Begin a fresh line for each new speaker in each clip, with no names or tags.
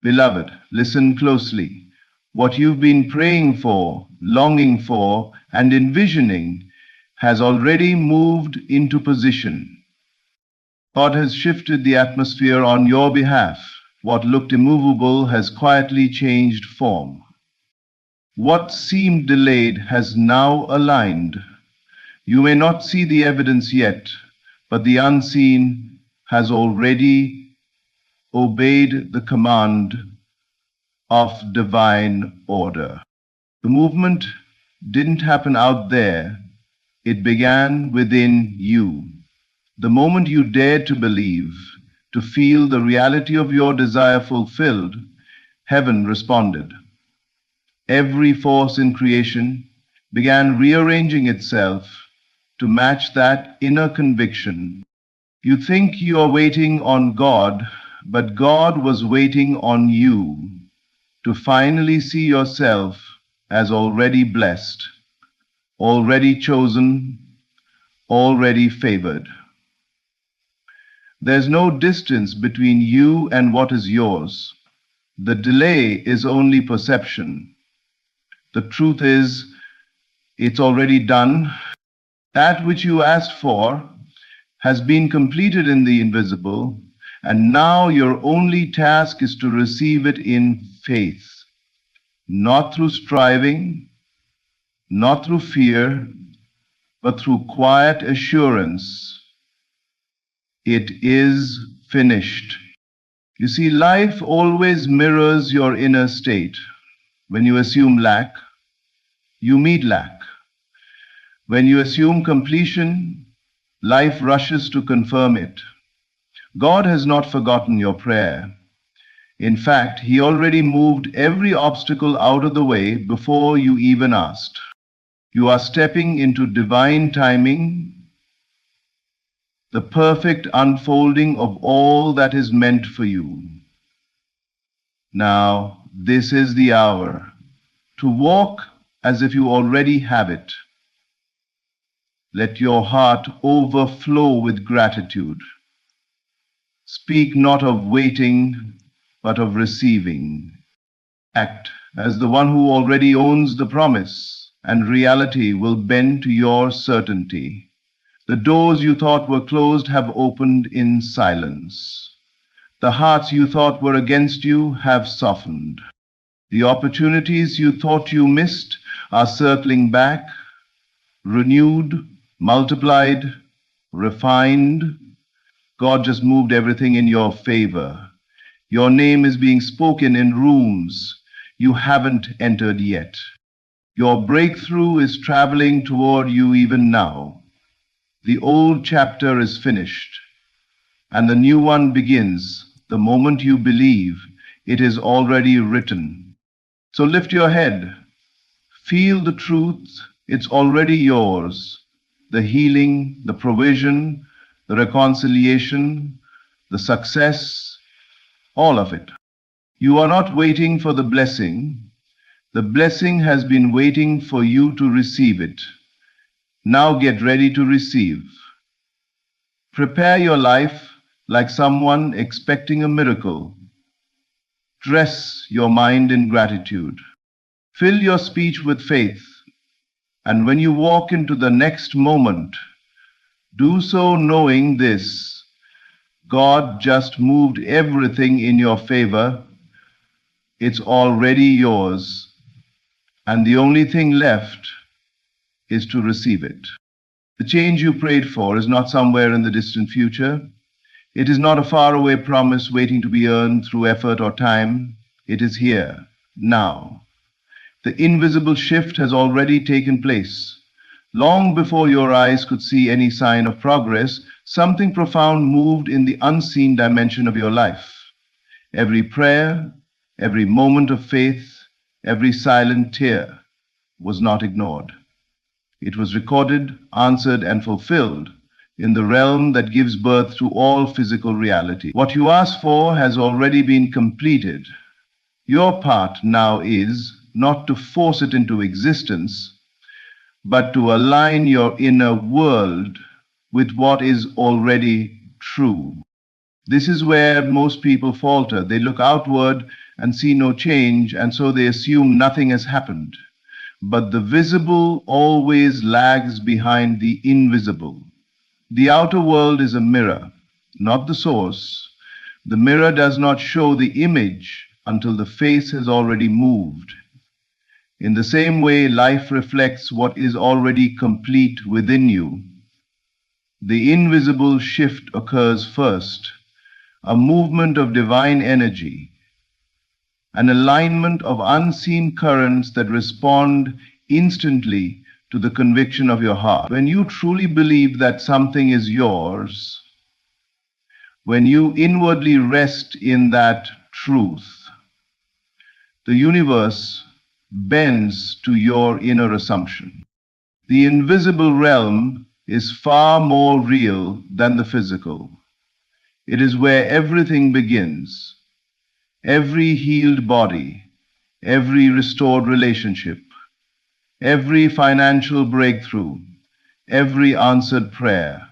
Beloved, listen closely. What you've been praying for, longing for, and envisioning has already moved into position. God has shifted the atmosphere on your behalf. What looked immovable has quietly changed form. What seemed delayed has now aligned. You may not see the evidence yet, but the unseen has already obeyed the command of divine order. The movement didn't happen out there, it began within you. The moment you dared to believe, to feel the reality of your desire fulfilled, heaven responded. Every force in creation began rearranging itself to match that inner conviction. You think you are waiting on God, but God was waiting on you to finally see yourself as already blessed, already chosen, already favored. There's no distance between you and what is yours. The delay is only perception. The truth is, it's already done. That which you asked for has been completed in the invisible, and now your only task is to receive it in faith, not through striving, not through fear, but through quiet assurance. It is finished. You see, life always mirrors your inner state. When you assume lack, you meet lack. When you assume completion, life rushes to confirm it. God has not forgotten your prayer. In fact, He already moved every obstacle out of the way before you even asked. You are stepping into divine timing, the perfect unfolding of all that is meant for you. Now, this is the hour to walk as if you already have it. Let your heart overflow with gratitude. Speak not of waiting, but of receiving. Act as the one who already owns the promise, and reality will bend to your certainty. The doors you thought were closed have opened in silence. The hearts you thought were against you have softened. The opportunities you thought you missed are circling back, renewed, multiplied, refined. God just moved everything in your favor. Your name is being spoken in rooms you haven't entered yet. Your breakthrough is traveling toward you even now. The old chapter is finished, and the new one begins the moment you believe it is already written. So lift your head. Feel the truth. It's already yours. The healing, the provision, the reconciliation, the success, all of it. You are not waiting for the blessing. The blessing has been waiting for you to receive it. Now get ready to receive. Prepare your life like someone expecting a miracle. Dress your mind in gratitude. Fill your speech with faith. And when you walk into the next moment, do so knowing this: God just moved everything in your favor. It's already yours. And the only thing left is to receive it. The change you prayed for is not somewhere in the distant future. It is not a faraway promise waiting to be earned through effort or time. It is here, now. The invisible shift has already taken place. Long before your eyes could see any sign of progress, something profound moved in the unseen dimension of your life. Every prayer, every moment of faith, every silent tear was not ignored. It was recorded, answered, and fulfilled in the realm that gives birth to all physical reality. What you asked for has already been completed. Your part now is not to force it into existence, but to align your inner world with what is already true. This is where most people falter. They look outward and see no change, and so they assume nothing has happened. But the visible always lags behind the invisible. The outer world is a mirror, not the source. The mirror does not show the image until the face has already moved. In the same way, life reflects what is already complete within you. The invisible shift occurs first, a movement of divine energy, an alignment of unseen currents that respond instantly to the conviction of your heart. When you truly believe that something is yours, when you inwardly rest in that truth, the universe bends to your inner assumption. The invisible realm is far more real than the physical. It is where everything begins. Every healed body, every restored relationship, every financial breakthrough, every answered prayer.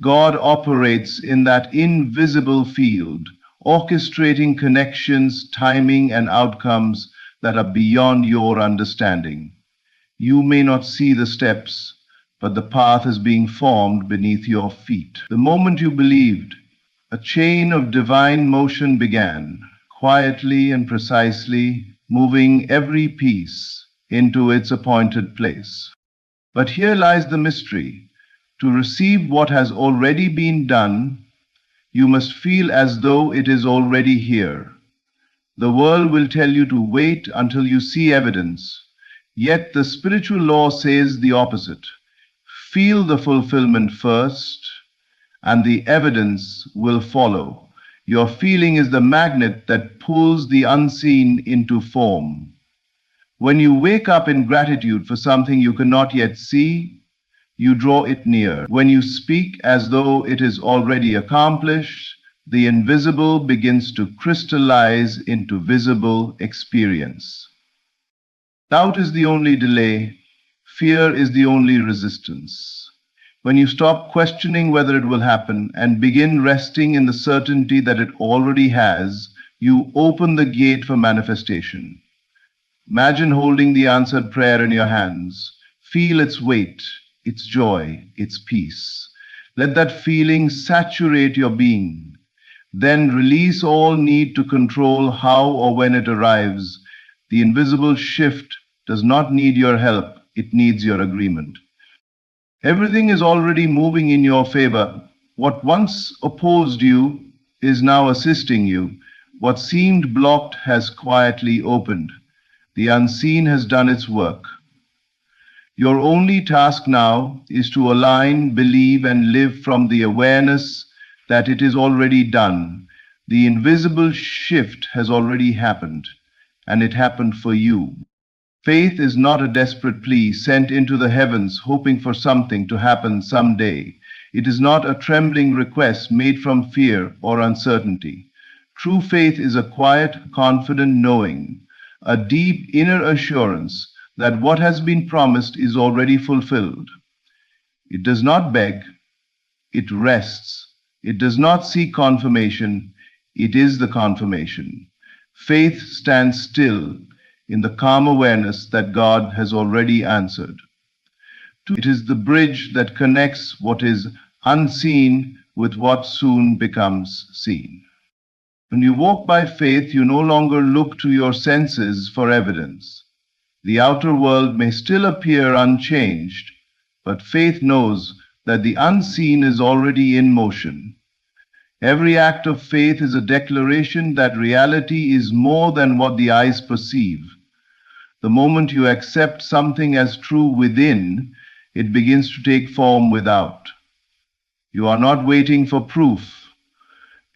God operates in that invisible field, orchestrating connections, timing, and outcomes that are beyond your understanding. You may not see the steps, but the path is being formed beneath your feet. The moment you believed, a chain of divine motion began, quietly and precisely, moving every piece into its appointed place. But here lies the mystery. To receive what has already been done, you must feel as though it is already here. The world will tell you to wait until you see evidence. Yet the spiritual law says the opposite. Feel the fulfillment first, and the evidence will follow. Your feeling is the magnet that pulls the unseen into form. When you wake up in gratitude for something you cannot yet see, you draw it near. When you speak as though it is already accomplished, the invisible begins to crystallize into visible experience. Doubt is the only delay. Fear is the only resistance. When you stop questioning whether it will happen and begin resting in the certainty that it already has, you open the gate for manifestation. Imagine holding the answered prayer in your hands. Feel its weight, its joy, its peace. Let that feeling saturate your being. Then release all need to control how or when it arrives. The invisible shift does not need your help, it needs your agreement. Everything is already moving in your favor. What once opposed you is now assisting you. What seemed blocked has quietly opened. The unseen has done its work. Your only task now is to align, believe, and live from the awareness that it is already done. The invisible shift has already happened, and it happened for you. Faith is not a desperate plea sent into the heavens hoping for something to happen someday. It is not a trembling request made from fear or uncertainty. True faith is a quiet, confident knowing, a deep inner assurance that what has been promised is already fulfilled. It does not beg, it rests. It does not seek confirmation, it is the confirmation. Faith stands still in the calm awareness that God has already answered. It is the bridge that connects what is unseen with what soon becomes seen. When you walk by faith, you no longer look to your senses for evidence. The outer world may still appear unchanged, but faith knows that the unseen is already in motion. Every act of faith is a declaration that reality is more than what the eyes perceive. The moment you accept something as true within, it begins to take form without. You are not waiting for proof.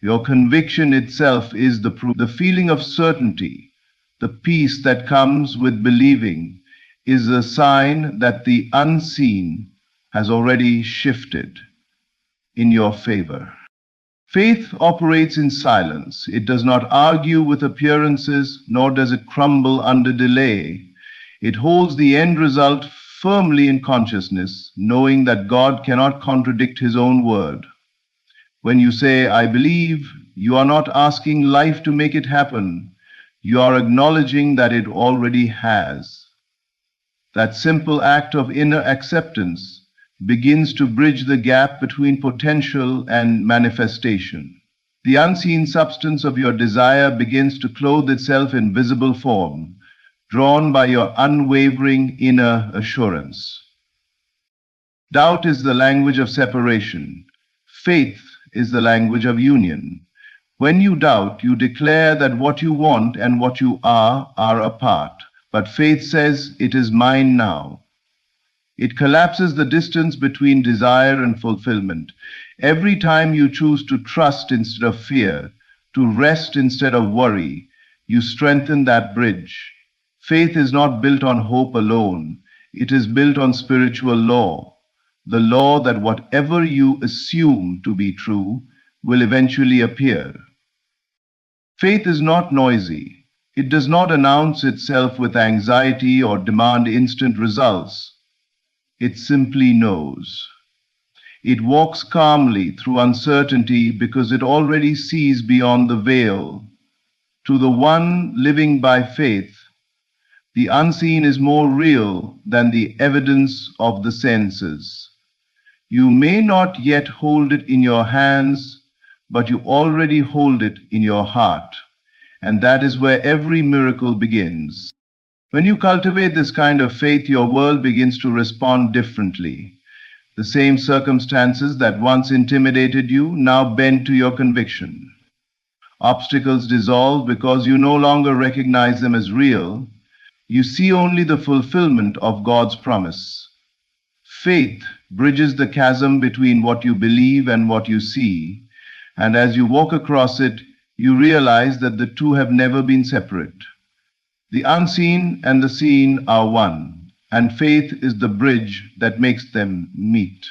Your conviction itself is the proof. The feeling of certainty, the peace that comes with believing, is a sign that the unseen has already shifted in your favor. Faith operates in silence. It does not argue with appearances, nor does it crumble under delay. It holds the end result firmly in consciousness, knowing that God cannot contradict his own word. When you say, I believe, you are not asking life to make it happen. You are acknowledging that it already has. That simple act of inner acceptance begins to bridge the gap between potential and manifestation. The unseen substance of your desire begins to clothe itself in visible form, drawn by your unwavering inner assurance. Doubt is the language of separation. Faith is the language of union. When you doubt, you declare that what you want and what you are apart. But faith says, it is mine now. It collapses the distance between desire and fulfillment. Every time you choose to trust instead of fear, to rest instead of worry, you strengthen that bridge. Faith is not built on hope alone. It is built on spiritual law. The law that whatever you assume to be true will eventually appear. Faith is not noisy. It does not announce itself with anxiety or demand instant results. It simply knows. It walks calmly through uncertainty because it already sees beyond the veil. To the one living by faith, the unseen is more real than the evidence of the senses. You may not yet hold it in your hands, but you already hold it in your heart. And that is where every miracle begins. When you cultivate this kind of faith, your world begins to respond differently. The same circumstances that once intimidated you now bend to your conviction. Obstacles dissolve because you no longer recognize them as real. You see only the fulfillment of God's promise. Faith bridges the chasm between what you believe and what you see, and as you walk across it, you realize that the two have never been separate. The unseen and the seen are one, and faith is the bridge that makes them meet.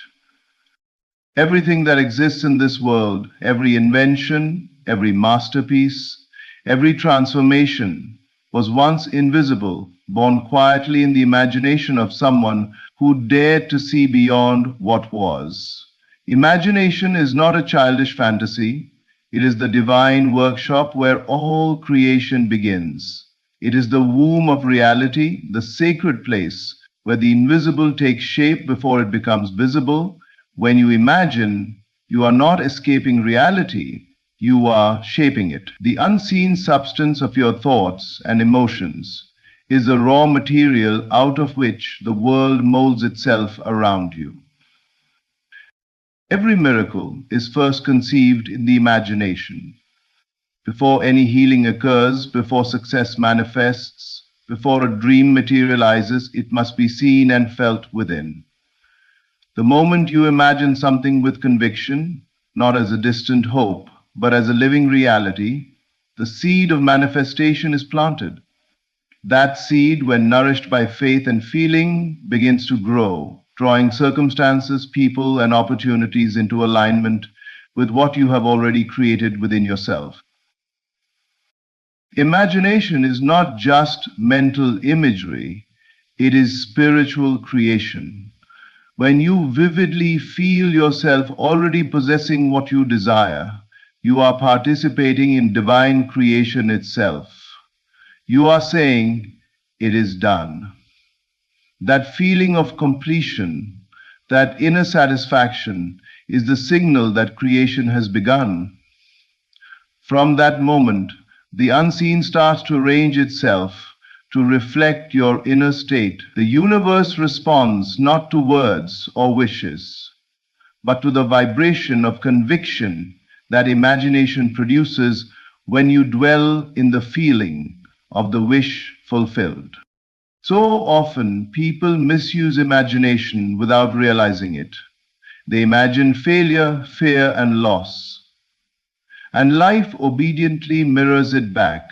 Everything that exists in this world, every invention, every masterpiece, every transformation, was once invisible, born quietly in the imagination of someone who dared to see beyond what was. Imagination is not a childish fantasy. It is the divine workshop where all creation begins. It is the womb of reality, the sacred place where the invisible takes shape before it becomes visible. When you imagine, you are not escaping reality, you are shaping it. The unseen substance of your thoughts and emotions is the raw material out of which the world molds itself around you. Every miracle is first conceived in the imagination. Before any healing occurs, before success manifests, before a dream materializes, it must be seen and felt within. The moment you imagine something with conviction, not as a distant hope, but as a living reality, the seed of manifestation is planted. That seed, when nourished by faith and feeling, begins to grow, drawing circumstances, people, and opportunities into alignment with what you have already created within yourself. Imagination is not just mental imagery, it is spiritual creation. When you vividly feel yourself already possessing what you desire, you are participating in divine creation itself. You are saying, it is done. That feeling of completion, that inner satisfaction, is the signal that creation has begun. From that moment, the unseen starts to arrange itself to reflect your inner state. The universe responds not to words or wishes, but to the vibration of conviction that imagination produces when you dwell in the feeling of the wish fulfilled. So often, people misuse imagination without realizing it. They imagine failure, fear, and loss. And life obediently mirrors it back.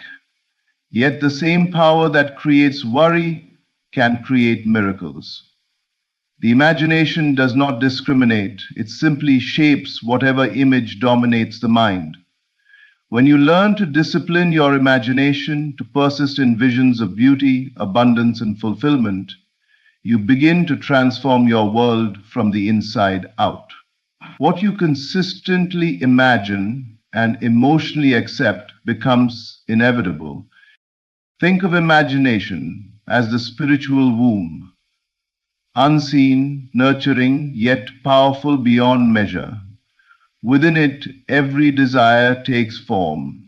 Yet the same power that creates worry can create miracles. The imagination does not discriminate. It simply shapes whatever image dominates the mind. When you learn to discipline your imagination to persist in visions of beauty, abundance, and fulfillment, you begin to transform your world from the inside out. What you consistently imagine and emotionally accept becomes inevitable. Think of imagination as the spiritual womb, unseen, nurturing, yet powerful beyond measure. Within it, every desire takes form,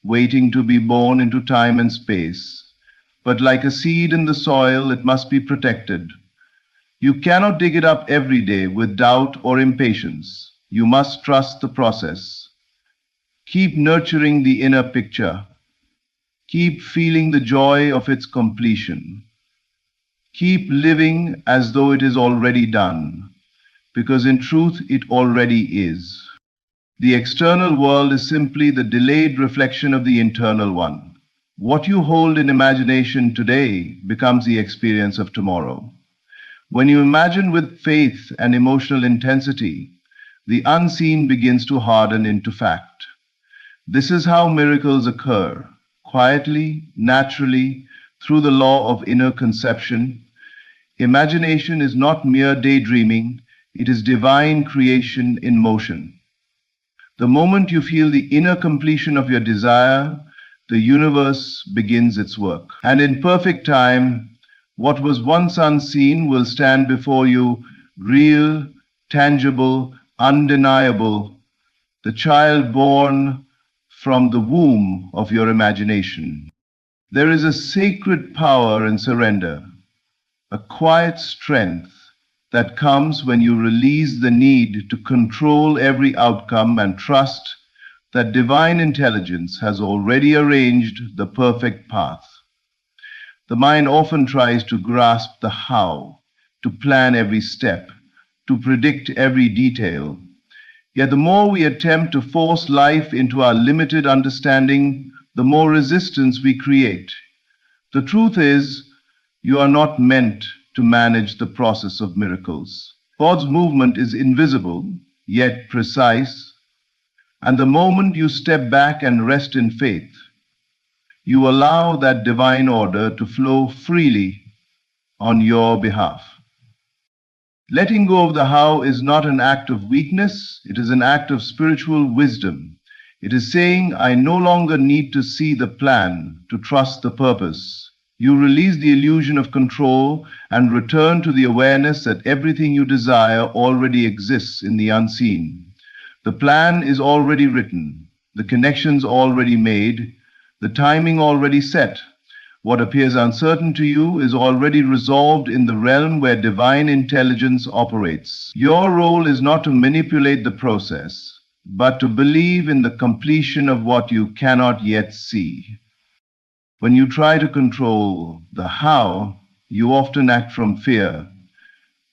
waiting to be born into time and space. But like a seed in the soil, it must be protected. You cannot dig it up every day with doubt or impatience. You must trust the process. Keep nurturing the inner picture. Keep feeling the joy of its completion. Keep living as though it is already done, because in truth it already is. The external world is simply the delayed reflection of the internal one. What you hold in imagination today becomes the experience of tomorrow. When you imagine with faith and emotional intensity, the unseen begins to harden into fact. This is how miracles occur, quietly, naturally, through the law of inner conception. Imagination is not mere daydreaming, it is divine creation in motion. The moment you feel the inner completion of your desire, the universe begins its work. And in perfect time, what was once unseen will stand before you, real, tangible, undeniable, the child born from the womb of your imagination. There is a sacred power in surrender, a quiet strength that comes when you release the need to control every outcome and trust that divine intelligence has already arranged the perfect path. The mind often tries to grasp the how, to plan every step, to predict every detail. Yet the more we attempt to force life into our limited understanding, the more resistance we create. The truth is, you are not meant to manage the process of miracles. God's movement is invisible, yet precise, and the moment you step back and rest in faith, you allow that divine order to flow freely on your behalf. Letting go of the how is not an act of weakness, it is an act of spiritual wisdom. It is saying, I no longer need to see the plan, to trust the purpose. You release the illusion of control and return to the awareness that everything you desire already exists in the unseen. The plan is already written, the connections already made, the timing already set. What appears uncertain to you is already resolved in the realm where divine intelligence operates. Your role is not to manipulate the process, but to believe in the completion of what you cannot yet see. When you try to control the how, you often act from fear.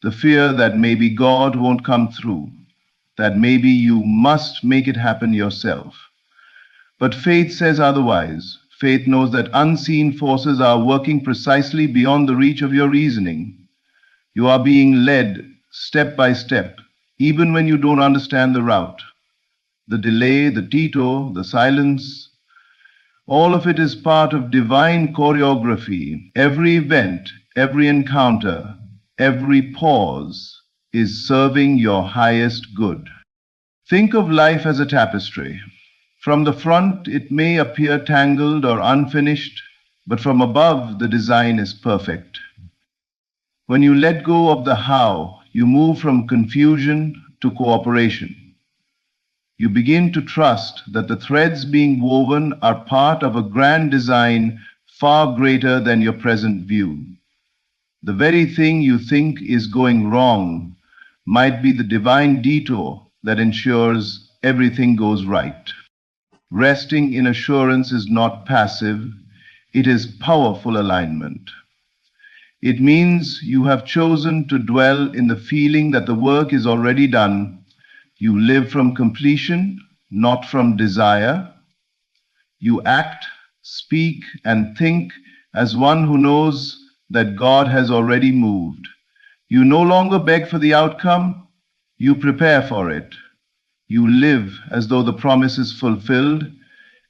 The fear that maybe God won't come through, that maybe you must make it happen yourself. But faith says otherwise. Faith knows that unseen forces are working precisely beyond the reach of your reasoning. You are being led step by step, even when you don't understand the route. The delay, the detour, the silence, all of it is part of divine choreography. Every event, every encounter, every pause is serving your highest good. Think of life as a tapestry. From the front, it may appear tangled or unfinished, but from above, the design is perfect. When you let go of the how, you move from confusion to cooperation. You begin to trust that the threads being woven are part of a grand design far greater than your present view. The very thing you think is going wrong might be the divine detour that ensures everything goes right. Resting in assurance is not passive, it is powerful alignment. It means you have chosen to dwell in the feeling that the work is already done. You live from completion, not from desire. You act, speak, and think as one who knows that God has already moved. You no longer beg for the outcome, you prepare for it. You live as though the promise is fulfilled,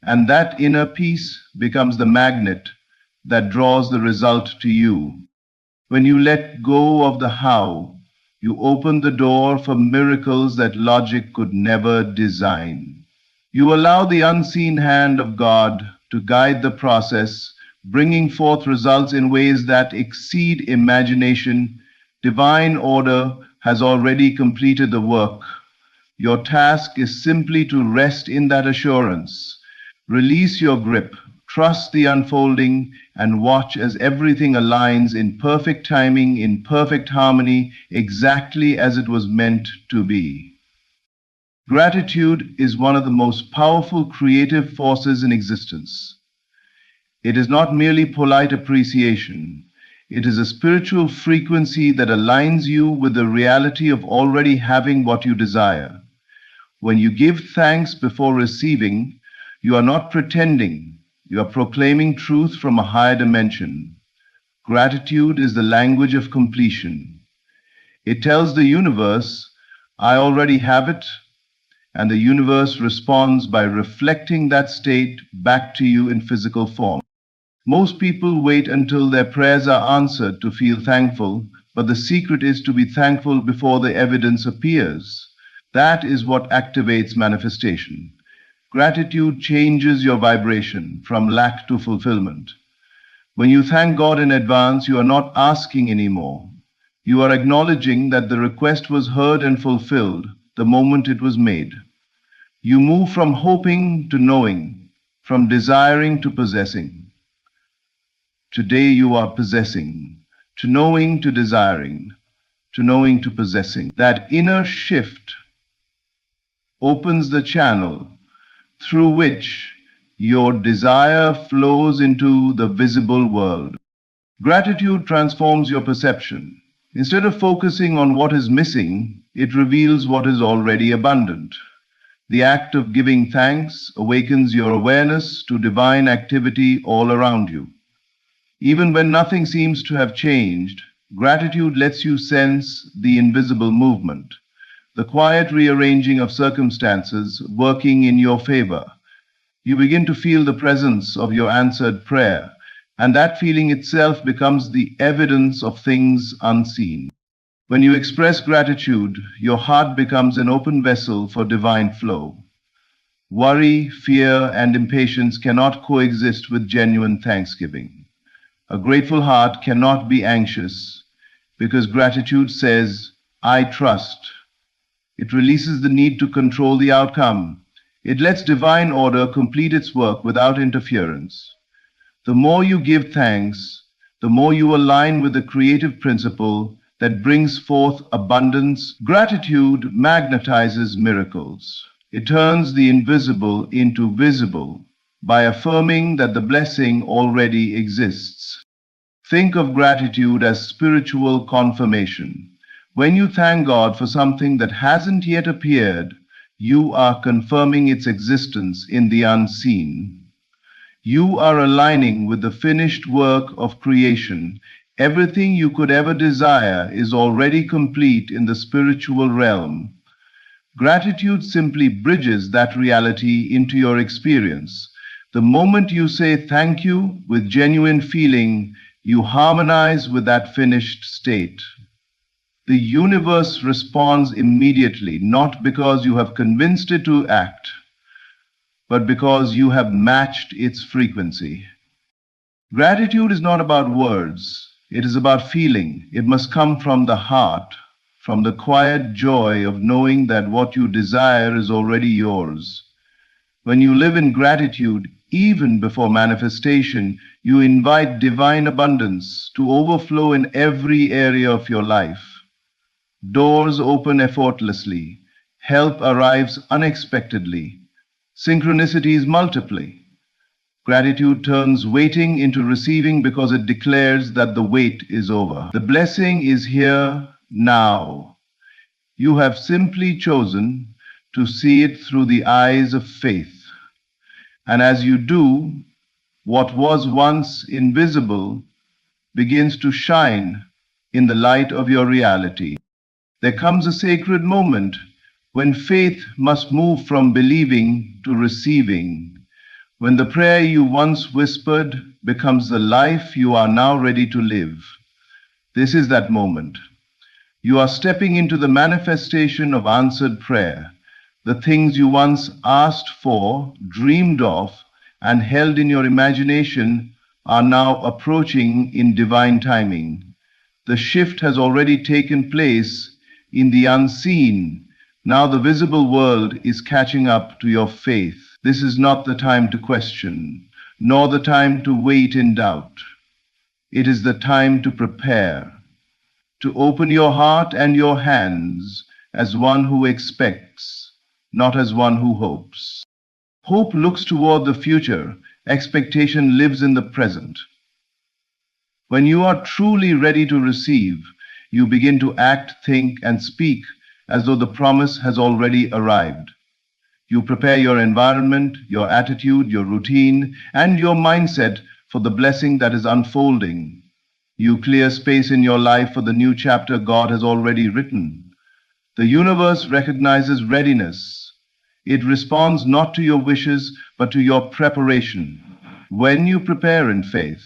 and that inner peace becomes the magnet that draws the result to you. When you let go of the how, You open the door for miracles that logic could never design. You allow the unseen hand of God to guide the process, bringing forth results in ways that exceed imagination. Divine order has already completed the work. Your task is simply to rest in that assurance. Release your grip, trust the unfolding, and watch as everything aligns in perfect timing, in perfect harmony, exactly as it was meant to be. Gratitude is one of the most powerful creative forces in existence. It is not merely polite appreciation. It is a spiritual frequency that aligns you with the reality of already having what you desire. When you give thanks before receiving, you are not pretending. You are proclaiming truth from a higher dimension. Gratitude is the language of completion. It tells the universe, I already have it, and the universe responds by reflecting that state back to you in physical form. Most people wait until their prayers are answered to feel thankful, but the secret is to be thankful before the evidence appears. That is what activates manifestation. Gratitude changes your vibration from lack to fulfillment. When you thank God in advance, you are not asking anymore. You are acknowledging that the request was heard and fulfilled the moment it was made. You move from hoping to knowing, from desiring to possessing. Today you are possessing, to knowing to desiring, to knowing to possessing. That inner shift opens the channel through which your desire flows into the visible world. Gratitude transforms your perception. Instead of focusing on what is missing, it reveals what is already abundant. The act of giving thanks awakens your awareness to divine activity all around you. Even when nothing seems to have changed, gratitude lets you sense the invisible movement, the quiet rearranging of circumstances working in your favor. You begin to feel the presence of your answered prayer, and that feeling itself becomes the evidence of things unseen. When you express gratitude, your heart becomes an open vessel for divine flow. Worry, fear, and impatience cannot coexist with genuine thanksgiving. A grateful heart cannot be anxious because gratitude says, I trust. It releases the need to control the outcome. It lets divine order complete its work without interference. The more you give thanks, the more you align with the creative principle that brings forth abundance. Gratitude magnetizes miracles. It turns the invisible into visible by affirming that the blessing already exists. Think of gratitude as spiritual confirmation. When you thank God for something that hasn't yet appeared, you are confirming its existence in the unseen. You are aligning with the finished work of creation. Everything you could ever desire is already complete in the spiritual realm. Gratitude simply bridges that reality into your experience. The moment you say thank you with genuine feeling, you harmonize with that finished state. The universe responds immediately, not because you have convinced it to act, but because you have matched its frequency. Gratitude is not about words. It is about feeling. It must come from the heart, from the quiet joy of knowing that what you desire is already yours. When you live in gratitude, even before manifestation, you invite divine abundance to overflow in every area of your life. Doors open effortlessly. Help arrives unexpectedly. Synchronicities multiply. Gratitude turns waiting into receiving because it declares that the wait is over. The blessing is here now. You have simply chosen to see it through the eyes of faith. And as you do, what was once invisible begins to shine in the light of your reality. There comes a sacred moment when faith must move from believing to receiving, when the prayer you once whispered becomes the life you are now ready to live. This is that moment. You are stepping into the manifestation of answered prayer. The things you once asked for, dreamed of, and held in your imagination are now approaching in divine timing. The shift has already taken place in the unseen. Now the visible world is catching up to your faith. This is not the time to question, nor the time to wait in doubt. It is the time to prepare, to open your heart and your hands as one who expects, not as one who hopes. Hope looks toward the future. Expectation lives in the present. When you are truly ready to receive, you begin to act, think, and speak as though the promise has already arrived. You prepare your environment, your attitude, your routine, and your mindset for the blessing that is unfolding. You clear space in your life for the new chapter God has already written. The universe recognizes readiness. It responds not to your wishes, but to your preparation. When you prepare in faith,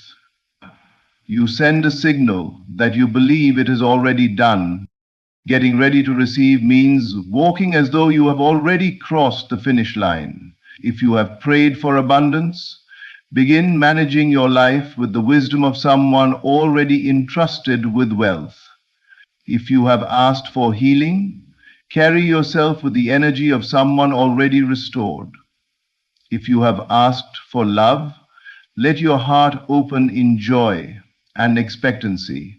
you send a signal that you believe it is already done. Getting ready to receive means walking as though you have already crossed the finish line. If you have prayed for abundance, begin managing your life with the wisdom of someone already entrusted with wealth. If you have asked for healing, carry yourself with the energy of someone already restored. If you have asked for love, let your heart open in joy and expectancy,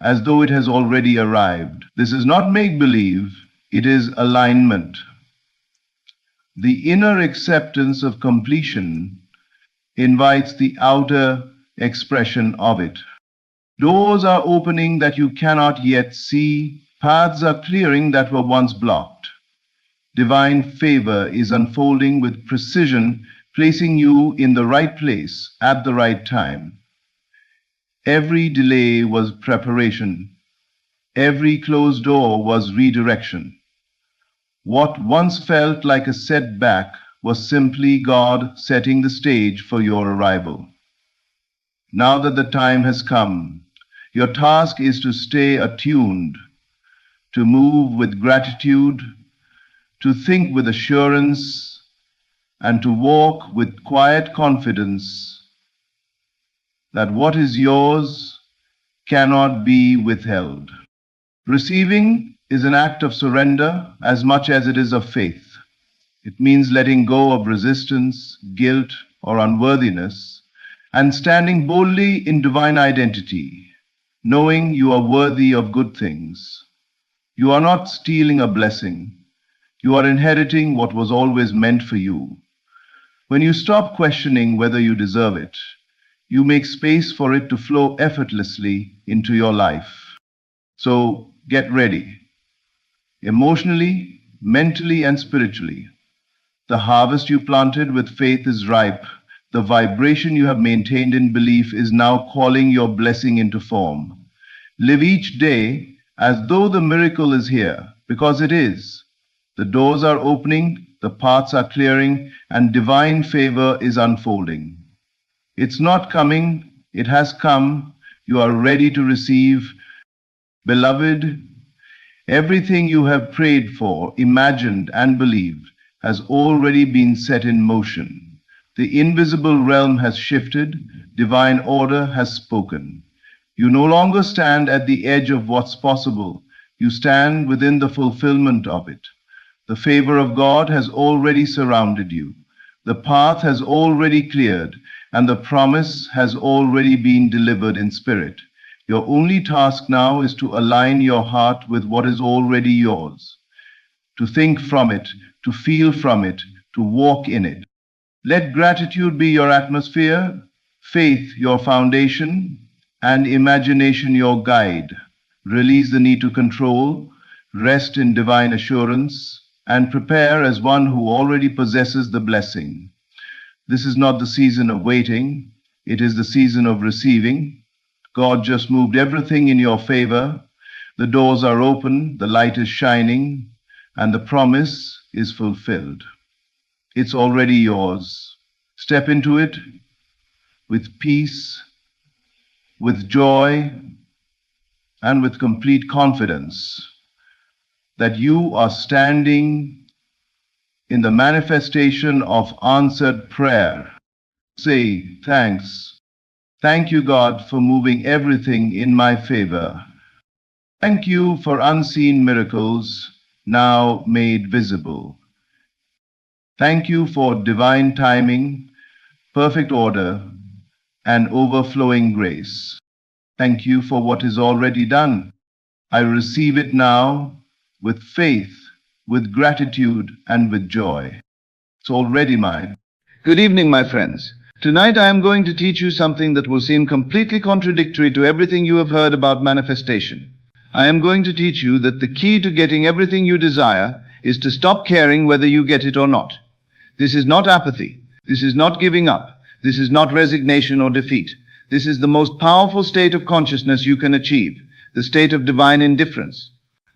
as though it has already arrived. This is not make-believe, it is alignment. The inner acceptance of completion invites the outer expression of it. Doors are opening that you cannot yet see. Paths are clearing that were once blocked. Divine favor is unfolding with precision, placing you in the right place at the right time. Every delay was preparation. Every closed door was redirection. What once felt like a setback was simply God setting the stage for your arrival. Now that the time has come, your task is to stay attuned, to move with gratitude, to think with assurance, and to walk with quiet confidence that what is yours cannot be withheld. Receiving is an act of surrender as much as it is of faith. It means letting go of resistance, guilt, or unworthiness, and standing boldly in divine identity, knowing you are worthy of good things. You are not stealing a blessing. You are inheriting what was always meant for you. When you stop questioning whether you deserve it, you make space for it to flow effortlessly into your life. So get ready, emotionally, mentally, and spiritually. The harvest you planted with faith is ripe. The vibration you have maintained in belief is now calling your blessing into form. Live each day as though the miracle is here, because it is. The doors are opening, the paths are clearing, and divine favor is unfolding. It's not coming, it has come. You are ready to receive. Beloved, everything you have prayed for, imagined, and believed has already been set in motion. The invisible realm has shifted, divine order has spoken. You no longer stand at the edge of what's possible. You stand within the fulfillment of it. The favor of God has already surrounded you. The path has already cleared, and the promise has already been delivered in spirit. Your only task now is to align your heart with what is already yours, to think from it, to feel from it, to walk in it. Let gratitude be your atmosphere, faith your foundation, and imagination your guide. Release the need to control, rest in divine assurance, and prepare as one who already possesses the blessing. This is not the season of waiting, it is the season of receiving. God just moved everything in your favor. The doors are open, the light is shining, and the promise is fulfilled. It's already yours. Step into it with peace, with joy, and with complete confidence that you are standing in the manifestation of answered prayer. Say thanks. Thank you, God, for moving everything in my favor. Thank you for unseen miracles now made visible. Thank you for divine timing, perfect order, and overflowing grace. Thank you for what is already done. I receive it now with faith, with gratitude, and with joy. It's already mine.
Good evening, my friends. Tonight I am going to teach you something that will seem completely contradictory to everything you have heard about manifestation. I am going to teach you that the key to getting everything you desire is to stop caring whether you get it or not. This is not apathy. This is not giving up. This is not resignation or defeat. This is the most powerful state of consciousness you can achieve, the state of divine indifference.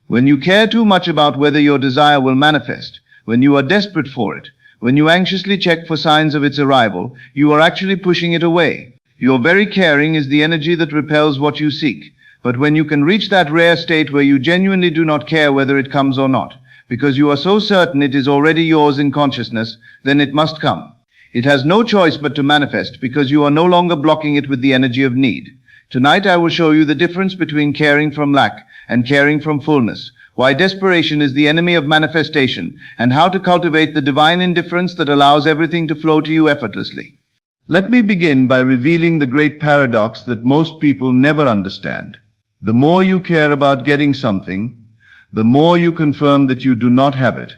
When you care too much about whether your desire will manifest, when you are desperate for it, when you anxiously check for signs of its arrival, you are actually pushing it away. Your very caring is the energy that repels what you seek. But when you can reach that rare state where you genuinely do not care whether it comes or not, because you are so certain it is already yours in consciousness, then it must come. It has no choice but to manifest, because you are no longer blocking it with the energy of need. Tonight I will show you the difference between caring from lack and caring from fullness, why desperation is the enemy of manifestation, and how to cultivate the divine indifference that allows everything to flow to you effortlessly. Let me begin by revealing the great paradox that most people never understand. The more you care about getting something, the more you confirm that you do not have it.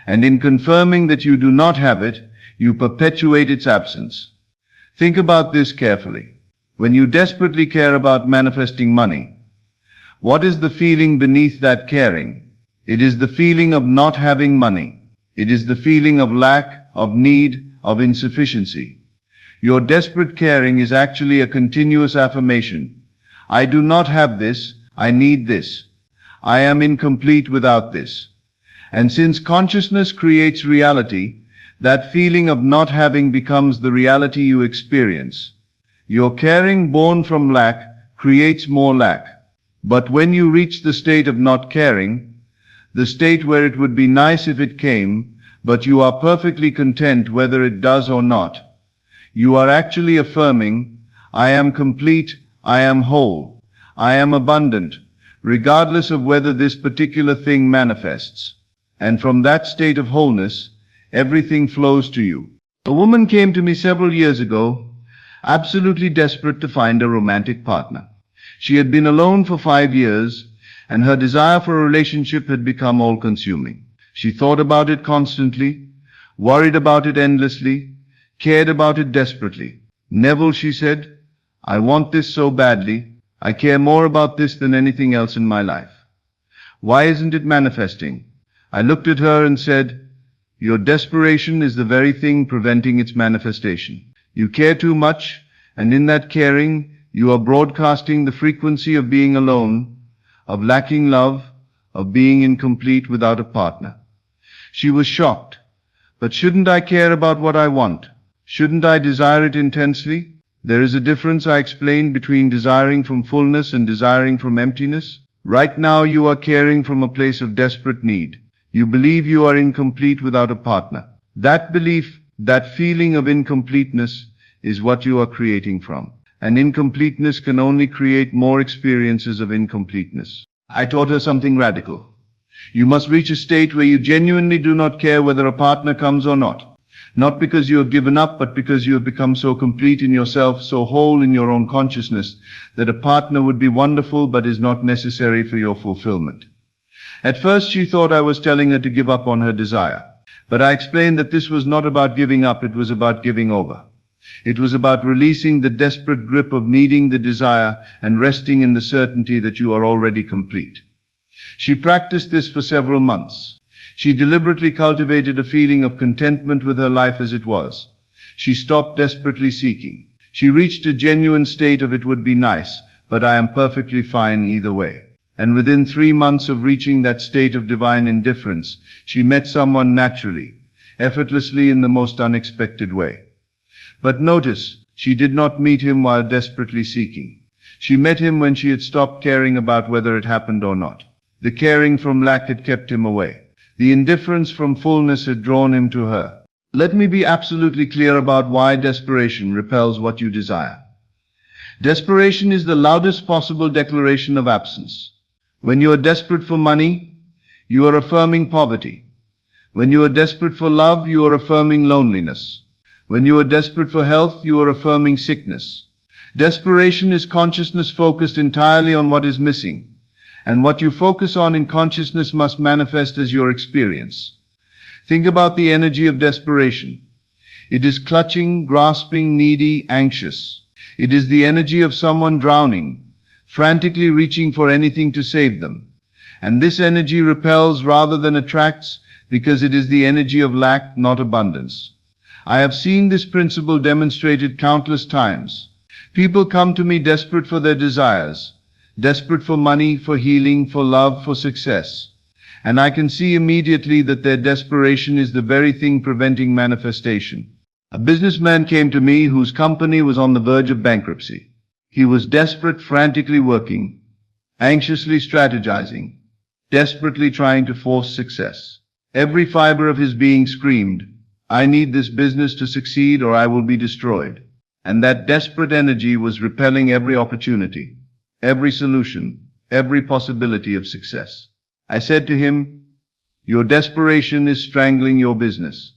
And in confirming that you do not have it, you perpetuate its absence. Think about this carefully. When you desperately care about manifesting money, what is the feeling beneath that caring? It is the feeling of not having money. It is the feeling of lack, of need, of insufficiency. Your desperate caring is actually a continuous affirmation. I do not have this, I need this. I am incomplete without this. And since consciousness creates reality, that feeling of not having becomes the reality you experience. Your caring born from lack creates more lack. But when you reach the state of not caring, the state where it would be nice if it came, but you are perfectly content whether it does or not, you are actually affirming, I am complete, I am whole, I am abundant, regardless of whether this particular thing manifests. And from that state of wholeness, everything flows to you. A woman came to me several years ago, absolutely desperate to find a romantic partner. She had been alone for 5 years, and her desire for a relationship had become all-consuming. She thought about it constantly, worried about it endlessly, cared about it desperately. Neville, she said, I want this so badly. I care more about this than anything else in my life. Why isn't it manifesting? I looked at her and said, your desperation is the very thing preventing its manifestation. You care too much, and in that caring, you are broadcasting the frequency of being alone, of lacking love, of being incomplete without a partner. She was shocked. But shouldn't I care about what I want? Shouldn't I desire it intensely? There is a difference, I explained, between desiring from fullness and desiring from emptiness. Right now you are caring from a place of desperate need. You believe you are incomplete without a partner. That belief, that feeling of incompleteness, is what you are creating from. And incompleteness can only create more experiences of incompleteness. I taught her something radical. You must reach a state where you genuinely do not care whether a partner comes or not. Not because you have given up, but because you have become so complete in yourself, so whole in your own consciousness, that a partner would be wonderful but is not necessary for your fulfillment. At first she thought I was telling her to give up on her desire. But I explained that this was not about giving up, it was about giving over. It was about releasing the desperate grip of needing the desire and resting in the certainty that you are already complete. She practiced this for several months. She deliberately cultivated a feeling of contentment with her life as it was. She stopped desperately seeking. She reached a genuine state of it would be nice, but I am perfectly fine either way. And within 3 months of reaching that state of divine indifference, she met someone naturally, effortlessly in the most unexpected way. But notice, she did not meet him while desperately seeking. She met him when she had stopped caring about whether it happened or not. The caring from lack had kept him away. The indifference from fullness had drawn him to her. Let me be absolutely clear about why desperation repels what you desire. Desperation is the loudest possible declaration of absence. When you are desperate for money, you are affirming poverty. When you are desperate for love, you are affirming loneliness. When you are desperate for health, you are affirming sickness. Desperation is consciousness focused entirely on what is missing, and what you focus on in consciousness must manifest as your experience. Think about the energy of desperation. It is clutching, grasping, needy, anxious. It is the energy of someone drowning, frantically reaching for anything to save them. And this energy repels rather than attracts because it is the energy of lack, not abundance. I have seen this principle demonstrated countless times. People come to me desperate for their desires, desperate for money, for healing, for love, for success. And I can see immediately that their desperation is the very thing preventing manifestation. A businessman came to me whose company was on the verge of bankruptcy. He was desperate, frantically working, anxiously strategizing, desperately trying to force success. Every fiber of his being screamed, "I need this business to succeed or I will be destroyed." And that desperate energy was repelling every opportunity, every solution, every possibility of success. I said to him, "Your desperation is strangling your business.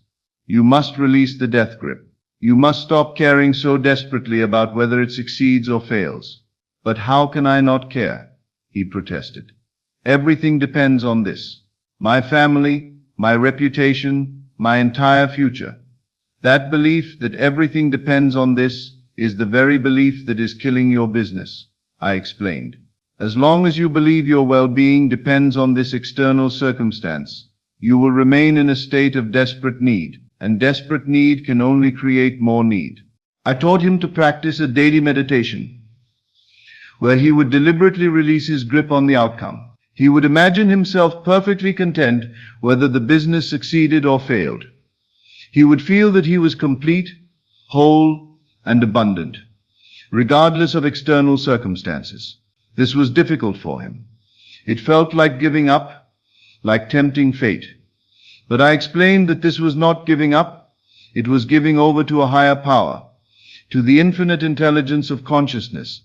You must release the death grip. You must stop caring so desperately about whether it succeeds or fails." "But how can I not care?" he protested. "Everything depends on this. My family, my reputation, my entire future." That belief that everything depends on this is the very belief that is killing your business, I explained. As long as you believe your well-being depends on this external circumstance, you will remain in a state of desperate need, and desperate need can only create more need. I taught him to practice a daily meditation, where he would deliberately release his grip on the outcome. He would imagine himself perfectly content whether the business succeeded or failed. He would feel that he was complete, whole, and abundant, regardless of external circumstances. This was difficult for him. It felt like giving up, like tempting fate. But I explained that this was not giving up, it was giving over to a higher power, to the infinite intelligence of consciousness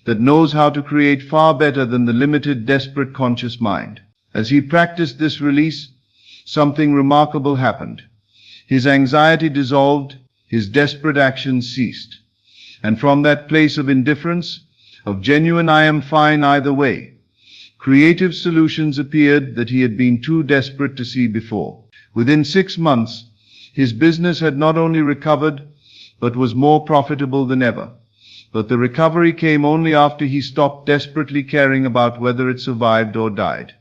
that knows how to create far better than the limited, desperate conscious mind. As he practiced this release, something remarkable happened. His anxiety dissolved, his desperate actions ceased. And from that place of indifference, of genuine "I am fine either way," creative solutions appeared that he had been too desperate to see before. Within 6 months, his business had not only recovered, but was more profitable than ever. But the recovery came only after he stopped desperately caring about whether it survived or died.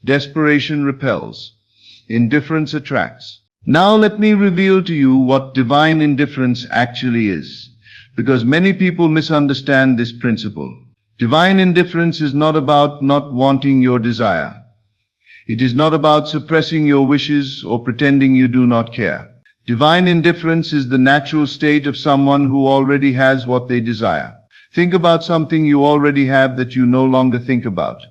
Desperation repels. Indifference attracts. Now let me reveal to you what divine indifference actually is, because many people misunderstand this principle. Divine indifference is not about not wanting your desire. It is not about suppressing your wishes or pretending you do not care. Divine indifference is the natural state of someone who already has what they desire. Think about something you already have that you no longer think about.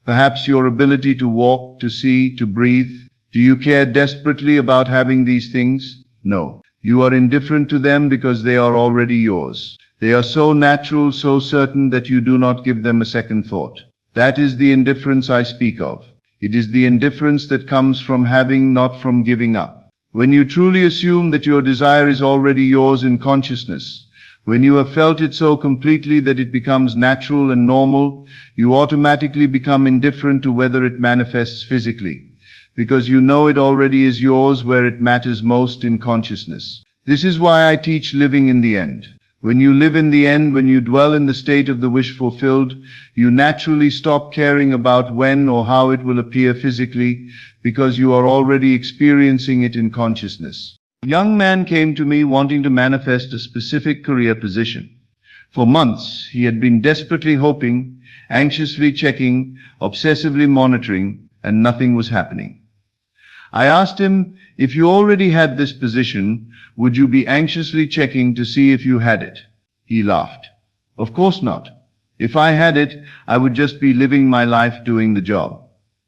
Perhaps your ability to walk, to see, to breathe. Do you care desperately about having these things? No. You are indifferent to them because they are already yours. They are so natural, so certain that you do not give them a second thought. That is the indifference I speak of. It is the indifference that comes from having, not from giving up. When you truly assume that your desire is already yours in consciousness, when you have felt it so completely that it becomes natural and normal, you automatically become indifferent to whether it manifests physically, because you know it already is yours where it matters most in consciousness. This is why I teach living in the end. When you live in the end, when you dwell in the state of the wish fulfilled, you naturally stop caring about when or how it will appear physically, because you are already experiencing it in consciousness. A young man came to me wanting to manifest a specific career position. For months, he had been desperately hoping, anxiously checking, obsessively monitoring, and nothing was happening. I asked him, if you already had this position, would you be anxiously checking to see if you had it? He laughed. Of course not. If I had it, I would just be living my life doing the job.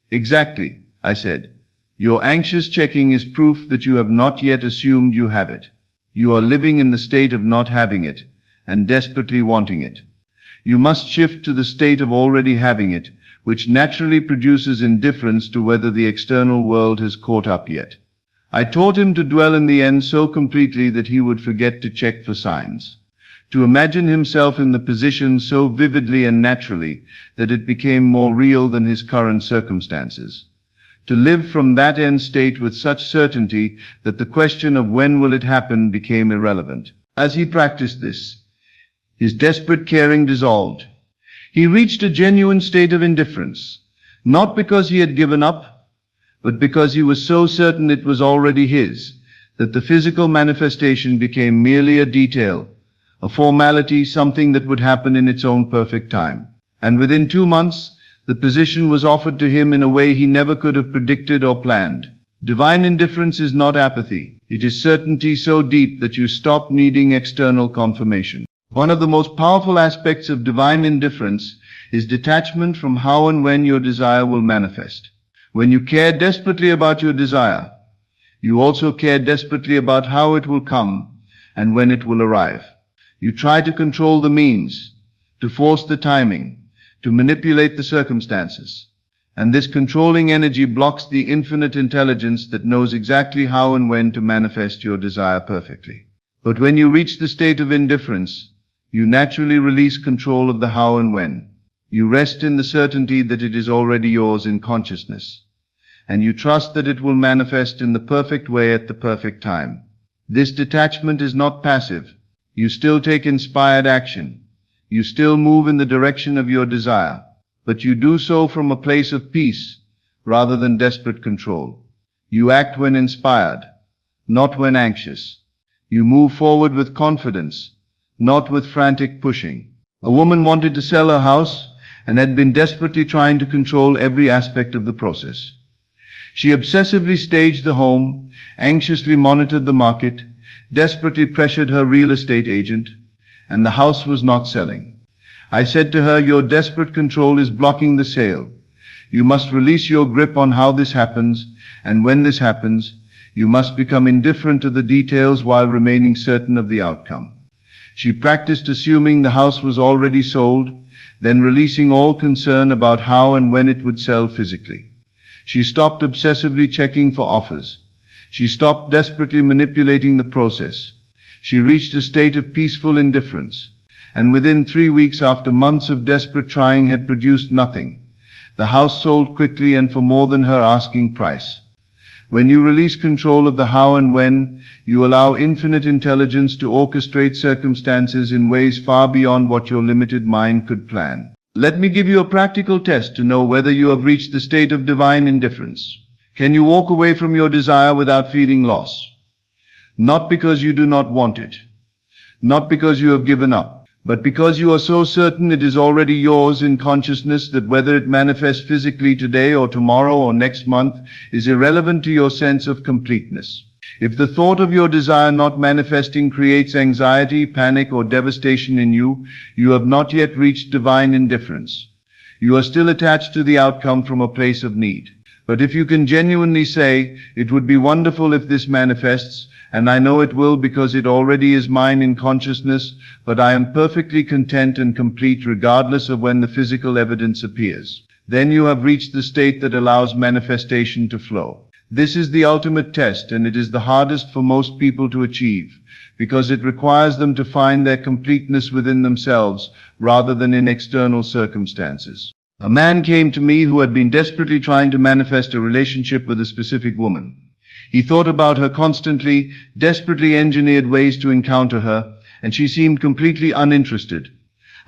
Exactly, I said. Your anxious checking is proof that you have not yet assumed you have it. You are living in the state of not having it, and desperately wanting it. You must shift to the state of already having it, which naturally produces indifference to whether the external world has caught up yet. I taught him to dwell in the end so completely that he would forget to check for signs, to imagine himself in the position so vividly and naturally that it became more real than his current circumstances, to live from that end state with such certainty that the question of when will it happen became irrelevant. As he practiced this, his desperate caring dissolved. He reached a genuine state of indifference, not because he had given up, but because he was so certain it was already his, that the physical manifestation became merely a detail, a formality, something that would happen in its own perfect time. And within 2 months, the position was offered to him in a way he never could have predicted or planned. Divine indifference is not apathy. It is certainty so deep that you stop needing external confirmation. One of the most powerful aspects of divine indifference is detachment from how and when your desire will manifest. When you care desperately about your desire, you also care desperately about how it will come and when it will arrive. You try to control the means, to force the timing, to manipulate the circumstances. And this controlling energy blocks the infinite intelligence that knows exactly how and when to manifest your desire perfectly. But when you reach the state of indifference, you naturally release control of the how and when. You rest in the certainty that it is already yours in consciousness, and you trust that it will manifest in the perfect way at the perfect time. This detachment is not passive. You still take inspired action. You still move in the direction of your desire, but you do so from a place of peace rather than desperate control. You act when inspired, not when anxious. You move forward with confidence, not with frantic pushing. A woman wanted to sell her house and had been desperately trying to control every aspect of the process. She obsessively staged the home, anxiously monitored the market, desperately pressured her real estate agent, and the house was not selling. I said to her, your desperate control is blocking the sale. You must release your grip on how this happens, and when this happens, you must become indifferent to the details while remaining certain of the outcome. She practiced assuming the house was already sold, then releasing all concern about how and when it would sell physically. She stopped obsessively checking for offers. She stopped desperately manipulating the process. She reached a state of peaceful indifference, and within 3 weeks, after months of desperate trying had produced nothing, the house sold quickly and for more than her asking price. When you release control of the how and when, you allow infinite intelligence to orchestrate circumstances in ways far beyond what your limited mind could plan. Let me give you a practical test to know whether you have reached the state of divine indifference. Can you walk away from your desire without feeling loss? Not because you do not want it, not because you have given up, but because you are so certain it is already yours in consciousness that whether it manifests physically today or tomorrow or next month is irrelevant to your sense of completeness. If the thought of your desire not manifesting creates anxiety, panic, or devastation in you, you have not yet reached divine indifference. You are still attached to the outcome from a place of need. But if you can genuinely say, it would be wonderful if this manifests, and I know it will because it already is mine in consciousness, but I am perfectly content and complete regardless of when the physical evidence appears, then you have reached the state that allows manifestation to flow. This is the ultimate test, and it is the hardest for most people to achieve, because it requires them to find their completeness within themselves rather than in external circumstances. A man came to me who had been desperately trying to manifest a relationship with a specific woman. He thought about her constantly, desperately engineered ways to encounter her, and she seemed completely uninterested.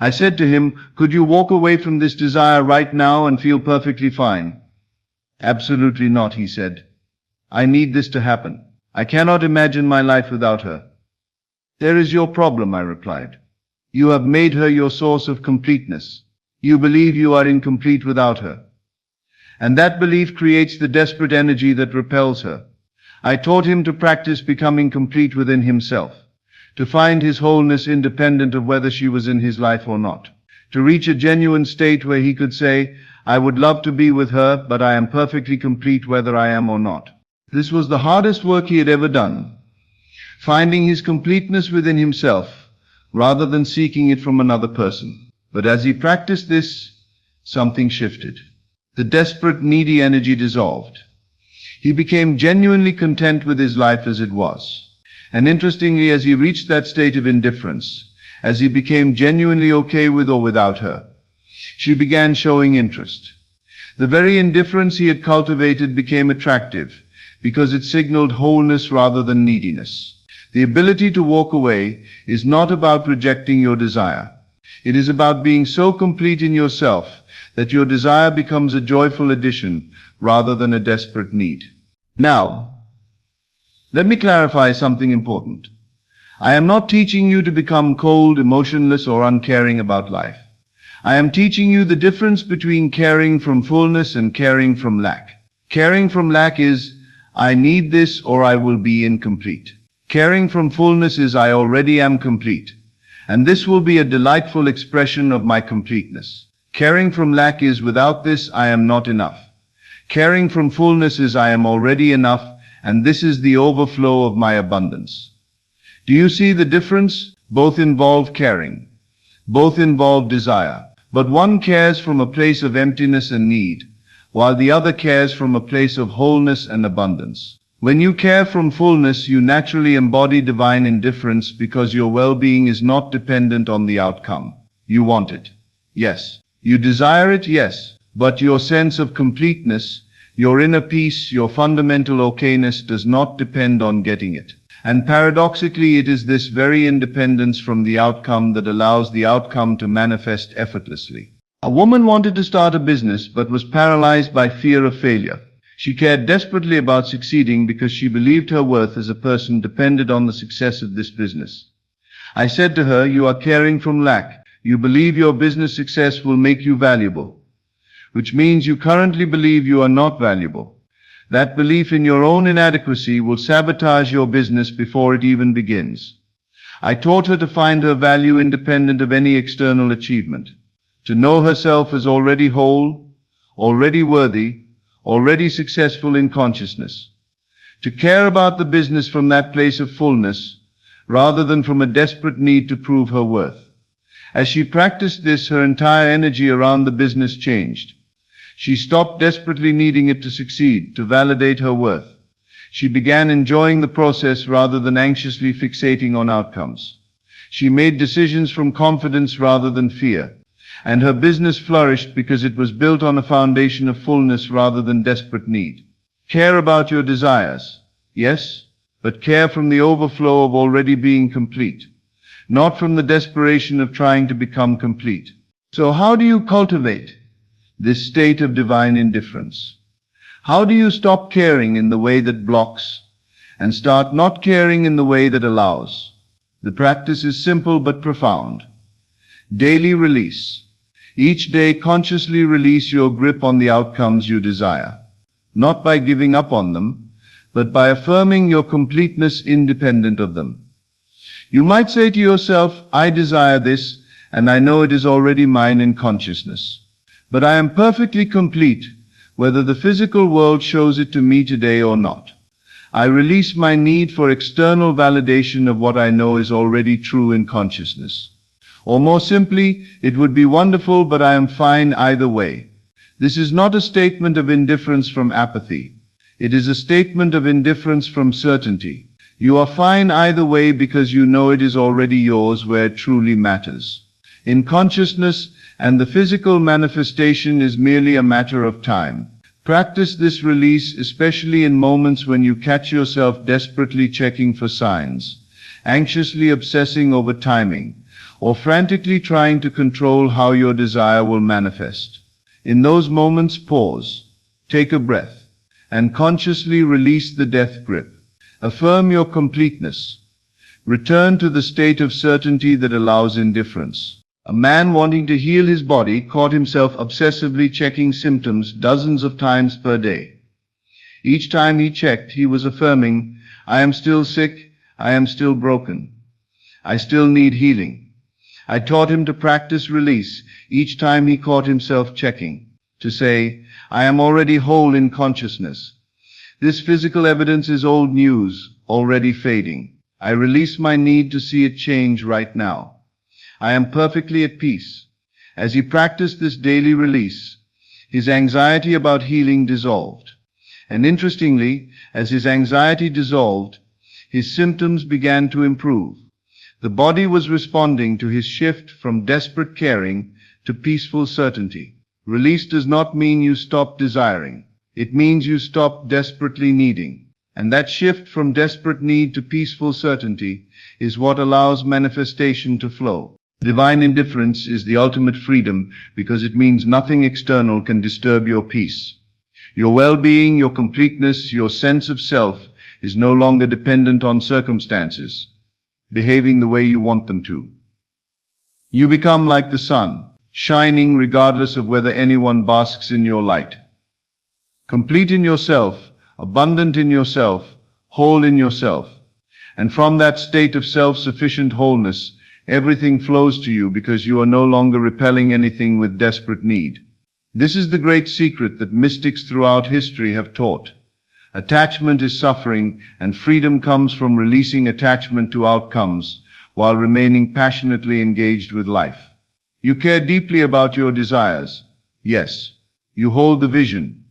I said to him, could you walk away from this desire right now and feel perfectly fine? Absolutely not, he said. I need this to happen. I cannot imagine my life without her. There is your problem, I replied. You have made her your source of completeness. You believe you are incomplete without her. And that belief creates the desperate energy that repels her. I taught him to practice becoming complete within himself, to find his wholeness independent of whether she was in his life or not, to reach a genuine state where he could say, I would love to be with her, but I am perfectly complete whether I am or not. This was the hardest work he had ever done, finding his completeness within himself rather than seeking it from another person. But as he practiced this, something shifted. The desperate, needy energy dissolved. He became genuinely content with his life as it was. And interestingly, as he reached that state of indifference, as he became genuinely okay with or without her, she began showing interest. The very indifference he had cultivated became attractive because it signaled wholeness rather than neediness. The ability to walk away is not about rejecting your desire. It is about being so complete in yourself that your desire becomes a joyful addition rather than a desperate need. Now, let me clarify something important. I am not teaching you to become cold, emotionless, or uncaring about life. I am teaching you the difference between caring from fullness and caring from lack. Caring from lack is, I need this or I will be incomplete. Caring from fullness is, I already am complete, and this will be a delightful expression of my completeness. Caring from lack is, without this, I am not enough. Caring from fullness is, I am already enough, and this is the overflow of my abundance. Do you see the difference? Both involve caring. Both involve desire. But one cares from a place of emptiness and need, while the other cares from a place of wholeness and abundance. When you care from fullness, you naturally embody divine indifference because your well-being is not dependent on the outcome. You want it. Yes. You desire it. Yes. But your sense of completeness, your inner peace, your fundamental okayness does not depend on getting it. And paradoxically, it is this very independence from the outcome that allows the outcome to manifest effortlessly. A woman wanted to start a business but was paralyzed by fear of failure. She cared desperately about succeeding because she believed her worth as a person depended on the success of this business. I said to her, you are caring from lack. You believe your business success will make you valuable, which means you currently believe you are not valuable. That belief in your own inadequacy will sabotage your business before it even begins. I taught her to find her value independent of any external achievement, to know herself as already whole, already worthy, already successful in consciousness, to care about the business from that place of fullness rather than from a desperate need to prove her worth. As she practiced this, her entire energy around the business changed. She stopped desperately needing it to succeed, to validate her worth. She began enjoying the process rather than anxiously fixating on outcomes. She made decisions from confidence rather than fear, and her business flourished because it was built on a foundation of fullness rather than desperate need. Care about your desires, yes, but care from the overflow of already being complete, not from the desperation of trying to become complete. So how do you cultivate this state of divine indifference? How do you stop caring in the way that blocks and start not caring in the way that allows? The practice is simple but profound. Daily release. Each day consciously release your grip on the outcomes you desire, not by giving up on them, but by affirming your completeness independent of them. You might say to yourself, I desire this, and I know it is already mine in consciousness. But I am perfectly complete, whether the physical world shows it to me today or not. I release my need for external validation of what I know is already true in consciousness. Or more simply, it would be wonderful, but I am fine either way. This is not a statement of indifference from apathy. It is a statement of indifference from certainty. You are fine either way because you know it is already yours where it truly matters. In consciousness, and the physical manifestation is merely a matter of time. Practice this release, especially in moments when you catch yourself desperately checking for signs, anxiously obsessing over timing, or frantically trying to control how your desire will manifest. In those moments, pause, take a breath, and consciously release the death grip. Affirm your completeness. Return to the state of certainty that allows indifference. A man wanting to heal his body caught himself obsessively checking symptoms dozens of times per day. Each time he checked, he was affirming, I am still sick, I am still broken, I still need healing. I taught him to practice release each time he caught himself checking, to say, I am already whole in consciousness. This physical evidence is old news, already fading. I release my need to see it change right now. I am perfectly at peace. As he practiced this daily release, his anxiety about healing dissolved. And interestingly, as his anxiety dissolved, his symptoms began to improve. The body was responding to his shift from desperate caring to peaceful certainty. Release does not mean you stop desiring. It means you stop desperately needing. And that shift from desperate need to peaceful certainty is what allows manifestation to flow. Divine indifference is the ultimate freedom because it means nothing external can disturb your peace. Your well-being, your completeness, your sense of self is no longer dependent on circumstances, behaving the way you want them to. You become like the sun, shining regardless of whether anyone basks in your light. Complete in yourself, abundant in yourself, whole in yourself. And from that state of self-sufficient wholeness, everything flows to you because you are no longer repelling anything with desperate need. This is the great secret that mystics throughout history have taught. Attachment is suffering, and freedom comes from releasing attachment to outcomes while remaining passionately engaged with life. You care deeply about your desires. Yes. You hold the vision.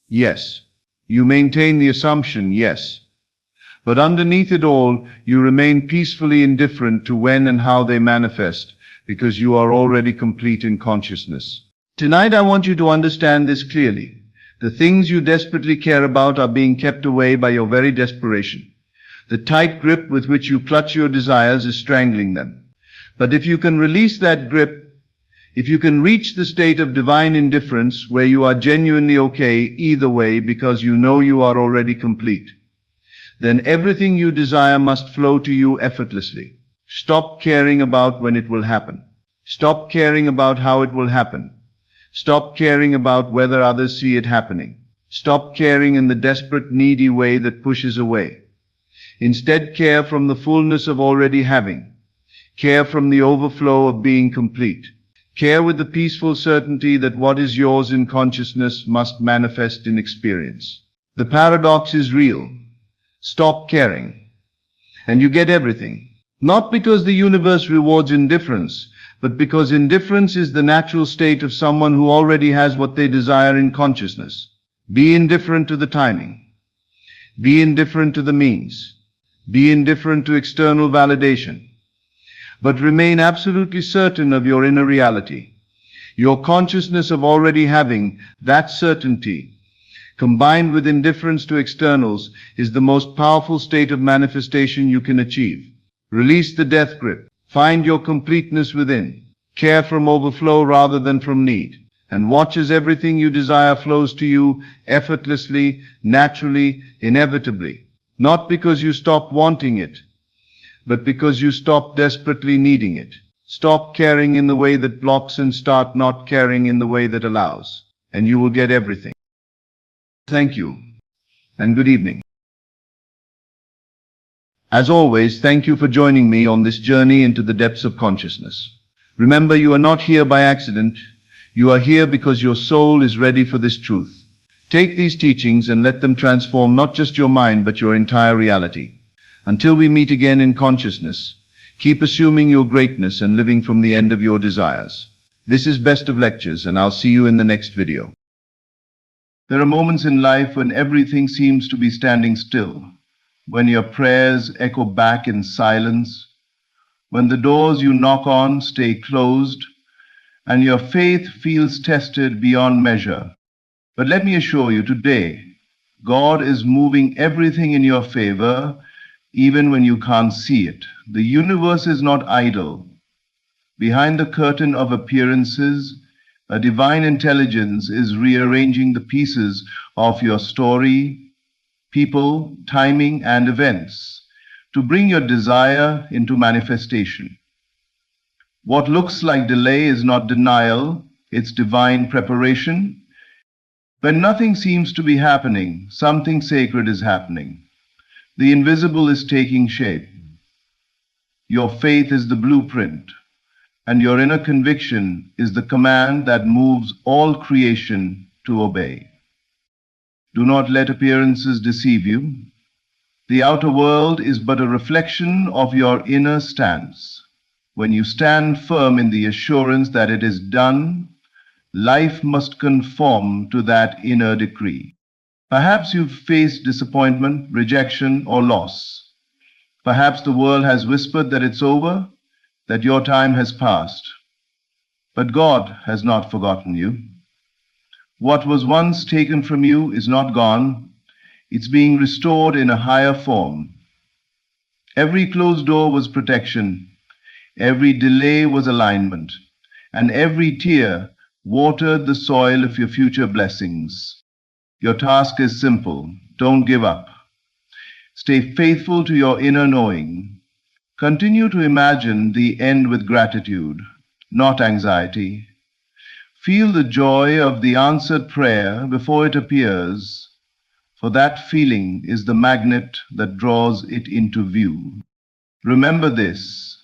Yes. You maintain the assumption. Yes. But underneath it all, you remain peacefully indifferent to when and how they manifest, because you are already complete in consciousness. Tonight I want you to understand this clearly. The things you desperately care about are being kept away by your very desperation. The tight grip with which you clutch your desires is strangling them. But if you can release that grip, if you can reach the state of divine indifference where you are genuinely okay either way because you know you are already complete, then everything you desire must flow to you effortlessly. Stop caring about when it will happen. Stop caring about how it will happen. Stop caring about whether others see it happening. Stop caring in the desperate, needy way that pushes away. Instead, care from the fullness of already having. Care from the overflow of being complete. Care with the peaceful certainty that what is yours in consciousness must manifest in experience. The paradox is real. Stop caring, and you get everything. Not because the universe rewards indifference, but because indifference is the natural state of someone who already has what they desire in consciousness. Be indifferent to the timing. Be indifferent to the means. Be indifferent to external validation. But remain absolutely certain of your inner reality. Your consciousness of already having that certainty, combined with indifference to externals, is the most powerful state of manifestation you can achieve. Release the death grip. Find your completeness within. Care from overflow rather than from need. And watch as everything you desire flows to you effortlessly, naturally, inevitably. Not because you stop wanting it, but because you stop desperately needing it. Stop caring in the way that blocks and start not caring in the way that allows. And you will get everything. Thank you, and good evening. As always, thank you for joining me on this journey into the depths of consciousness. Remember, you are not here by accident. You are here because your soul is ready for this truth. Take these teachings and let them transform not just your mind, but your entire reality. Until we meet again in consciousness, keep assuming your greatness and living from the end of your desires. This is Best of Lectures, and I'll see you in the next video.
There are moments in life when everything seems to be standing still, when your prayers echo back in silence, when the doors you knock on stay closed, and your faith feels tested beyond measure. But let me assure you, today, God is moving everything in your favor, even when you can't see it. The universe is not idle. Behind the curtain of appearances, a divine intelligence is rearranging the pieces of your story, people, timing, and events to bring your desire into manifestation. What looks like delay is not denial, it's divine preparation. When nothing seems to be happening, something sacred is happening. The invisible is taking shape. Your faith is the blueprint. and your inner conviction is the command that moves all creation to obey. Do not let appearances deceive you. The outer world is but a reflection of your inner stance. When you stand firm in the assurance that it is done, life must conform to that inner decree. Perhaps you've faced disappointment, rejection, or loss. Perhaps the world has whispered that it's over, that your time has passed. But God has not forgotten you. What was once taken from you is not gone. It's being restored in a higher form. Every closed door was protection. Every delay was alignment. And every tear watered the soil of your future blessings. Your task is simple. Don't give up. Stay faithful to your inner knowing. Continue to imagine the end with gratitude, not anxiety. Feel the joy of the answered prayer before it appears, for that feeling is the magnet that draws it into view. Remember this: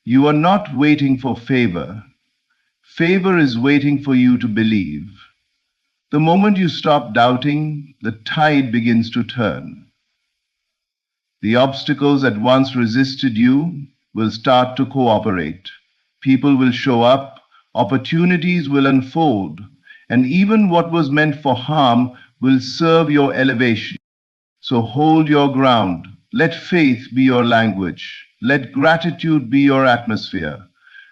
you are not waiting for favor. Favor is waiting for you to believe. The moment you stop doubting, the tide begins to turn. The obstacles that once resisted you will start to cooperate. People will show up, opportunities will unfold, and even what was meant for harm will serve your elevation. So hold your ground. Let faith be your language. Let gratitude be your atmosphere.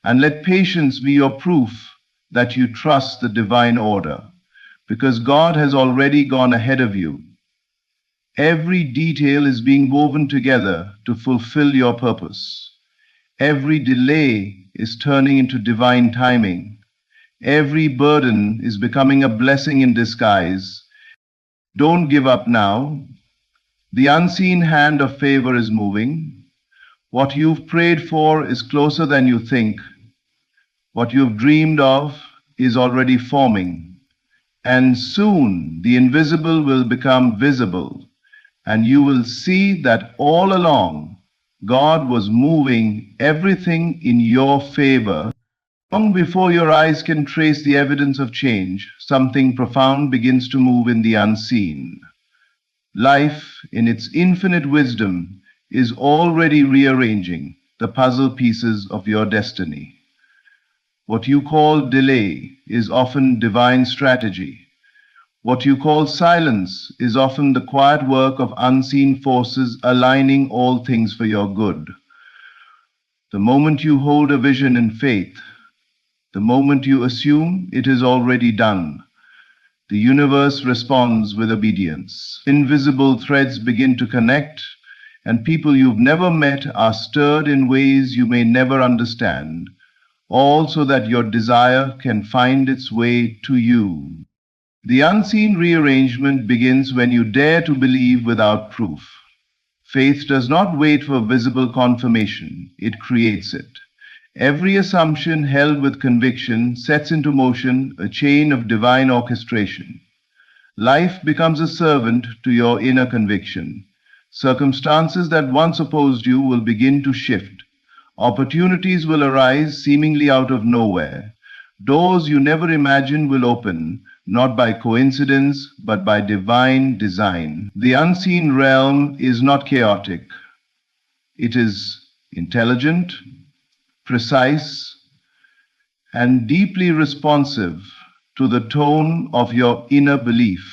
And let patience be your proof that you trust the divine order, because God has already gone ahead of you. Every detail is being woven together to fulfill your purpose. Every delay is turning into divine timing. Every burden is becoming a blessing in disguise. Don't give up now. The unseen hand of favor is moving. What you've prayed for is closer than you think. What you've dreamed of is already forming. And soon the invisible will become visible. And you will see that all along, God was moving everything in your favor. Long before your eyes can trace the evidence of change, something profound begins to move in the unseen. Life, in its infinite wisdom, is already rearranging the puzzle pieces of your destiny. What you call delay is often divine strategy. What you call silence is often the quiet work of unseen forces aligning all things for your good. The moment you hold a vision in faith, the moment you assume it is already done, the universe responds with obedience. Invisible threads begin to connect, and people you've never met are stirred in ways you may never understand, all so that your desire can find its way to you. The unseen rearrangement begins when you dare to believe without proof. Faith does not wait for visible confirmation, it creates it. Every assumption held with conviction sets into motion a chain of divine orchestration. Life becomes a servant to your inner conviction. Circumstances that once opposed you will begin to shift. Opportunities will arise seemingly out of nowhere. Doors you never imagined will open, not by coincidence, but by divine design. The unseen realm is not chaotic. It is intelligent, precise, and deeply responsive to the tone of your inner belief.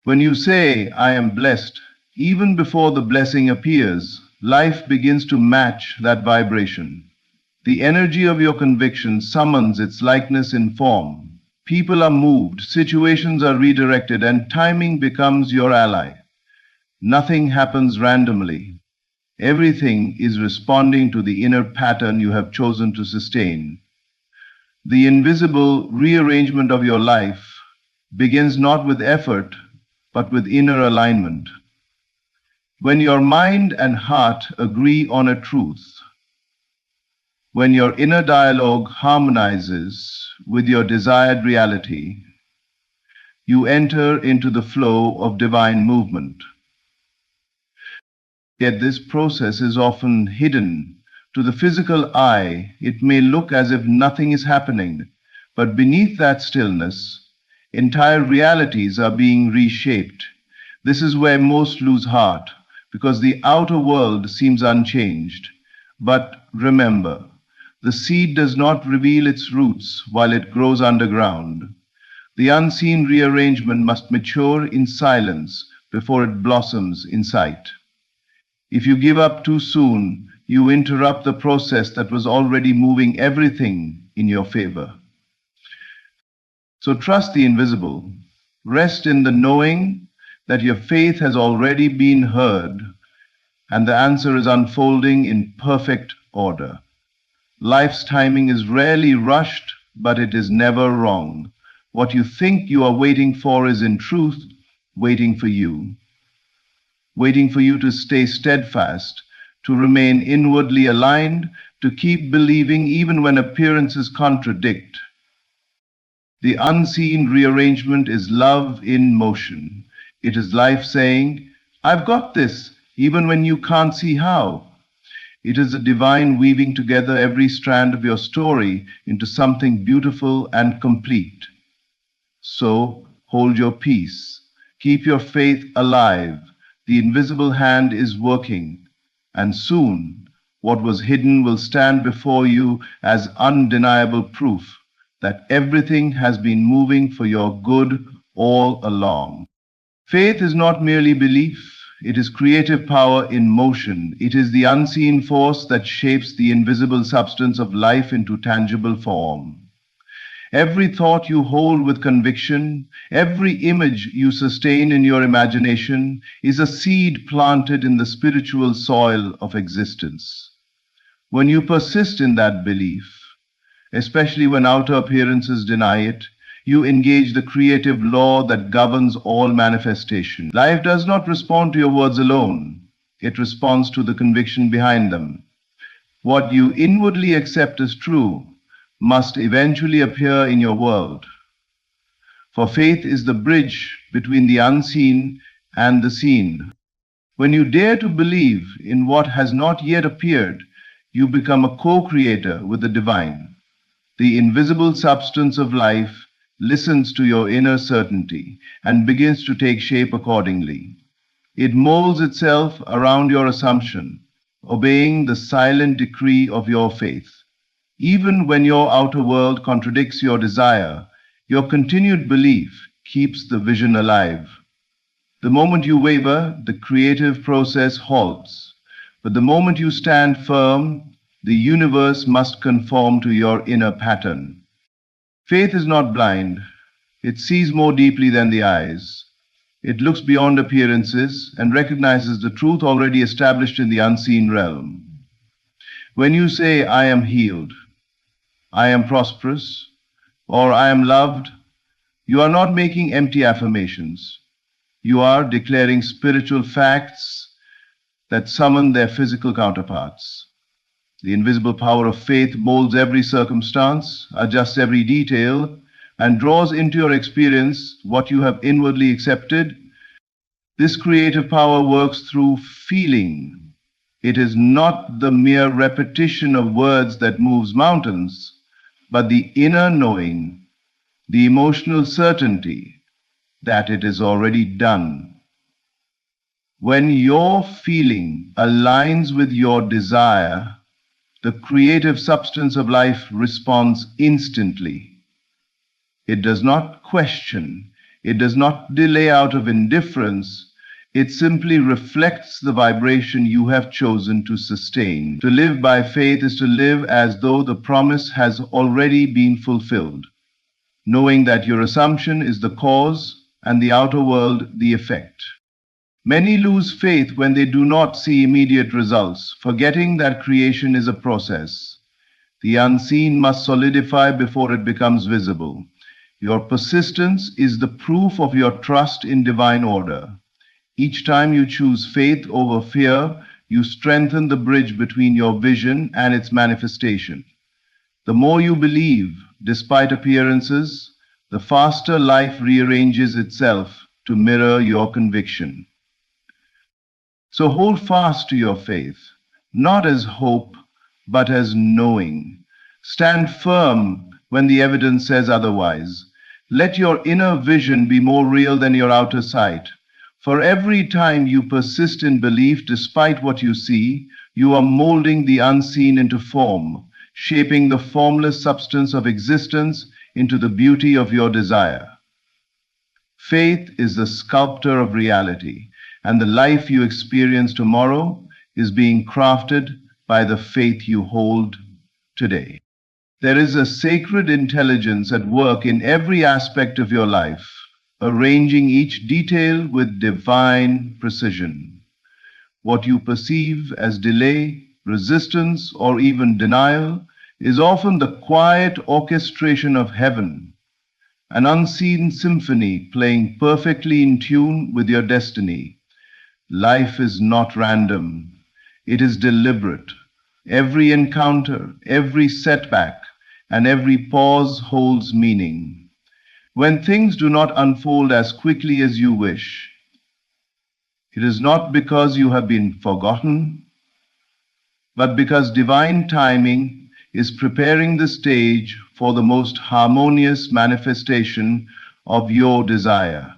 When you say, "I am blessed," even before the blessing appears, life begins to match that vibration. The energy of your conviction summons its likeness in form. People are moved, situations are redirected, and timing becomes your ally. Nothing happens randomly. Everything is responding to the inner pattern you have chosen to sustain. The invisible rearrangement of your life begins not with effort, but with inner alignment. When your mind and heart agree on a truth, when your inner dialogue harmonizes with your desired reality, you enter into the flow of divine movement. Yet this process is often hidden To the physical eye, it may look as if nothing is happening, but beneath that stillness, entire realities are being reshaped. This is where most lose heart, because the outer world seems unchanged. But remember, the seed does not reveal its roots while it grows underground. The unseen rearrangement must mature in silence before it blossoms in sight. If you give up too soon, you interrupt the process that was already moving everything in your favor. So trust the invisible. Rest in the knowing that your faith has already been heard and the answer is unfolding in perfect order. Life's timing is rarely rushed, but it is never wrong. What you think you are waiting for is in truth waiting for you. Waiting for you to stay steadfast, to remain inwardly aligned, to keep believing even when appearances contradict. The unseen rearrangement is love in motion. It is life saying, I've got this, even when you can't see how. It is the divine weaving together every strand of your story into something beautiful and complete. So hold your peace. Keep your faith alive. The invisible hand is working, and soon what was hidden will stand before you as undeniable proof that everything has been moving for your good all along. Faith is not merely belief, it is creative power in motion. It is the unseen force that shapes the invisible substance of life into tangible form. Every thought you hold with conviction, every image you sustain in your imagination is a seed planted in the spiritual soil of existence. When you persist in that belief, especially when outer appearances deny it, you engage the creative law that governs all manifestation. Life does not respond to your words alone. It responds to the conviction behind them. What you inwardly accept as true must eventually appear in your world. For faith is the bridge between the unseen and the seen. When you dare to believe in what has not yet appeared, you become a co-creator with the divine. The invisible substance of life listens to your inner certainty and begins to take shape accordingly. It molds itself around your assumption, obeying the silent decree of your faith. Even when your outer world contradicts your desire, your continued belief keeps the vision alive. The moment you waver, the creative process halts. But the moment you stand firm, the universe must conform to your inner pattern. Faith is not blind. It sees more deeply than the eyes. It looks beyond appearances and recognizes the truth already established in the unseen realm. When you say, I am healed, I am prosperous, or I am loved, you are not making empty affirmations. You are declaring spiritual facts that summon their physical counterparts. The invisible power of faith molds every circumstance, adjusts every detail, and draws into your experience what you have inwardly accepted. This creative power works through feeling. It is not the mere repetition of words that moves mountains, but the inner knowing, the emotional certainty that it is already done. When your feeling aligns with your desire, the creative substance of life responds instantly. It does not question. It does not delay out of indifference. It simply reflects the vibration you have chosen to sustain. To live by faith is to live as though the promise has already been fulfilled, knowing that your assumption is the cause and the outer world the effect. Many lose faith when they do not see immediate results, forgetting that creation is a process. The unseen must solidify before it becomes visible. Your persistence is the proof of your trust in divine order. Each time you choose faith over fear, you strengthen the bridge between your vision and its manifestation. The more you believe, despite appearances, the faster life rearranges itself to mirror your conviction. So hold fast to your faith, not as hope, but as knowing. Stand firm when the evidence says otherwise. Let your inner vision be more real than your outer sight. For every time you persist in belief despite what you see, you are molding the unseen into form, shaping the formless substance of existence into the beauty of your desire. Faith is the sculptor of reality, and the life you experience tomorrow is being crafted by the faith you hold today. There is a sacred intelligence at work in every aspect of your life, arranging each detail with divine precision. What you perceive as delay, resistance, or even denial is often the quiet orchestration of heaven, an unseen symphony playing perfectly in tune with your destiny. Life is not random. It is deliberate. Every encounter, every setback, and every pause holds meaning. When things do not unfold as quickly as you wish, it is not because you have been forgotten, but because divine timing is preparing the stage for the most harmonious manifestation of your desire.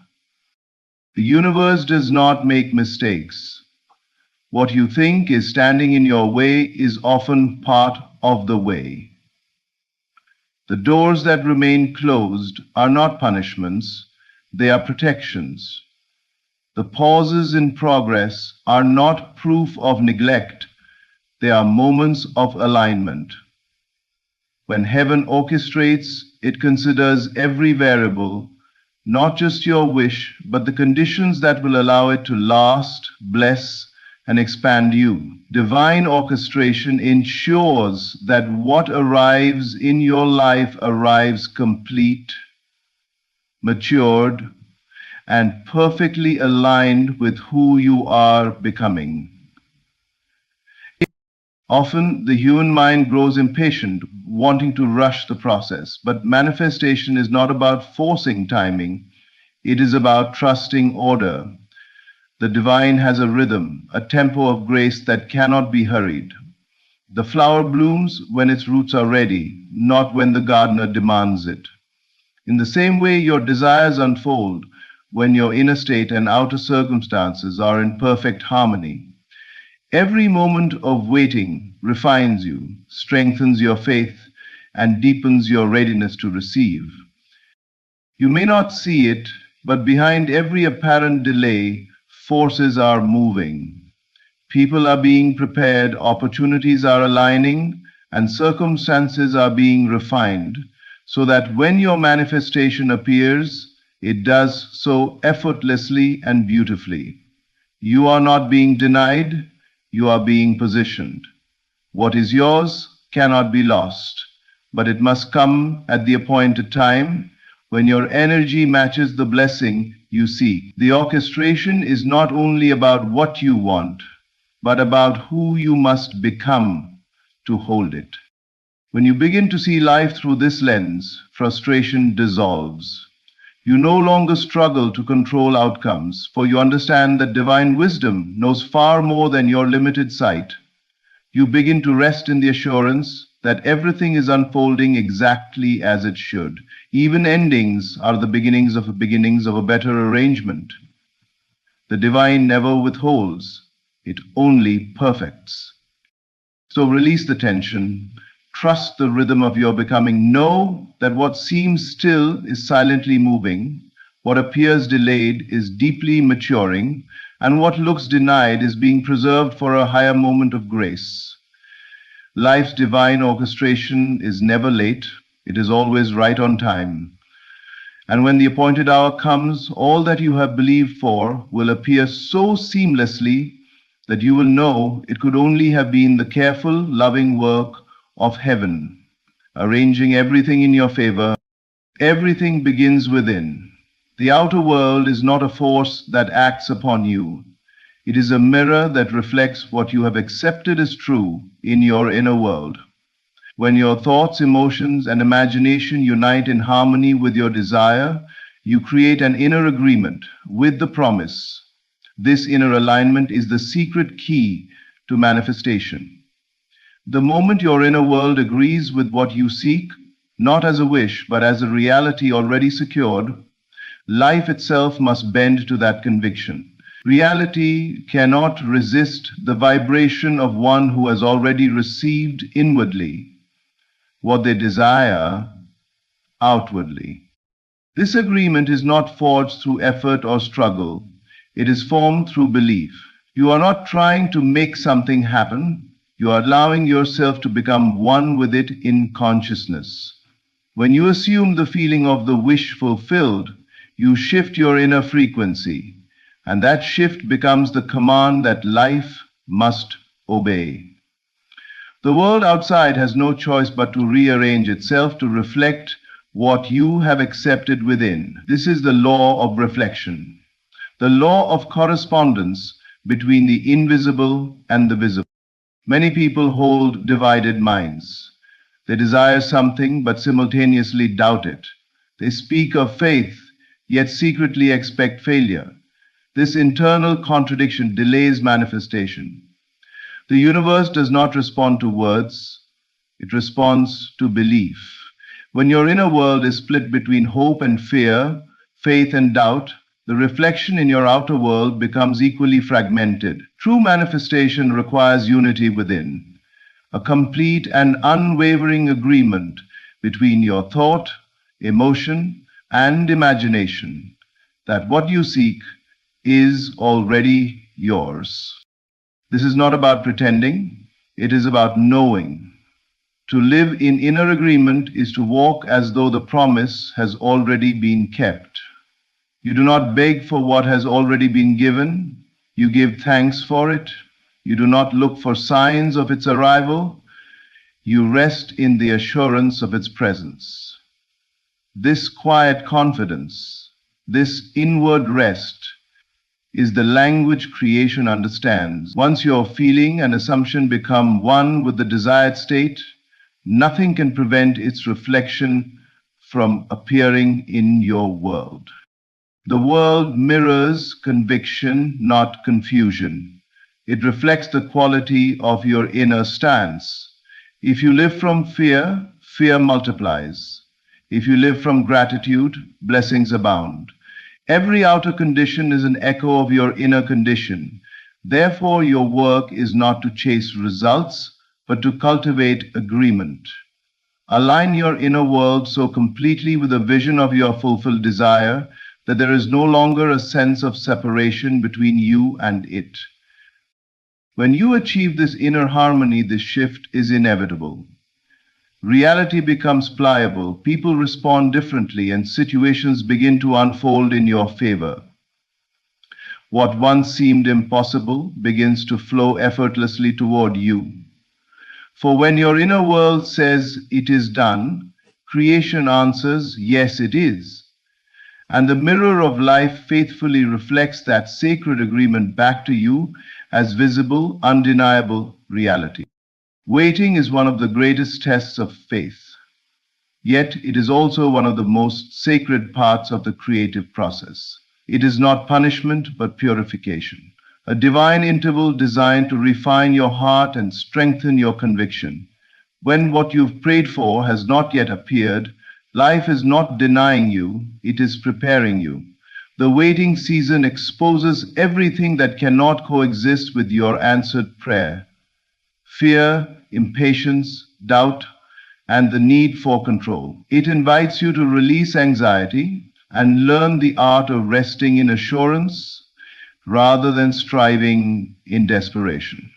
The universe does not make mistakes. What you think is standing in your way is often part of the way. The doors that remain closed are not punishments, they are protections. The pauses in progress are not proof of neglect, they are moments of alignment. When heaven orchestrates, it considers every variable, not just your wish, but the conditions that will allow it to last, bless, and expand you. Divine orchestration ensures that what arrives in your life arrives complete, matured, and perfectly aligned with who you are becoming. Often, the human mind grows impatient, wanting to rush the process, but manifestation is not about forcing timing, it is about trusting order. The divine has a rhythm, a tempo of grace that cannot be hurried. The flower blooms when its roots are ready, not when the gardener demands it. In the same way, your desires unfold when your inner state and outer circumstances are in perfect harmony. Every moment of waiting refines you, strengthens your faith, and deepens your readiness to receive. You may not see it, but behind every apparent delay, forces are moving. People are being prepared, opportunities are aligning, and circumstances are being refined, so that when your manifestation appears, it does so effortlessly and beautifully. You are not being denied, you are being positioned. What is yours cannot be lost, but it must come at the appointed time when your energy matches the blessing you seek. The orchestration is not only about what you want, but about who you must become to hold it. When you begin to see life through this lens, frustration dissolves. You no longer struggle to control outcomes, for you understand that divine wisdom knows far more than your limited sight. You begin to rest in the assurance that everything is unfolding exactly as it should. Even endings are the beginnings of a better arrangement. The divine never withholds, it only perfects. So release the tension. Trust the rhythm of your becoming. Know that what seems still is silently moving, what appears delayed is deeply maturing, and what looks denied is being preserved for a higher moment of grace. Life's divine orchestration is never late, it is always right on time. And when the appointed hour comes, all that you have believed for will appear so seamlessly that you will know it could only have been the careful, loving work of heaven, arranging everything in your favor. Everything begins within. The outer world is not a force that acts upon you. It is a mirror that reflects what you have accepted as true in your inner world. When your thoughts, emotions, and imagination unite in harmony with your desire, you create an inner agreement with the promise. This inner alignment is the secret key to manifestation. The moment your inner world agrees with what you seek, not as a wish, but as a reality already secured, life itself must bend to that conviction. Reality cannot resist the vibration of one who has already received inwardly what they desire outwardly. This agreement is not forged through effort or struggle. It is formed through belief. You are not trying to make something happen. You are allowing yourself to become one with it in consciousness. When you assume the feeling of the wish fulfilled, you shift your inner frequency, and that shift becomes the command that life must obey. The world outside has no choice but to rearrange itself to reflect what you have accepted within. This is the law of reflection, the law of correspondence between the invisible and the visible. Many people hold divided minds. They desire something but simultaneously doubt it. They speak of faith, yet secretly expect failure. This internal contradiction delays manifestation. The universe does not respond to words, it responds to belief. When your inner world is split between hope and fear, faith and doubt, the reflection in your outer world becomes equally fragmented. True manifestation requires unity within, a complete and unwavering agreement between your thought, emotion, and imagination that what you seek is already yours. This is not about pretending, it is about knowing. To live in inner agreement is to walk as though the promise has already been kept. You do not beg for what has already been given, you give thanks for it. You do not look for signs of its arrival, you rest in the assurance of its presence. This quiet confidence, this inward rest, is the language creation understands. Once your feeling and assumption become one with the desired state, nothing can prevent its reflection from appearing in your world. The world mirrors conviction, not confusion. It reflects the quality of your inner stance. If you live from fear, fear multiplies. If you live from gratitude, blessings abound. Every outer condition is an echo of your inner condition. Therefore, your work is not to chase results, but to cultivate agreement. Align your inner world so completely with the vision of your fulfilled desire that there is no longer a sense of separation between you and it. When you achieve this inner harmony, this shift is inevitable. Reality becomes pliable, people respond differently, and situations begin to unfold in your favor. What once seemed impossible begins to flow effortlessly toward you. For when your inner world says it is done, creation answers, yes, it is. And the mirror of life faithfully reflects that sacred agreement back to you as visible, undeniable reality. Waiting is one of the greatest tests of faith, yet it is also one of the most sacred parts of the creative process. It is not punishment, but purification, a divine interval designed to refine your heart and strengthen your conviction. When what you've prayed for has not yet appeared, life is not denying you, it is preparing you. The waiting season exposes everything that cannot coexist with your answered prayer. Fear, impatience, doubt, and the need for control. It invites you to release anxiety and learn the art of resting in assurance rather than striving in desperation.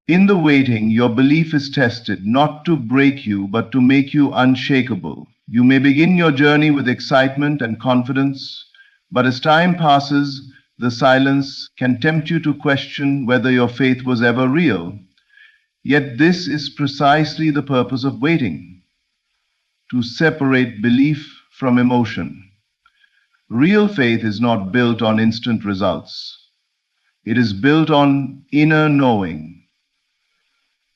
In the waiting, your belief is tested, not to break you, but to make you unshakable. You may begin your journey with excitement and confidence, but as time passes, the silence can tempt you to question whether your faith was ever real. Yet this is precisely the purpose of waiting, to separate belief from emotion. Real faith is not built on instant results. It is built on inner knowing.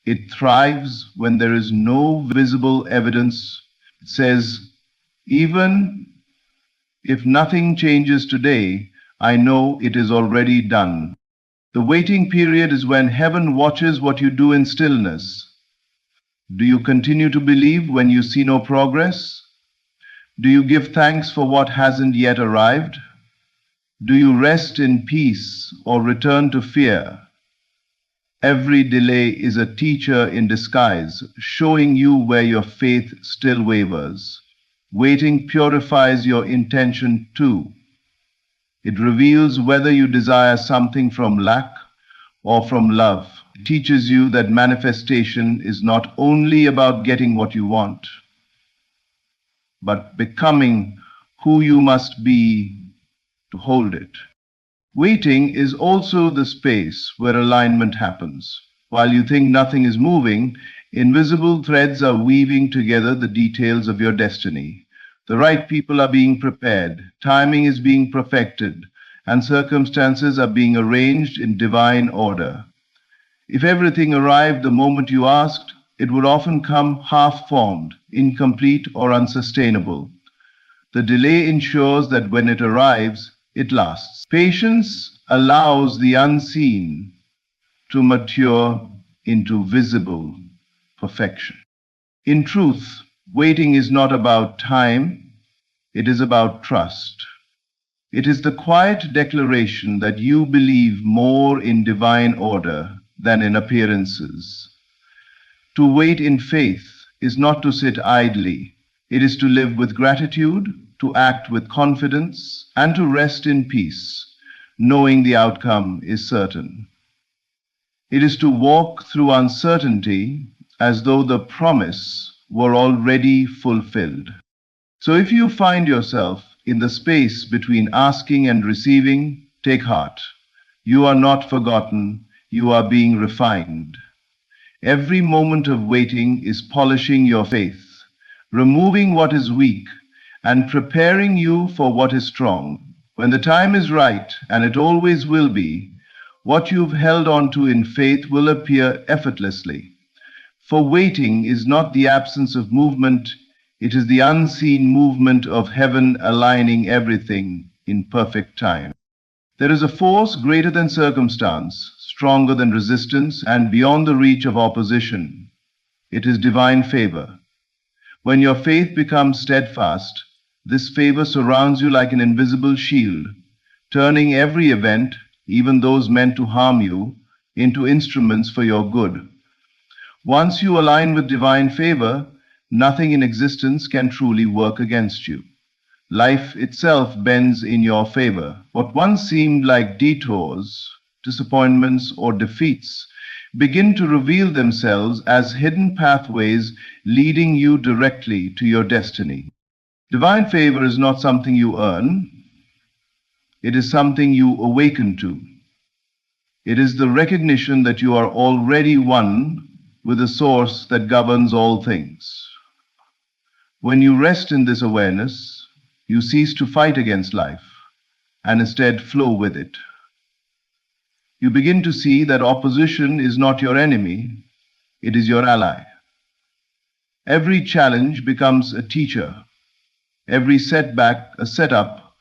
It thrives when there is no visible evidence. It says, even if nothing changes today, I know it is already done. The waiting period is when heaven watches what you do in stillness. Do you continue to believe when you see no progress? Do you give thanks for what hasn't yet arrived? Do you rest in peace or return to fear? Every delay is a teacher in disguise, showing you where your faith still wavers. Waiting purifies your intention too. It reveals whether you desire something from lack or from love. It teaches you that manifestation is not only about getting what you want, but becoming who you must be to hold it. Waiting is also the space where alignment happens. While you think nothing is moving, invisible threads are weaving together the details of your destiny. The right people are being prepared, timing is being perfected, and circumstances are being arranged in divine order. If everything arrived the moment you asked, it would often come half-formed, incomplete, or unsustainable. The delay ensures that when it arrives, it lasts. Patience allows the unseen to mature into visible perfection. In truth, waiting is not about time, it is about trust. It is the quiet declaration that you believe more in divine order than in appearances. To wait in faith is not to sit idly. It is to live with gratitude, to act with confidence, and to rest in peace, knowing the outcome is certain. It is to walk through uncertainty as though the promise were already fulfilled. So if you find yourself in the space between asking and receiving, take heart. You are not forgotten, you are being refined. Every moment of waiting is polishing your faith, removing what is weak, and preparing you for what is strong. When the time is right, and it always will be, what you've held on to in faith will appear effortlessly. For waiting is not the absence of movement, it is the unseen movement of heaven aligning everything in perfect time. There is a force greater than circumstance, stronger than resistance, and beyond the reach of opposition. It is divine favor. When your faith becomes steadfast, this favor surrounds you like an invisible shield, turning every event, even those meant to harm you, into instruments for your good. Once you align with divine favor, nothing in existence can truly work against you. Life itself bends in your favor. What once seemed like detours, disappointments, or defeats begin to reveal themselves as hidden pathways leading you directly to your destiny. Divine favor is not something you earn, it is something you awaken to. It is the recognition that you are already one with the source that governs all things. When you rest in this awareness, you cease to fight against life and instead flow with it. You begin to see that opposition is not your enemy, it is your ally. Every challenge becomes a teacher, every setback a setup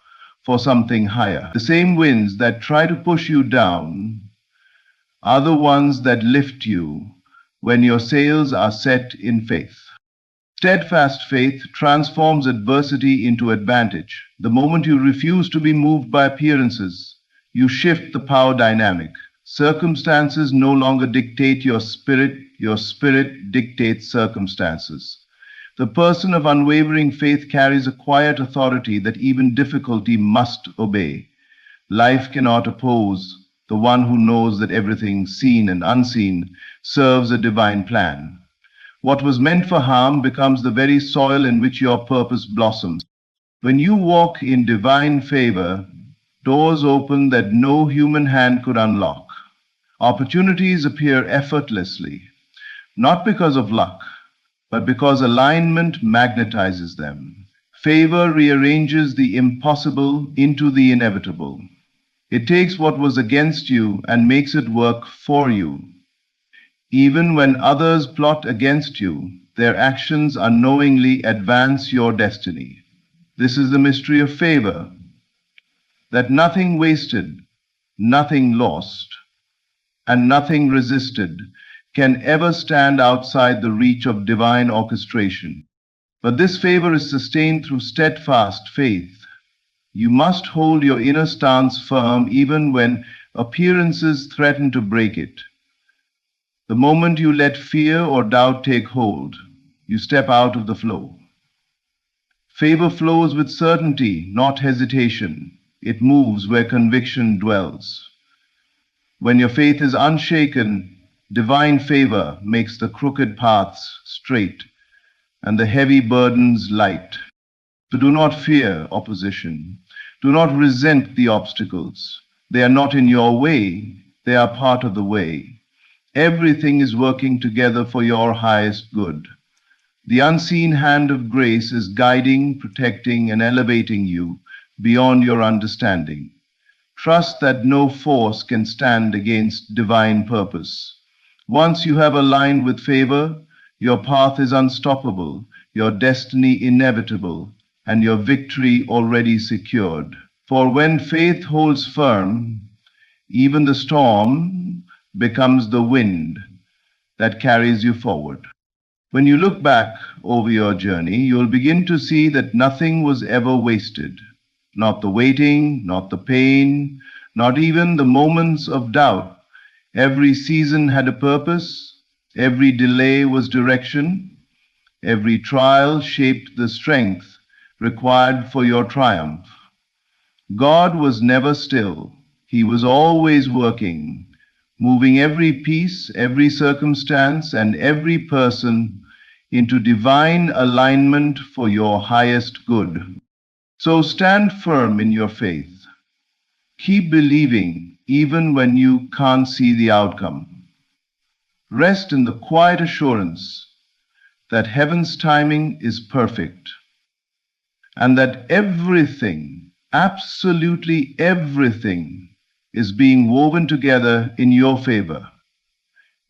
for something higher. The same winds that try to push you down are the ones that lift you when your sails are set in faith. Steadfast faith transforms adversity into advantage. The moment you refuse to be moved by appearances, you shift the power dynamic. Circumstances no longer dictate your spirit dictates circumstances. The person of unwavering faith carries a quiet authority that even difficulty must obey. Life cannot oppose the one who knows that everything seen and unseen serves a divine plan. What was meant for harm becomes the very soil in which your purpose blossoms. When you walk in divine favor, doors open that no human hand could unlock. Opportunities appear effortlessly, not because of luck, but because alignment magnetizes them. Favor rearranges the impossible into the inevitable. It takes what was against you and makes it work for you. Even when others plot against you, their actions unknowingly advance your destiny. This is the mystery of favor, that nothing wasted, nothing lost, and nothing resisted can ever stand outside the reach of divine orchestration. But this favor is sustained through steadfast faith. You must hold your inner stance firm even when appearances threaten to break it. The moment you let fear or doubt take hold, you step out of the flow. Favor flows with certainty, not hesitation. It moves where conviction dwells. When your faith is unshaken, divine favor makes the crooked paths straight and the heavy burdens light. So do not fear opposition. Do not resent the obstacles. They are not in your way. They are part of the way. Everything is working together for your highest good. The unseen hand of grace is guiding, protecting, and elevating you beyond your understanding. Trust that no force can stand against divine purpose. Once you have aligned with favor, your path is unstoppable, your destiny inevitable, and your victory already secured. For when faith holds firm, even the storm becomes the wind that carries you forward. When you look back over your journey, you'll begin to see that nothing was ever wasted. Not the waiting, not the pain, not even the moments of doubt. Every season had a purpose. Every delay was direction. Every trial shaped the strength required for your triumph. God was never still. He was always working, moving every piece, every circumstance, and every person into divine alignment for your highest good. So stand firm in your faith. Keep believing even when you can't see the outcome. Rest in the quiet assurance that heaven's timing is perfect and that everything, absolutely everything, is being woven together in your favor.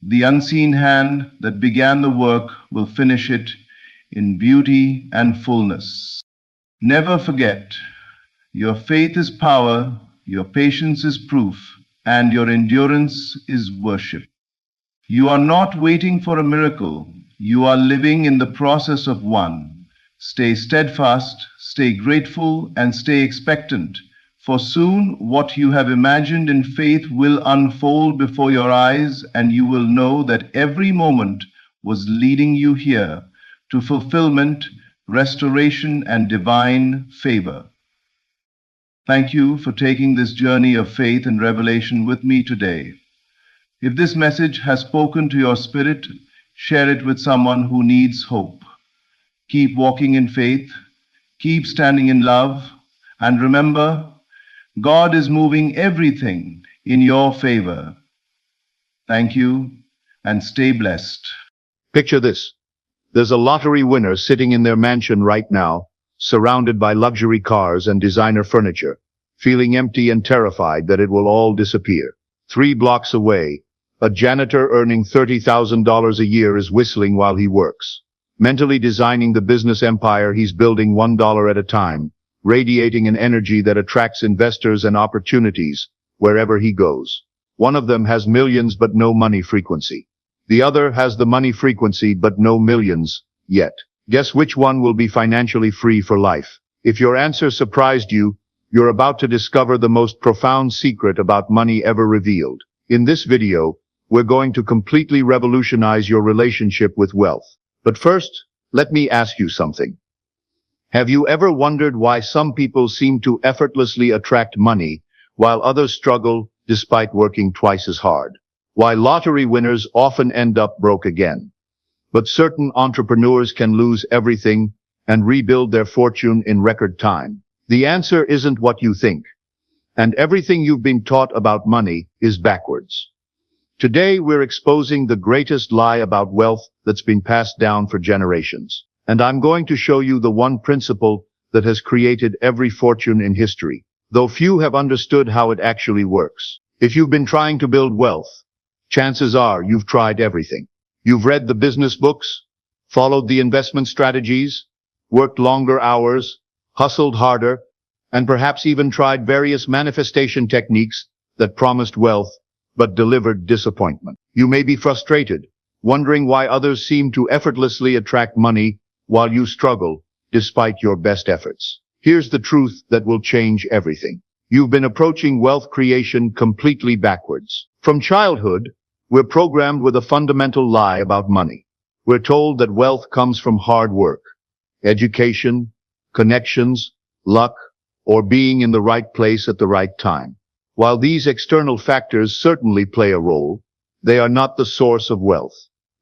The unseen hand that began the work will finish it in beauty and fullness. Never forget, your faith is power, your patience is proof, and your endurance is worship. You are not waiting for a miracle. You are living in the process of one. Stay steadfast, stay grateful, and stay expectant. For soon what you have imagined in faith will unfold before your eyes, and you will know that every moment was leading you here to fulfillment, restoration, and divine favor. Thank you for taking this journey of faith and revelation with me today. If this message has spoken to your spirit, share it with someone who needs hope. Keep walking in faith, keep standing in love, and remember, God is moving everything in your favor. Thank you, and stay blessed.
Picture this. There's a lottery winner sitting in their mansion right now, surrounded by luxury cars and designer furniture, feeling empty and terrified that it will all disappear. 3 blocks away, a janitor earning $30,000 a year is whistling while he works, mentally designing the business empire he's building $1 at a time, radiating an energy that attracts investors and opportunities wherever he goes. One of them has millions but no money frequency. The other has the money frequency but no millions yet. Guess which one will be financially free for life? If your answer surprised you, you're about to discover the most profound secret about money ever revealed. In this video, we're going to completely revolutionize your relationship with wealth. But first, let me ask you something. Have you ever wondered why some people seem to effortlessly attract money while others struggle despite working twice as hard? Why lottery winners often end up broke again, but certain entrepreneurs can lose everything and rebuild their fortune in record time? The answer isn't what you think, and everything you've been taught about money is backwards. Today we're exposing the greatest lie about wealth that's been passed down for generations. And I'm going to show you the one principle that has created every fortune in history, though few have understood how it actually works. If you've been trying to build wealth, chances are you've tried everything. You've read the business books, followed the investment strategies, worked longer hours, hustled harder, and perhaps even tried various manifestation techniques that promised wealth but delivered disappointment. You may be frustrated wondering why others seem to effortlessly attract money while you struggle despite your best efforts. Here's the truth that will change everything. You've been approaching wealth creation completely backwards. From childhood, we're programmed with a fundamental lie about money. We're told that wealth comes from hard work, education, connections, luck, or being in the right place at the right time. While these external factors certainly play a role, they are not the source of wealth.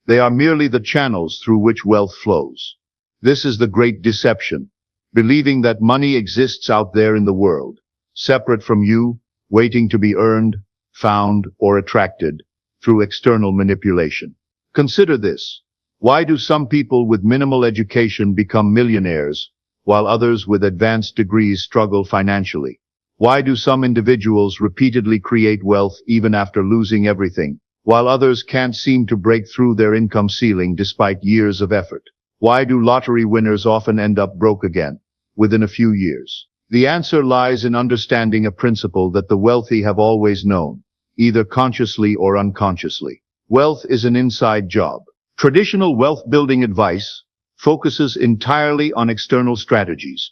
They are merely the channels through which wealth flows. This is the great deception, believing that money exists out there in the world, separate from you, waiting to be earned, found, or attracted through external manipulation. Consider this. Why do some people with minimal education become millionaires, while others with advanced degrees struggle financially? Why do some individuals repeatedly create wealth even after losing everything, while others can't seem to break through their income ceiling despite years of effort? Why do lottery winners often end up broke again, within a few years? The answer lies in understanding a principle that the wealthy have always known, either consciously or unconsciously. Wealth is an inside job. Traditional wealth-building advice focuses entirely on external strategies.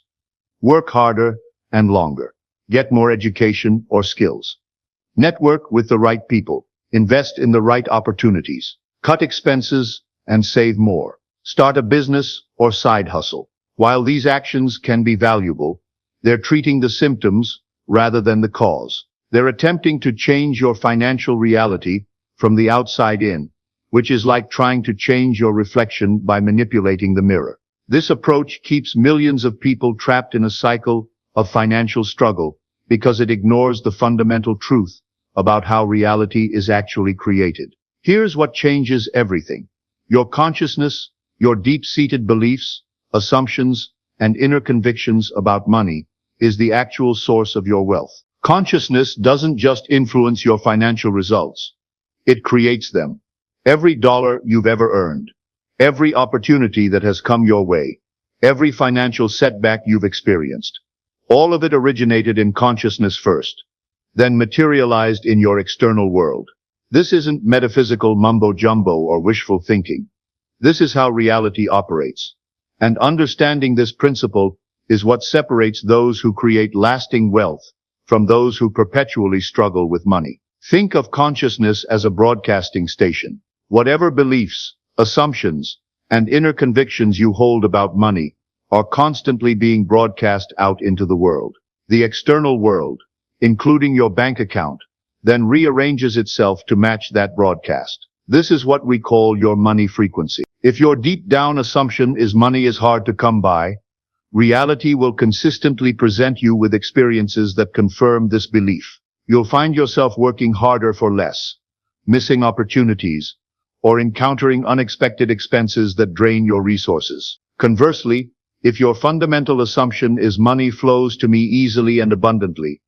Work harder and longer. Get more education or skills. Network with the right people. Invest in the right opportunities. Cut expenses and save more. Start a business or side hustle. While these actions can be valuable, they're treating the symptoms rather than the cause. They're attempting to change your financial reality from the outside in, which is like trying to change your reflection by manipulating the mirror. This approach keeps millions of people trapped in a cycle of financial struggle because it ignores the fundamental truth about how reality is actually created. Here's what changes everything. Your consciousness, your deep-seated beliefs, assumptions, and inner convictions about money is the actual source of your wealth. Consciousness doesn't just influence your financial results. It creates them. Every dollar you've ever earned, every opportunity that has come your way, every financial setback you've experienced, all of it originated in consciousness first, then materialized in your external world. This isn't metaphysical mumbo-jumbo or wishful thinking. This is how reality operates. And understanding this principle is what separates those who create lasting wealth from those who perpetually struggle with money. Think of consciousness as a broadcasting station. Whatever beliefs, assumptions, and inner convictions you hold about money are constantly being broadcast out into the world. The external world, including your bank account, then rearranges itself to match that broadcast. This is what we call your money frequency. If your deep down assumption is money is hard to come by, reality will consistently present you with experiences that confirm this belief. You'll find yourself working harder for less, missing opportunities, or encountering unexpected expenses that drain your resources. Conversely, if your fundamental assumption is money flows to me easily and abundantly,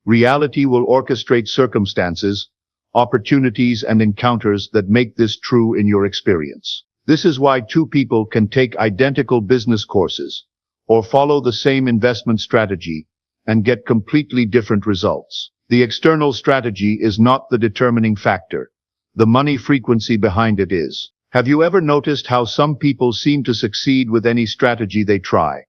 reality will orchestrate circumstances, opportunities, and encounters that make this true in your experience. This is why two people can take identical business courses or follow the same investment strategy and get completely different results. The external strategy is not the determining factor. The money frequency behind it is. Have you ever noticed how some people seem to succeed with any strategy they try,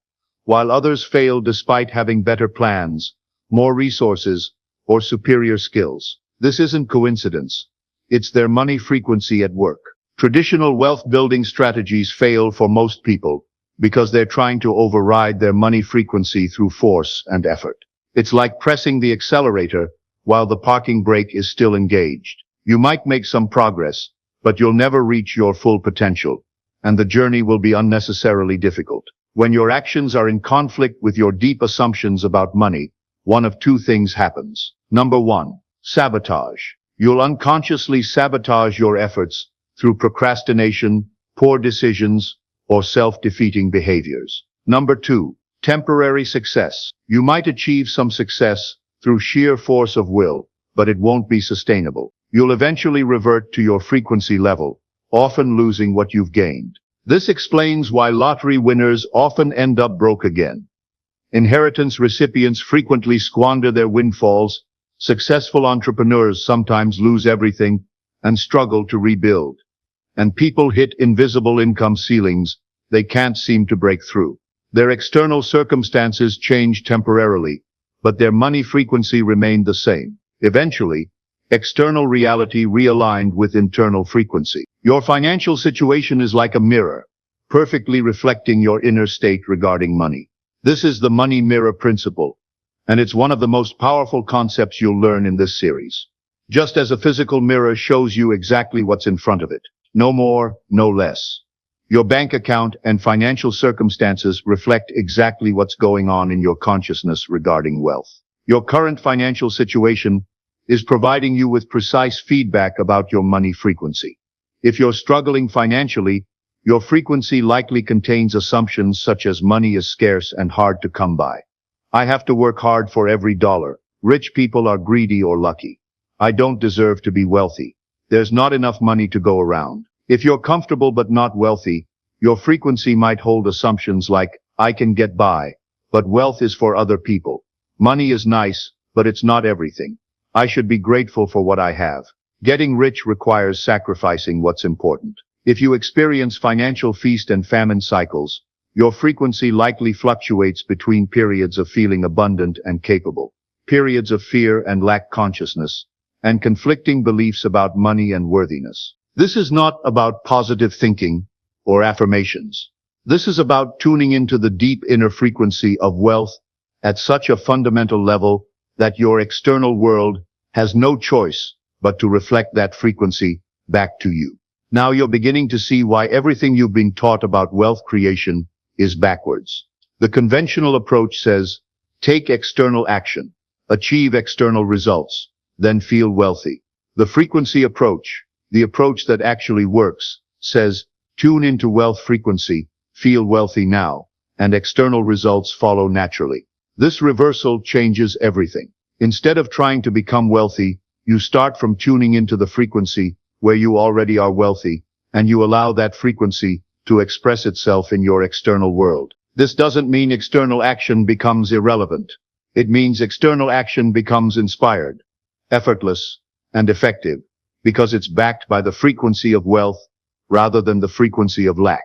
while others fail despite having better plans, more resources, or superior skills? This isn't coincidence. It's their money frequency at work. Traditional wealth-building strategies fail for most people because they're trying to override their money frequency through force and effort. It's like pressing the accelerator while the parking brake is still engaged. You might make some progress, but you'll never reach your full potential, and the journey will be unnecessarily difficult. When your actions are in conflict with your deep assumptions about money, one of two things happens. Number one, sabotage. You'll unconsciously sabotage your efforts through procrastination, poor decisions, or self-defeating behaviors. Number two, temporary success. You might achieve some success through sheer force of will, but it won't be sustainable. You'll eventually revert to your frequency level, often losing what you've gained. This explains why lottery winners often end up broke again. Inheritance recipients frequently squander their windfalls. Successful entrepreneurs sometimes lose everything and struggle to rebuild. and people hit invisible income ceilings they can't seem to break through. Their external circumstances change temporarily, but their money frequency remained the same. Eventually, external reality realigned with internal frequency. Your financial situation is like a mirror, perfectly reflecting your inner state regarding money. This is the money mirror principle, and it's one of the most powerful concepts you'll learn in this series. Just as a physical mirror shows you exactly what's in front of it, no more, no less. Your bank account and financial circumstances reflect exactly what's going on in your consciousness regarding wealth. Your current financial situation is providing you with precise feedback about your money frequency. If you're struggling financially, your frequency likely contains assumptions such as money is scarce and hard to come by. I have to work hard for every dollar. Rich people are greedy or lucky. I don't deserve to be wealthy. There's not enough money to go around. If you're comfortable but not wealthy, your frequency might hold assumptions like, I can get by, but wealth is for other people. Money is nice, but it's not everything. I should be grateful for what I have. Getting rich requires sacrificing what's important. If you experience financial feast and famine cycles, your frequency likely fluctuates between periods of feeling abundant and capable, periods of fear and lack consciousness, and conflicting beliefs about money and worthiness. This is not about positive thinking or affirmations. This is about tuning into the deep inner frequency of wealth at such a fundamental level that your external world has no choice but to reflect that frequency back to you. Now you're beginning to see why everything you've been taught about wealth creation is backwards. The conventional approach says, take external action, achieve external results, then feel wealthy. The frequency approach, the approach that actually works, says, tune into wealth frequency, feel wealthy now, and external results follow naturally. This reversal changes everything. Instead of trying to become wealthy, you start from tuning into the frequency where you already are wealthy, and you allow that frequency to express itself in your external world. This doesn't mean external action becomes irrelevant. It means external action becomes inspired, effortless, and effective, because it's backed by the frequency of wealth rather than the frequency of lack.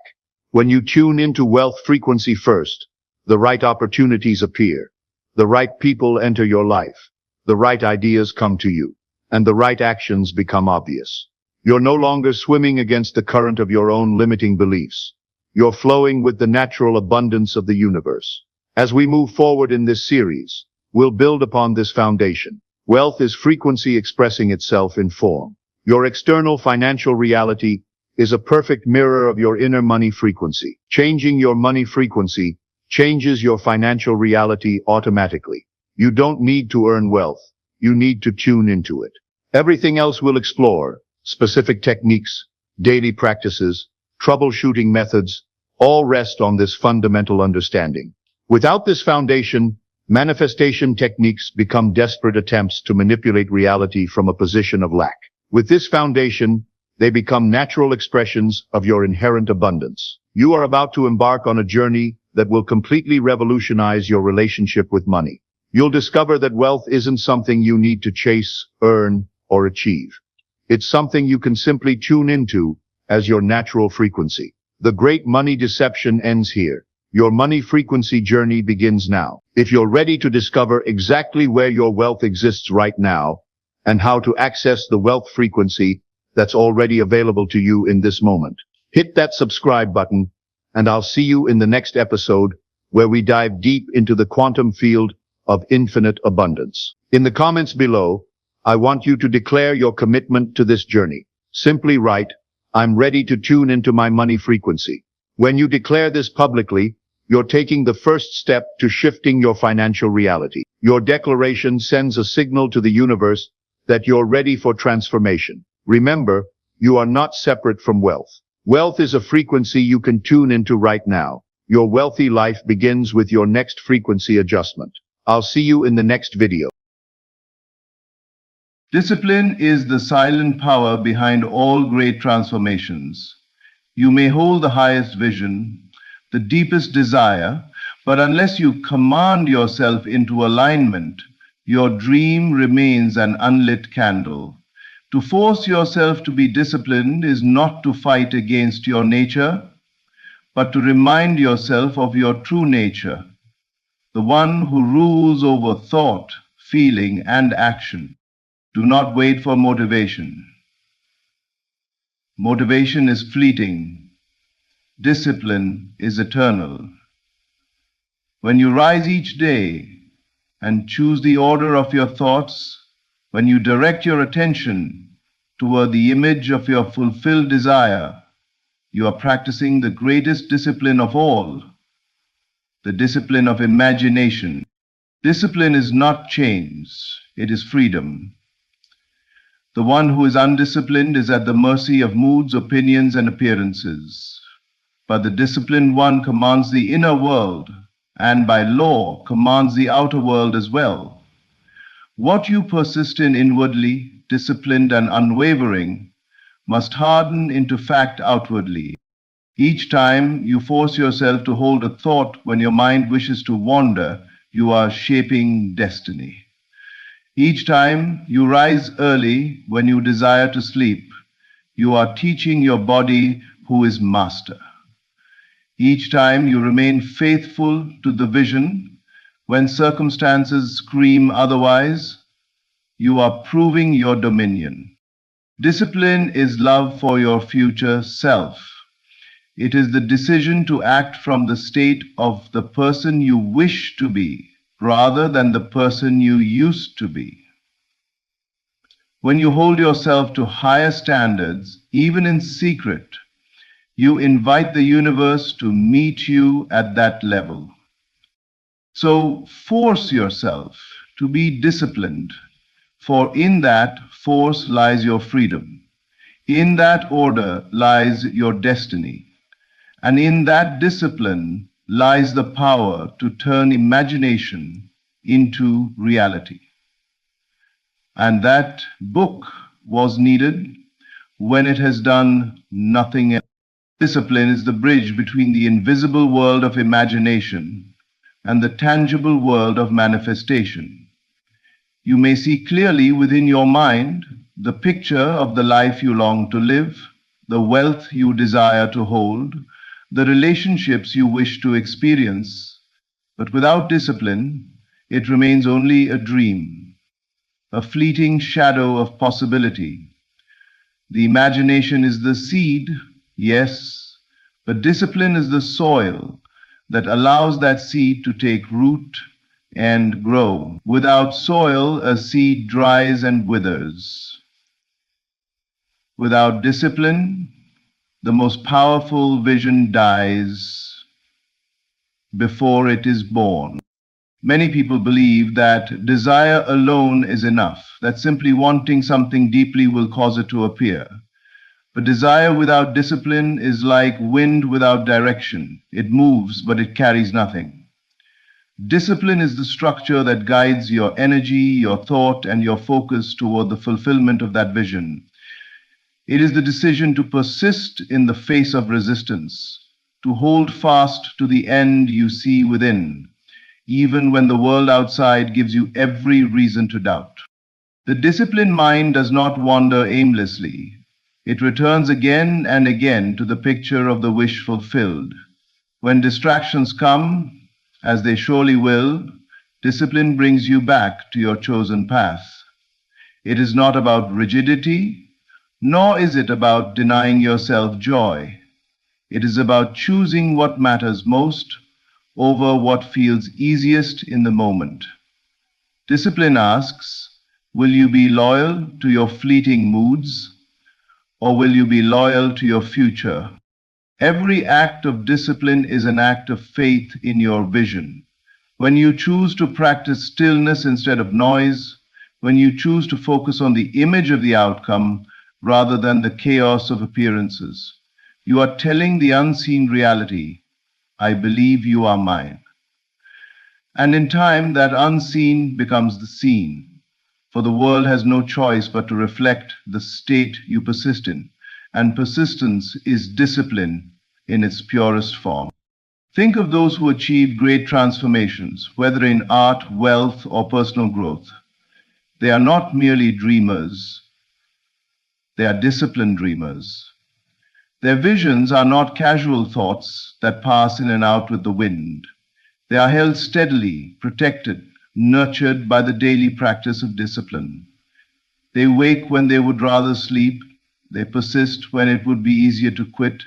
When you tune into wealth frequency first, the right opportunities appear, the right people enter your life, the right ideas come to you, and the right actions become obvious. You're no longer swimming against the current of your own limiting beliefs. You're flowing with the natural abundance of the universe. As we move forward in this series, we'll build upon this foundation. Wealth is frequency expressing itself in form. Your external financial reality is a perfect mirror of your inner money frequency. Changing your money frequency changes your financial reality automatically. You don't need to earn wealth. You need to tune into it. Everything else we'll explore, specific techniques, daily practices, troubleshooting methods, all rest on this fundamental understanding. Without this foundation, manifestation techniques become desperate attempts to manipulate reality from a position of lack. With this foundation, they become natural expressions of your inherent abundance. You are about to embark on a journey that will completely revolutionize your relationship with money. You'll discover that wealth isn't something you need to chase, earn, or achieve. It's something you can simply tune into as your natural frequency. The great money deception ends here. Your money frequency journey begins now. If you're ready to discover exactly where your wealth exists right now and how to access the wealth frequency that's already available to you in this moment, hit that subscribe button, and I'll see you in the next episode where we dive deep into the quantum field of infinite abundance. In the comments below, I want you to declare your commitment to this journey. Simply write, I'm ready to tune into my money frequency. When you declare this publicly, you're taking the first step to shifting your financial reality. Your declaration sends a signal to the universe that you're ready for transformation. Remember, you are not separate from wealth. Wealth is a frequency you can tune into right now. Your wealthy life begins with your next frequency adjustment. I'll see you in the next video.
Discipline is the silent power behind all great transformations. You may hold the highest vision, the deepest desire, but unless you command yourself into alignment, your dream remains an unlit candle. To force yourself to be disciplined is not to fight against your nature, but to remind yourself of your true nature, the one who rules over thought, feeling, and action. Do not wait for motivation. Motivation is fleeting. Discipline is eternal. When you rise each day and choose the order of your thoughts, when you direct your attention toward the image of your fulfilled desire, you are practicing the greatest discipline of all, the discipline of imagination. Discipline is not chains, it is freedom. The one who is undisciplined is at the mercy of moods, opinions, and appearances. But the disciplined one commands the inner world, and by law commands the outer world as well. What you persist in inwardly, disciplined and unwavering, must harden into fact outwardly. Each time you force yourself to hold a thought when your mind wishes to wander, you are shaping destiny. Each time you rise early when you desire to sleep, you are teaching your body who is master. Each time you remain faithful to the vision when circumstances scream otherwise, you are proving your dominion. Discipline is love for your future self. It is the decision to act from the state of the person you wish to be, rather than the person you used to be. When you hold yourself to higher standards, even in secret, you invite the universe to meet you at that level. So force yourself to be disciplined, for in that force lies your freedom. In that order lies your destiny. And in that discipline lies the power to turn imagination into reality. And that book was needed when it has done nothing else. Discipline is the bridge between the invisible world of imagination and the tangible world of manifestation. You may see clearly within your mind the picture of the life you long to live, the wealth you desire to hold, the relationships you wish to experience, but without discipline, it remains only a dream, a fleeting shadow of possibility. The imagination is the seed, yes, but discipline is the soil that allows that seed to take root and grow. Without soil, a seed dries and withers. Without discipline, the most powerful vision dies before it is born. Many people believe that desire alone is enough, that simply wanting something deeply will cause it to appear. But desire without discipline is like wind without direction. It moves, but it carries nothing. Discipline is the structure that guides your energy, your thought, and your focus toward the fulfillment of that vision. It is the decision to persist in the face of resistance, to hold fast to the end you see within, even when the world outside gives you every reason to doubt. The disciplined mind does not wander aimlessly. It returns again and again to the picture of the wish fulfilled. When distractions come, as they surely will, discipline brings you back to your chosen path. It is not about rigidity, nor is it about denying yourself joy. It is about choosing what matters most over what feels easiest in the moment. Discipline asks, will you be loyal to your fleeting moods, or will you be loyal to your future? Every act of discipline is an act of faith in your vision. When you choose to practice stillness instead of noise, when you choose to focus on the image of the outcome rather than the chaos of appearances, you are telling the unseen reality, I believe you are mine. And in time, that unseen becomes the seen. For the world has no choice but to reflect the state you persist in, and persistence is discipline in its purest form. Think of those who achieve great transformations, whether in art, wealth, or personal growth. They are not merely dreamers. They are disciplined dreamers. Their visions are not casual thoughts that pass in and out with the wind. They are held steadily, protected, nurtured by the daily practice of discipline. They wake when they would rather sleep. They persist when it would be easier to quit.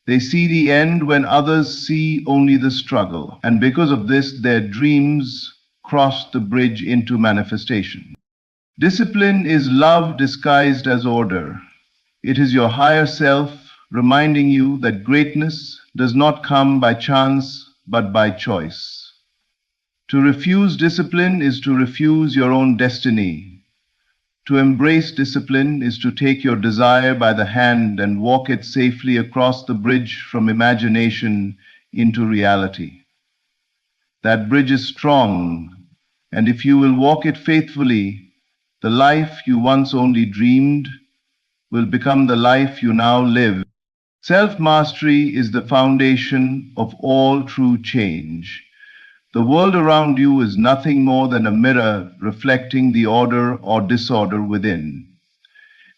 They see the end when others see only the struggle. And because of this, their dreams cross the bridge into manifestation. Discipline is love disguised as order. It is your higher self reminding you that greatness does not come by chance but by choice. To refuse discipline is to refuse your own destiny. To embrace discipline is to take your desire by the hand and walk it safely across the bridge from imagination into reality. That bridge is strong, and if you will walk it faithfully, the life you once only dreamed will become the life you now live. Self-mastery is the foundation of all true change. The world around you is nothing more than a mirror reflecting the order or disorder within.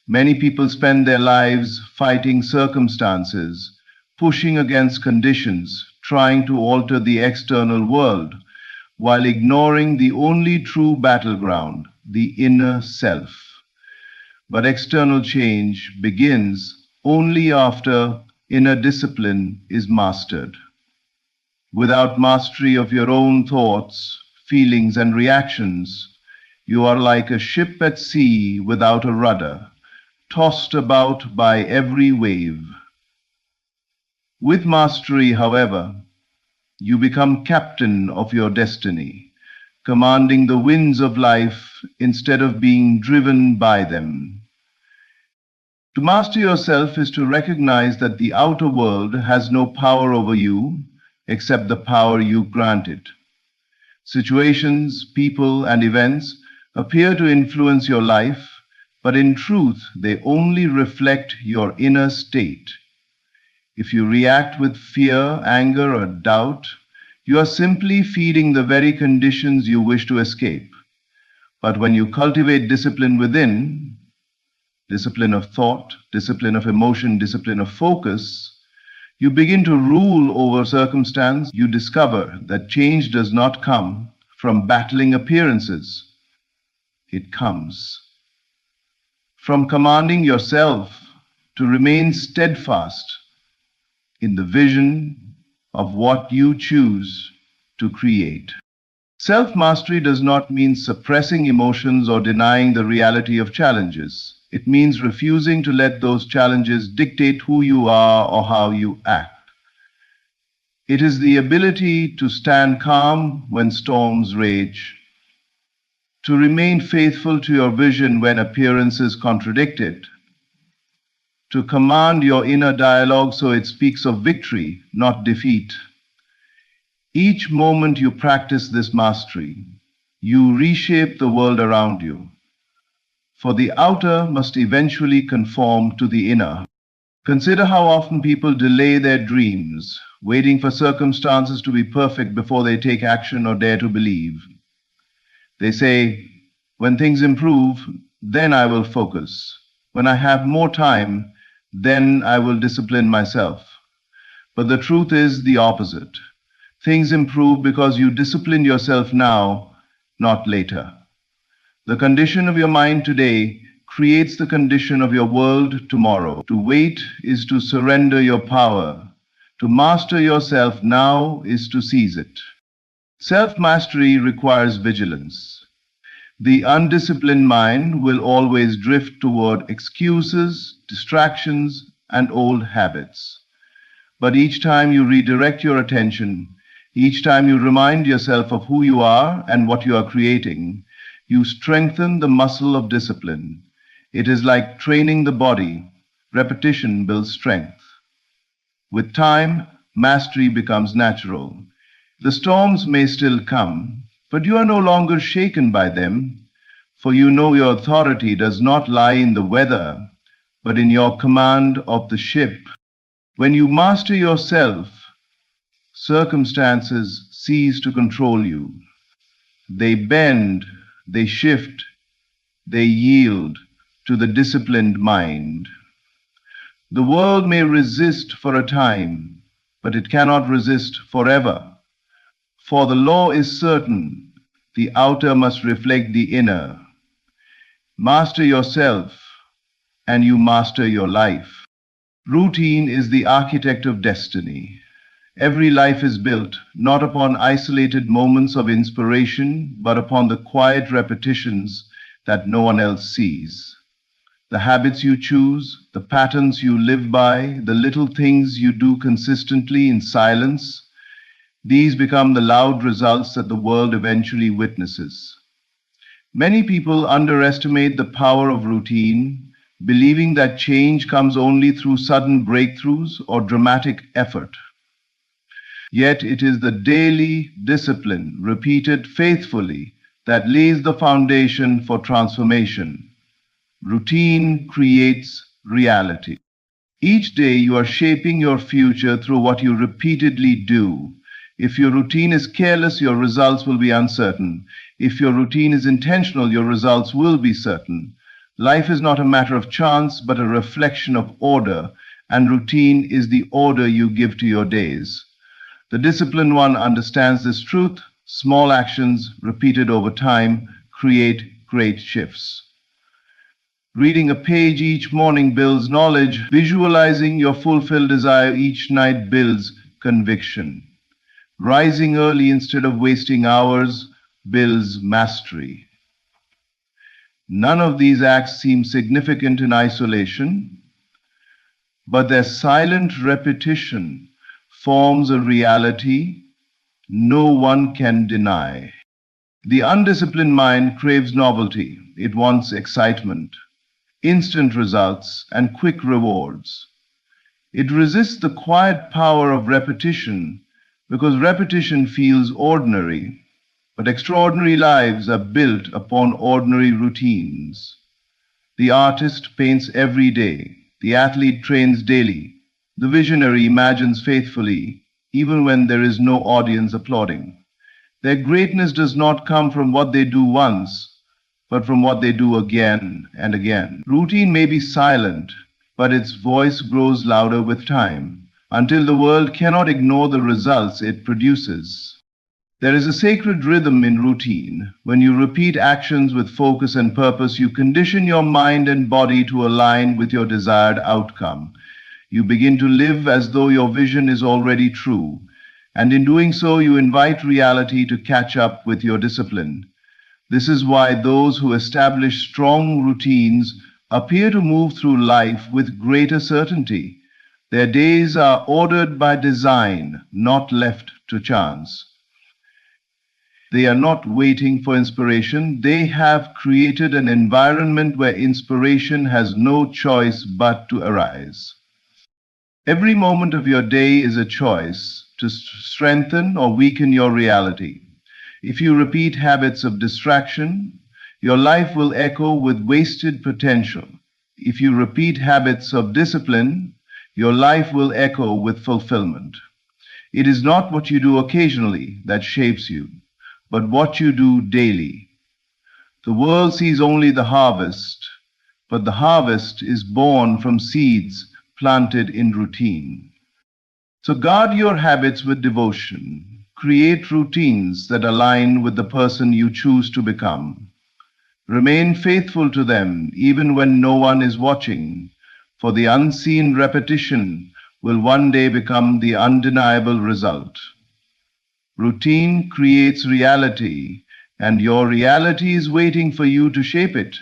Many people spend their lives fighting circumstances, pushing against conditions, trying to alter the external world, while ignoring the only true battleground, the inner self. But external change begins only after inner discipline is mastered. Without mastery of your own thoughts, feelings, and reactions, you are like a ship at sea without a rudder, tossed about by every wave. With mastery, however, you become captain of your destiny, commanding the winds of life instead of being driven by them. To master yourself is to recognize that the outer world has no power over you except the power you grant it. Situations, people, and events appear to influence your life, but in truth, they only reflect your inner state. If you react with fear, anger, or doubt, you are simply feeding the very conditions you wish to escape. But when you cultivate discipline within, discipline of thought, discipline of emotion, discipline of focus, you begin to rule over circumstance. You discover that change does not come from battling appearances. It comes from commanding yourself to remain steadfast in the vision of what you choose to create. Self-mastery does not mean suppressing emotions or denying the reality of challenges. It means refusing to let those challenges dictate who you are or how you act. It is the ability to stand calm when storms rage, to remain faithful to your vision when appearances contradict it, to command your inner dialogue so it speaks of victory, not defeat. Each moment you practice this mastery, you reshape the world around you. For the outer must eventually conform to the inner. Consider how often people delay their dreams, waiting for circumstances to be perfect before they take action or dare to believe. They say, when things improve, then I will focus. When I have more time, then I will discipline myself. But the truth is the opposite. Things improve because you discipline yourself now, not later. The condition of your mind today creates the condition of your world tomorrow. To wait is to surrender your power. To master yourself now is to seize it. Self-mastery requires vigilance. The undisciplined mind will always drift toward excuses, distractions, and old habits. But each time you redirect your attention, each time you remind yourself of who you are and what you are creating, you strengthen the muscle of discipline. It is like training the body. Repetition builds strength. With time, mastery becomes natural. The storms may still come, but you are no longer shaken by them, for you know your authority does not lie in the weather, but in your command of the ship. When you master yourself, circumstances cease to control you. They bend, they shift, they yield to the disciplined mind. The world may resist for a time, but it cannot resist forever. For the law is certain, the outer must reflect the inner. Master yourself, and you master your life. Routine is the architect of destiny. Every life is built not upon isolated moments of inspiration, but upon the quiet repetitions that no one else sees. The habits you choose, the patterns you live by, the little things you do consistently in silence, these become the loud results that the world eventually witnesses. Many people underestimate the power of routine, believing that change comes only through sudden breakthroughs or dramatic effort. Yet it is the daily discipline, repeated faithfully, that lays the foundation for transformation. Routine creates reality. Each day you are shaping your future through what you repeatedly do. If your routine is careless, your results will be uncertain. If your routine is intentional, your results will be certain. Life is not a matter of chance, but a reflection of order, and routine is the order you give to your days. The disciplined one understands this truth. Small actions repeated over time create great shifts. Reading a page each morning builds knowledge. Visualizing your fulfilled desire each night builds conviction. Rising early instead of wasting hours builds mastery. None of these acts seem significant in isolation, but their silent repetition forms a reality no one can deny. The undisciplined mind craves novelty. It wants excitement, instant results, and quick rewards. It resists the quiet power of repetition because repetition feels ordinary, but extraordinary lives are built upon ordinary routines. The artist paints every day. The athlete trains daily. The visionary imagines faithfully, even when there is no audience applauding. Their greatness does not come from what they do once, but from what they do again and again. Routine may be silent, but its voice grows louder with time, until the world cannot ignore the results it produces. There is a sacred rhythm in routine. When you repeat actions with focus and purpose, you condition your mind and body to align with your desired outcome. You begin to live as though your vision is already true, and in doing so, you invite reality to catch up with your discipline. This is why those who establish strong routines appear to move through life with greater certainty. Their days are ordered by design, not left to chance. They are not waiting for inspiration. They have created an environment where inspiration has no choice but to arise. Every moment of your day is a choice to strengthen or weaken your reality. If you repeat habits of distraction, your life will echo with wasted potential. If you repeat habits of discipline, your life will echo with fulfillment. It is not what you do occasionally that shapes you, but what you do daily. The world sees only the harvest, but the harvest is born from seeds planted in routine. So guard your habits with devotion. Create routines that align with the person you choose to become. Remain faithful to them even when no one is watching, for the unseen repetition will one day become the undeniable result. Routine creates reality, and your reality is waiting for you to shape it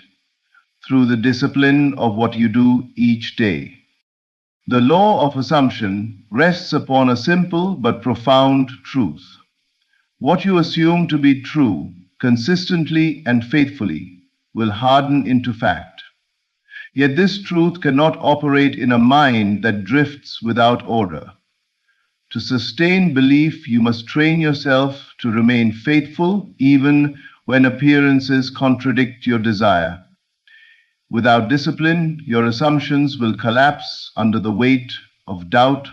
through the discipline of what you do each day. The law of assumption rests upon a simple but profound truth. What you assume to be true consistently and faithfully will harden into fact. Yet this truth cannot operate in a mind that drifts without order. To sustain belief, you must train yourself to remain faithful even when appearances contradict your desire. Without discipline, your assumptions will collapse under the weight of doubt,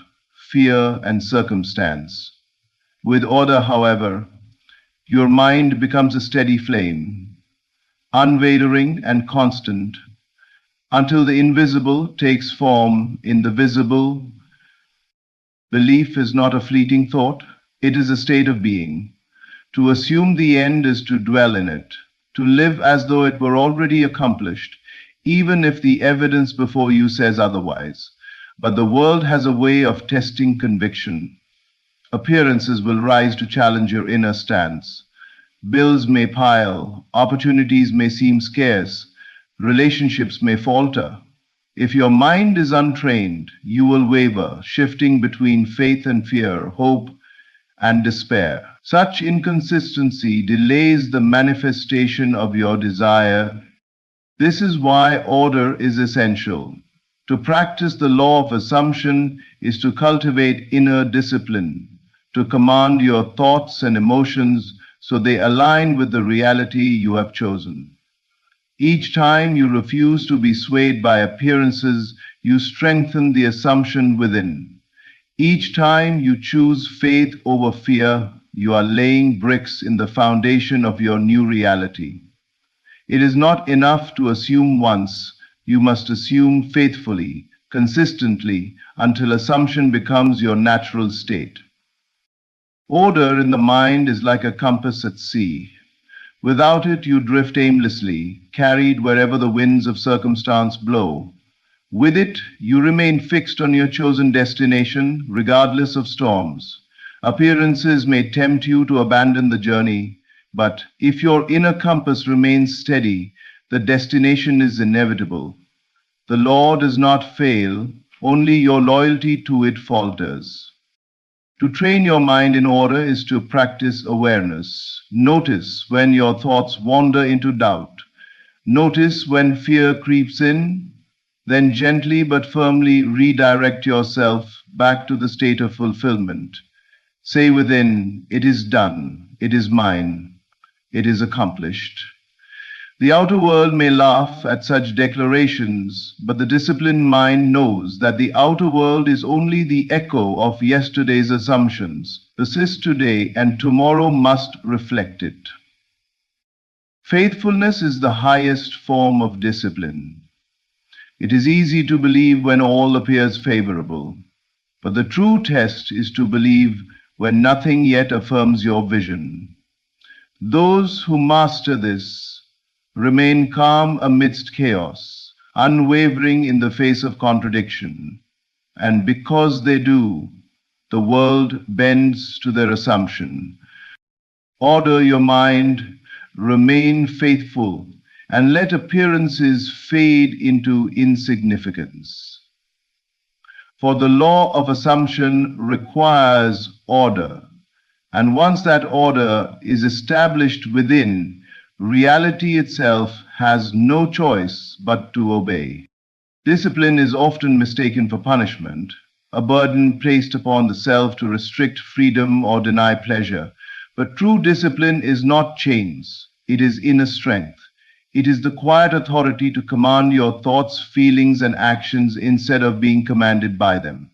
fear, and circumstance. With order, however, your mind becomes a steady flame, unwavering and constant, Until the invisible takes form in the visible, belief is not a fleeting thought, it is a state of being. To assume the end is to dwell in it, to live as though it were already accomplished, even if the evidence before you says otherwise. But the world has a way of testing conviction. Appearances will rise to challenge your inner stance. Bills may pile, opportunities may seem scarce, relationships may falter. If your mind is untrained, you will waver, shifting between faith and fear, hope and despair. Such inconsistency delays the manifestation of your desire. This is why order is essential. To practice the law of assumption is to cultivate inner discipline, to command your thoughts and emotions so they align with the reality you have chosen. Each time you refuse to be swayed by appearances, you strengthen the assumption within. Each time you choose faith over fear, you are laying bricks in the foundation of your new reality. It is not enough to assume once, you must assume faithfully, consistently, until assumption becomes your natural state. Order in the mind is like a compass at sea. Without it, you drift aimlessly, carried wherever the winds of circumstance blow. With it, you remain fixed on your chosen destination, regardless of storms. Appearances may tempt you to abandon the journey, but if your inner compass remains steady, the destination is inevitable. The law does not fail, only your loyalty to it falters. To train your mind in order is to practice awareness. Notice when your thoughts wander into doubt. Notice when fear creeps in. Then gently but firmly redirect yourself back to the state of fulfillment. Say within, it is done, it is mine, it is accomplished. The outer world may laugh at such declarations, but the disciplined mind knows that the outer world is only the echo of yesterday's assumptions. Persist today, and tomorrow must reflect it. Faithfulness is the highest form of discipline. It is easy to believe when all appears favorable, but the true test is to believe when nothing yet affirms your vision. Those who master this remain calm amidst chaos, unwavering in the face of contradiction. And because they do, the world bends to their assumption. Order your mind, remain faithful, and let appearances fade into insignificance. For the law of assumption requires order, and once that order is established within, reality itself has no choice but to obey. Discipline is often mistaken for punishment, a burden placed upon the self to restrict freedom or deny pleasure. But true discipline is not chains, it is inner strength. It is the quiet authority to command your thoughts, feelings, and actions instead of being commanded by them.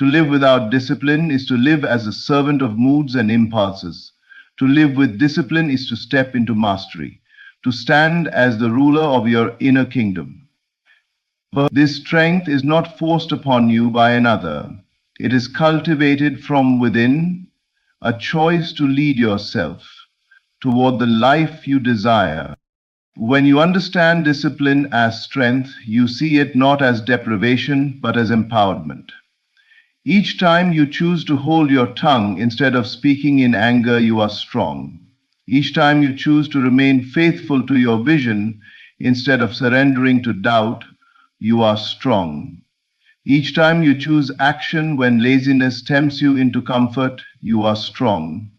To live without discipline is to live as a servant of moods and impulses. To live with discipline is to step into mastery, to stand as the ruler of your inner kingdom. But this strength is not forced upon you by another. It is cultivated from within, a choice to lead yourself toward the life you desire. When you understand discipline as strength, you see it not as deprivation, but as empowerment. Each time you choose to hold your tongue instead of speaking in anger, you are strong. Each time you choose to remain faithful to your vision instead of surrendering to doubt, you are strong. Each time you choose action when laziness tempts you into comfort, you are strong.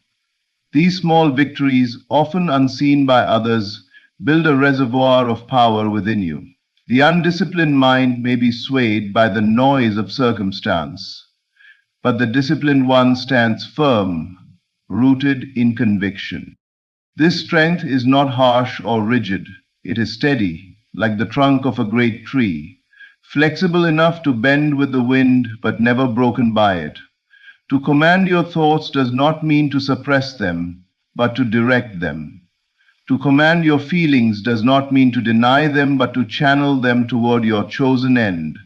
These small victories, often unseen by others, build a reservoir of power within you. The undisciplined mind may be swayed by the noise of circumstance, but the disciplined one stands firm, rooted in conviction. This strength is not harsh or rigid. It is steady, like the trunk of a great tree, flexible enough to bend with the wind, but never broken by it. To command your thoughts does not mean to suppress them, but to direct them. To command your feelings does not mean to deny them, but to channel them toward your chosen end.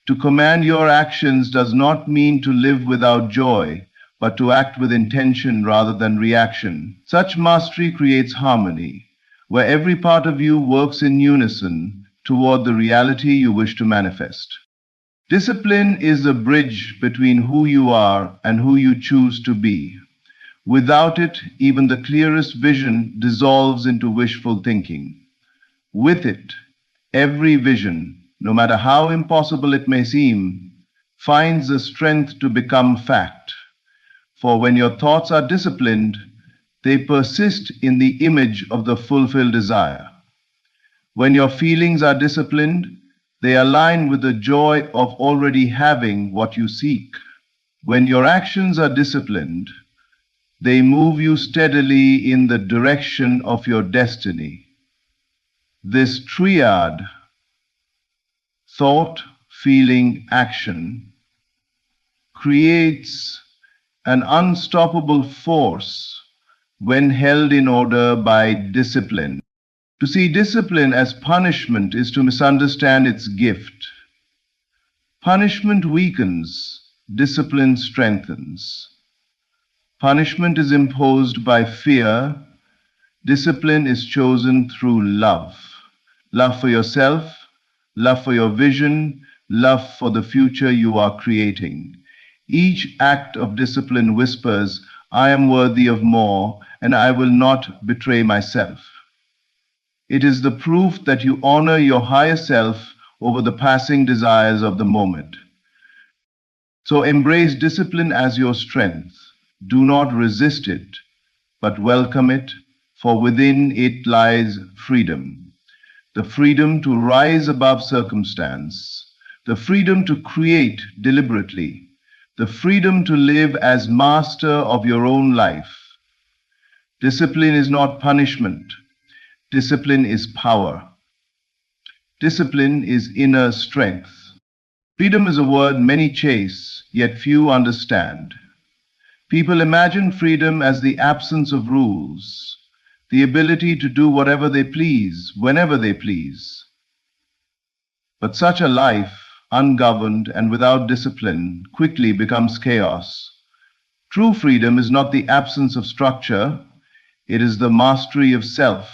To command your actions does not mean to live without joy, but to act with intention rather than reaction. Such mastery creates harmony, where every part of you works in unison toward the reality you wish to manifest. Discipline is the bridge between who you are and who you choose to be. Without it, even the clearest vision dissolves into wishful thinking. With it, every vision, no matter how impossible it may seem, finds the strength to become fact. For when your thoughts are disciplined, they persist in the image of the fulfilled desire. When your feelings are disciplined, they align with the joy of already having what you seek. When your actions are disciplined, they move you steadily in the direction of your destiny. This triad, thought, feeling, action, creates an unstoppable force when held in order by discipline. To see discipline as punishment is to misunderstand its gift. Punishment weakens, discipline strengthens. Punishment is imposed by fear. Discipline is chosen through love. Love for yourself, love for your vision, love for the future you are creating. Each act of discipline whispers, I am worthy of more, and I will not betray myself. It is the proof that you honor your higher self over the passing desires of the moment. So embrace discipline as your strength. Do not resist it, but welcome it, for within it lies freedom. The freedom to rise above circumstance, the freedom to create deliberately, the freedom to live as master of your own life. Discipline is not punishment. Discipline is power. Discipline is inner strength. Freedom is a word many chase, yet few understand. People imagine freedom as the absence of rules, the ability to do whatever they please, whenever they please. But such a life, ungoverned and without discipline, quickly becomes chaos. True freedom is not the absence of structure, it is the mastery of self.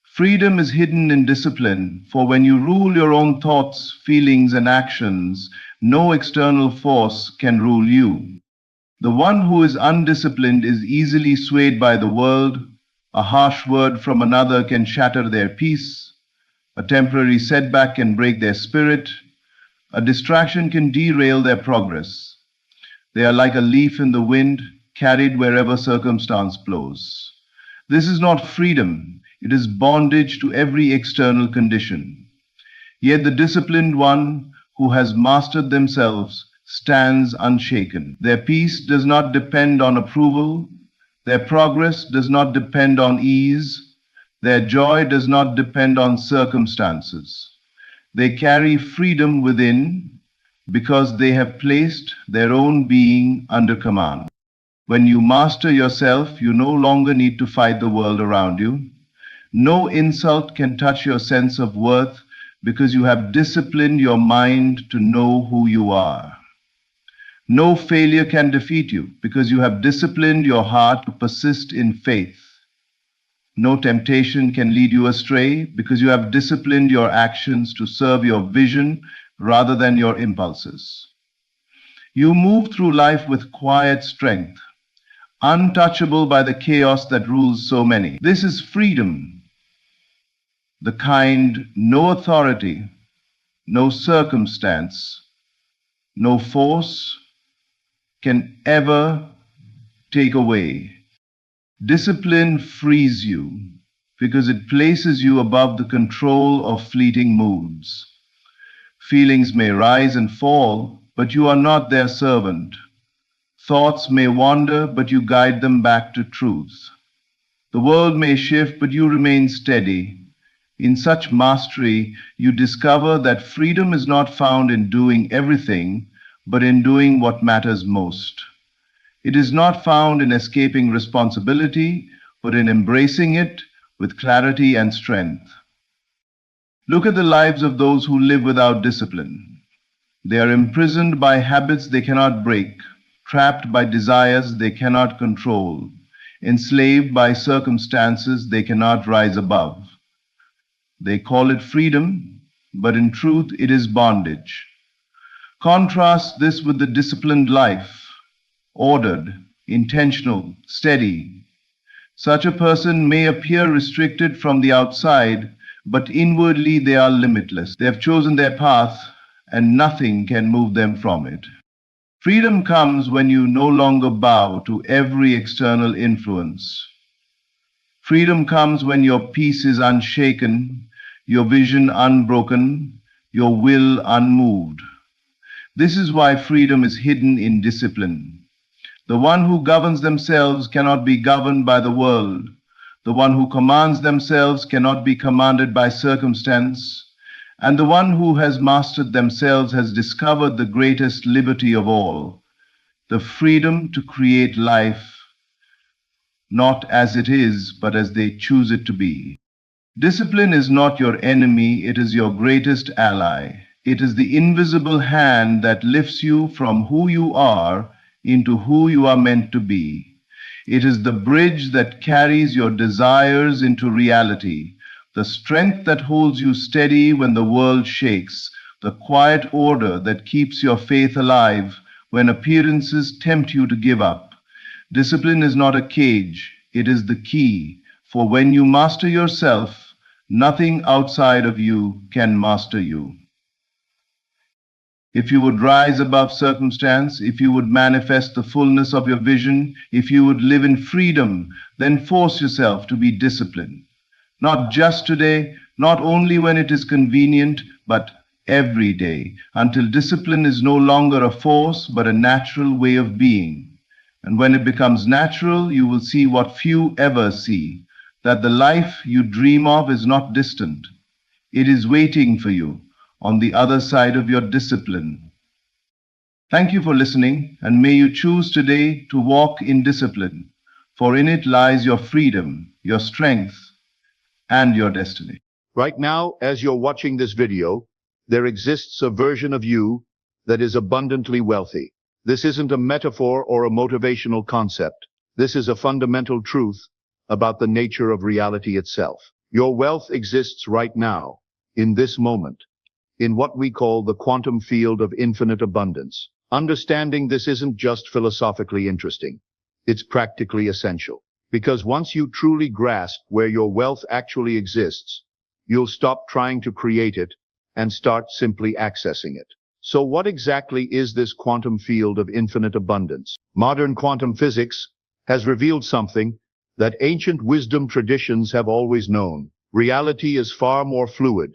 Freedom is hidden in discipline, for when you rule your own thoughts, feelings, and actions, no external force can rule you. The one who is undisciplined is easily swayed by the world. A harsh word from another can shatter their peace. A temporary setback can break their spirit. A distraction can derail their progress. They are like a leaf in the wind, carried wherever circumstance blows. This is not freedom. It is bondage to every external condition. Yet the disciplined one who has mastered themselves stands unshaken. Their peace does not depend on approval. Their progress does not depend on ease. Their joy does not depend on circumstances. They carry freedom within because they have placed their own being under command. When you master yourself, you no longer need to fight the world around you. No insult can touch your sense of worth because you have disciplined your mind to know who you are. No failure can defeat you because you have disciplined your heart to persist in faith. No temptation can lead you astray because you have disciplined your actions to serve your vision rather than your impulses. You move through life with quiet strength, untouchable by the chaos that rules so many. This is freedom, the kind no authority, no circumstance, no force can ever take away. Discipline frees you because it places you above the control of fleeting moods. Feelings may rise and fall, but you are not their servant. Thoughts may wander, but you guide them back to truth. The world may shift, but you remain steady. In such mastery, you discover that freedom is not found in doing everything, but in doing what matters most. It is not found in escaping responsibility but in embracing it with clarity and strength. Look at the lives of those who live without discipline. They are imprisoned by habits they cannot break, trapped by desires they cannot control, enslaved by circumstances they cannot rise above. They call it freedom, but in truth it is bondage. Contrast this with the disciplined life, ordered, intentional, steady. Such a person may appear restricted from the outside, but inwardly they are limitless. They have chosen their path, and nothing can move them from it. Freedom comes when you no longer bow to every external influence. Freedom comes when your peace is unshaken, your vision unbroken, your will unmoved. This is why freedom is hidden in discipline. The one who governs themselves cannot be governed by the world. The one who commands themselves cannot be commanded by circumstance. And the one who has mastered themselves has discovered the greatest liberty of all, the freedom to create life, not as it is, but as they choose it to be. Discipline is not your enemy, it is your greatest ally. It is the invisible hand that lifts you from who you are into who you are meant to be. It is the bridge that carries your desires into reality, the strength that holds you steady when the world shakes, the quiet order that keeps your faith alive when appearances tempt you to give up. Discipline is not a cage, it is the key, for when you master yourself, nothing outside of you can master you. If you would rise above circumstance, if you would manifest the fullness of your vision, if you would live in freedom, then force yourself to be disciplined. Not just today, not only when it is convenient, but every day, until discipline is no longer a force, but a natural way of being. And when it becomes natural, you will see what few ever see, that the life you dream of is not distant. It is waiting for you on the other side of your discipline. Thank you for listening, and may you choose today to walk in discipline, for in it lies your freedom, your strength, and your destiny.
Right now, as you're watching this video, there exists a version of you that is abundantly wealthy. This isn't a metaphor or a motivational concept. This is a fundamental truth about the nature of reality itself. Your wealth exists right now, in this moment, in what we call the quantum field of infinite abundance. Understanding this isn't just philosophically interesting. It's practically essential. Because once you truly grasp where your wealth actually exists, you'll stop trying to create it and start simply accessing it. So what exactly is this quantum field of infinite abundance? Modern quantum physics has revealed something that ancient wisdom traditions have always known. Reality is far more fluid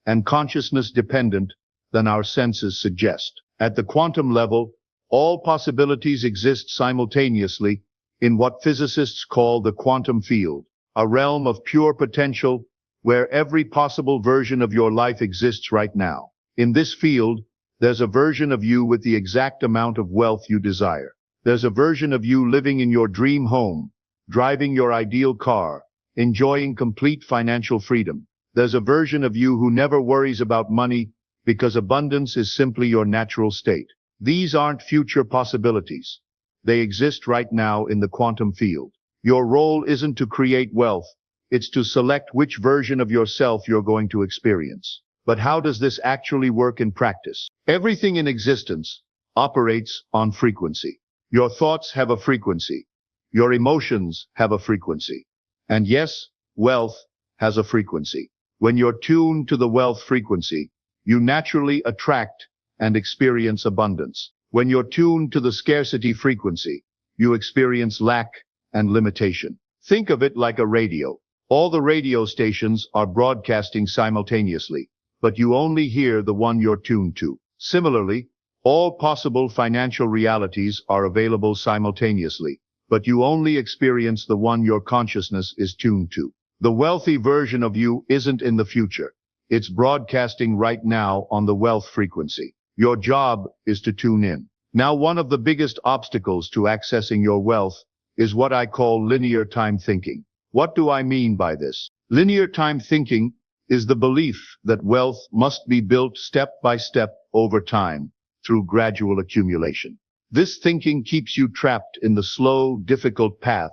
and consciousness dependent than our senses suggest. At the quantum level, all possibilities exist simultaneously in what physicists call the quantum field, a realm of pure potential where every possible version of your life exists right now. In this field, there's a version of you with the exact amount of wealth you desire. There's a version of you living in your dream home, driving your ideal car, enjoying complete financial freedom. There's a version of you who never worries about money because abundance is simply your natural state. These aren't future possibilities. They exist right now in the quantum field. Your role isn't to create wealth, it's to select which version of yourself you're going to experience. But how does this actually work in practice? Everything in existence operates on frequency. Your thoughts have a frequency. Your emotions have a frequency. And yes, wealth has a frequency. When you're tuned to the wealth frequency, you naturally attract and experience abundance. When you're tuned to the scarcity frequency, you experience lack and limitation. Think of it like a radio. All the radio stations are broadcasting simultaneously, but you only hear the one you're tuned to. Similarly, all possible financial realities are available simultaneously, but you only experience the one your consciousness is tuned to. The wealthy version of you isn't in the future. It's broadcasting right now on the wealth frequency. Your job is to tune in. Now, one of the biggest obstacles to accessing your wealth is what I call linear time thinking. What do I mean by this? Linear time thinking is the belief that wealth must be built step by step over time through gradual accumulation. This thinking keeps you trapped in the slow, difficult path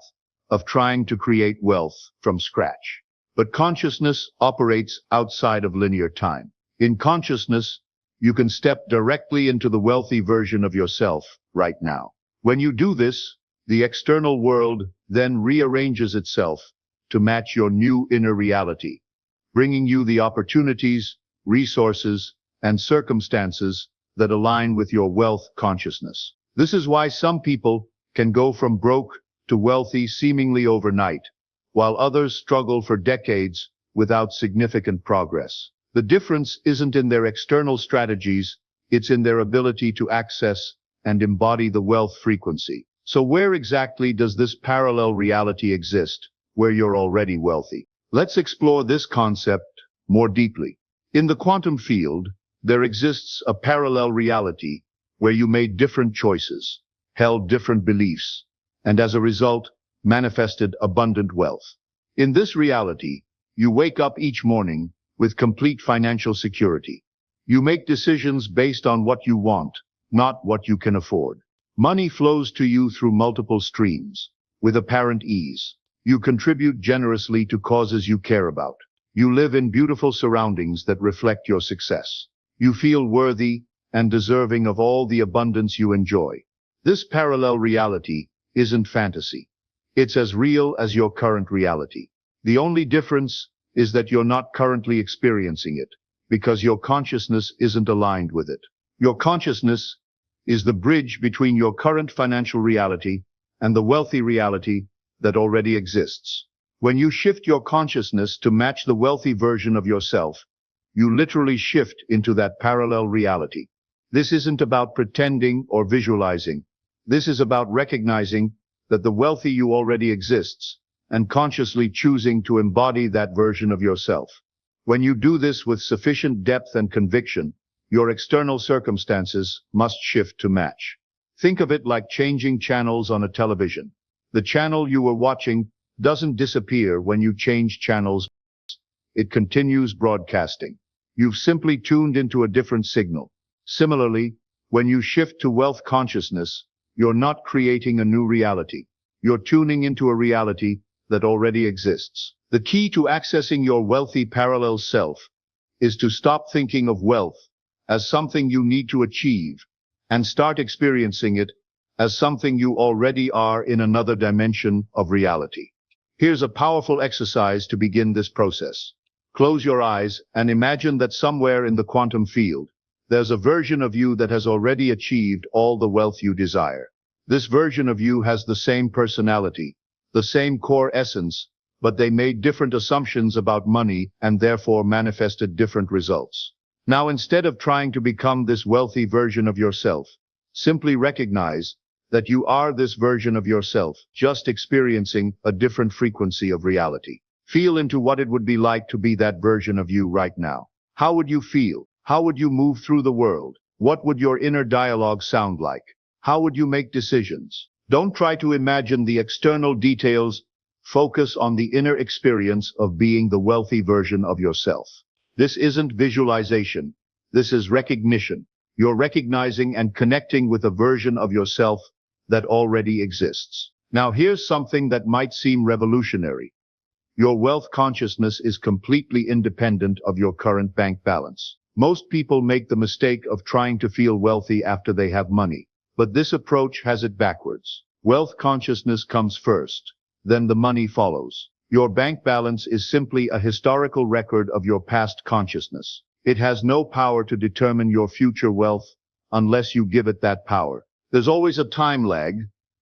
of trying to create wealth from scratch. But consciousness operates outside of linear time. In consciousness, you can step directly into the wealthy version of yourself right now. When you do this, the external world then rearranges itself to match your new inner reality, bringing you the opportunities, resources, and circumstances that align with your wealth consciousness. This is why some people can go from broke to wealthy seemingly overnight, while others struggle for decades without significant progress. The difference isn't in their external strategies, it's in their ability to access and embody the wealth frequency. So where exactly does this parallel reality exist, where you're already wealthy? Let's explore this concept more deeply. In the quantum field, there exists a parallel reality where you made different choices, held different beliefs, and as a result, manifested abundant wealth. In this reality, you wake up each morning with complete financial security. You make decisions based on what you want, not what you can afford. Money flows to you through multiple streams, with apparent ease. You contribute generously to causes you care about. You live in beautiful surroundings that reflect your success. You feel worthy and deserving of all the abundance you enjoy. This parallel reality isn't fantasy. It's as real as your current reality. The only difference is that you're not currently experiencing it, because your consciousness isn't aligned with it. Your consciousness is the bridge between your current financial reality and the wealthy reality that already exists. When you shift your consciousness to match the wealthy version of yourself, you literally shift into that parallel reality. This isn't about pretending or visualizing. This is about recognizing that the wealthy you already exists and consciously choosing to embody that version of yourself. When you do this with sufficient depth and conviction, your external circumstances must shift to match. Think of it like changing channels on a television. The channel you were watching doesn't disappear when you change channels. It continues broadcasting. You've simply tuned into a different signal. Similarly, when you shift to wealth consciousness, you're not creating a new reality. You're tuning into a reality that already exists. The key to accessing your wealthy parallel self is to stop thinking of wealth as something you need to achieve and start experiencing it as something you already are in another dimension of reality. Here's a powerful exercise to begin this process. Close your eyes and imagine that somewhere in the quantum field, there's a version of you that has already achieved all the wealth you desire. This version of you has the same personality, the same core essence, but they made different assumptions about money and therefore manifested different results. Now, instead of trying to become this wealthy version of yourself, simply recognize that you are this version of yourself, just experiencing a different frequency of reality. Feel into what it would be like to be that version of you right now. How would you feel? How would you move through the world? What would your inner dialogue sound like? How would you make decisions? Don't try to imagine the external details. Focus on the inner experience of being the wealthy version of yourself. This isn't visualization. This is recognition. You're recognizing and connecting with a version of yourself that already exists. Now, here's something that might seem revolutionary. Your wealth consciousness is completely independent of your current bank balance. Most people make the mistake of trying to feel wealthy after they have money. But this approach has it backwards. Wealth consciousness comes first, then the money follows. Your bank balance is simply a historical record of your past consciousness. It has no power to determine your future wealth unless you give it that power. There's always a time lag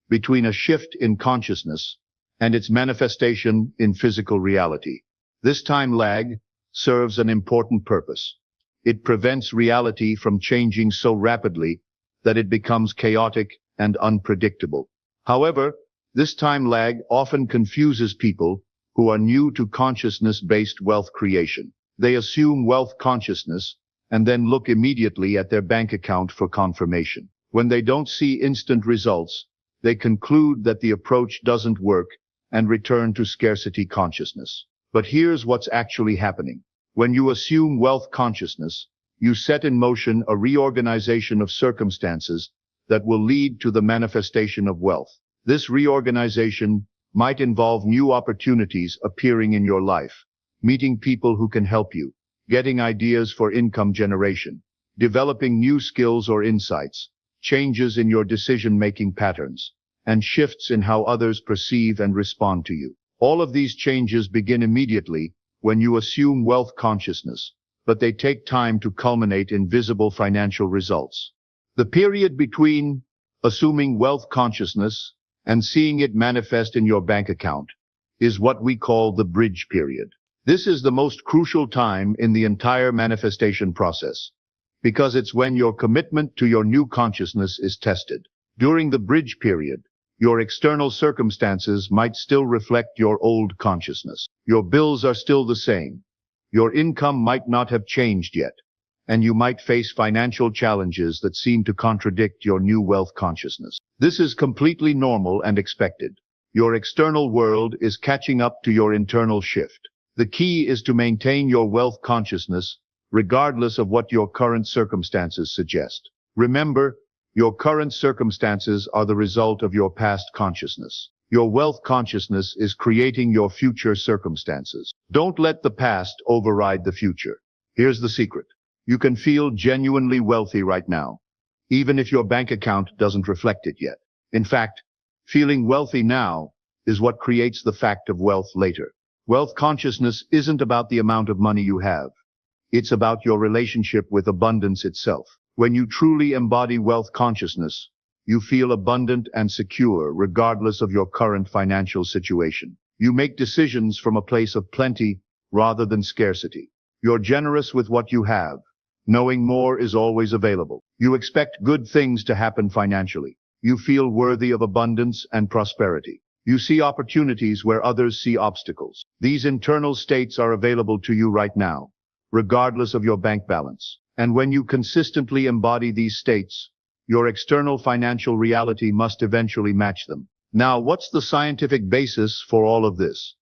between a shift in consciousness and its manifestation in physical reality. This time lag serves an important purpose. It prevents reality from changing so rapidly that it becomes chaotic and unpredictable. However, this time lag often confuses people who are new to consciousness-based wealth creation. They assume wealth consciousness and then look immediately at their bank account for confirmation. When they don't see instant results, they conclude that the approach doesn't work and return to scarcity consciousness. But here's what's actually happening. When you assume wealth consciousness, you set in motion a reorganization of circumstances that will lead to the manifestation of wealth. This reorganization might involve new opportunities appearing in your life, meeting people who can help you, getting ideas for income generation, developing new skills or insights, changes in your decision-making patterns, and shifts in how others perceive and respond to you. All of these changes begin immediately when you assume wealth consciousness, but they take time to culminate in visible financial results. The period between assuming wealth consciousness and seeing it manifest in your bank account is what we call the bridge period. This is the most crucial time in the entire manifestation process, because it's when your commitment to your new consciousness is tested. During the bridge period, your external circumstances might still reflect your old consciousness. Your bills are still the same. Your income might not have changed yet, and you might face financial challenges that seem to contradict your new wealth consciousness. This is completely normal and expected. Your external world is catching up to your internal shift. The key is to maintain your wealth consciousness regardless of what your current circumstances suggest. Remember, your current circumstances are the result of your past consciousness. Your wealth consciousness is creating your future circumstances. Don't let the past override the future. Here's the secret. You can feel genuinely wealthy right now, even if your bank account doesn't reflect it yet. In fact, feeling wealthy now is what creates the fact of wealth later. Wealth consciousness isn't about the amount of money you have. It's about your relationship with abundance itself. When you truly embody wealth consciousness, you feel abundant and secure regardless of your current financial situation. You make decisions from a place of plenty rather than scarcity. You're generous with what you have, knowing more is always available. You expect good things to happen financially. You feel worthy of abundance and prosperity. You see opportunities where others see obstacles. These internal states are available to you right now, regardless of your bank balance. And when you consistently embody these states, your external financial reality must eventually match them. Now, what's the scientific basis for all of this?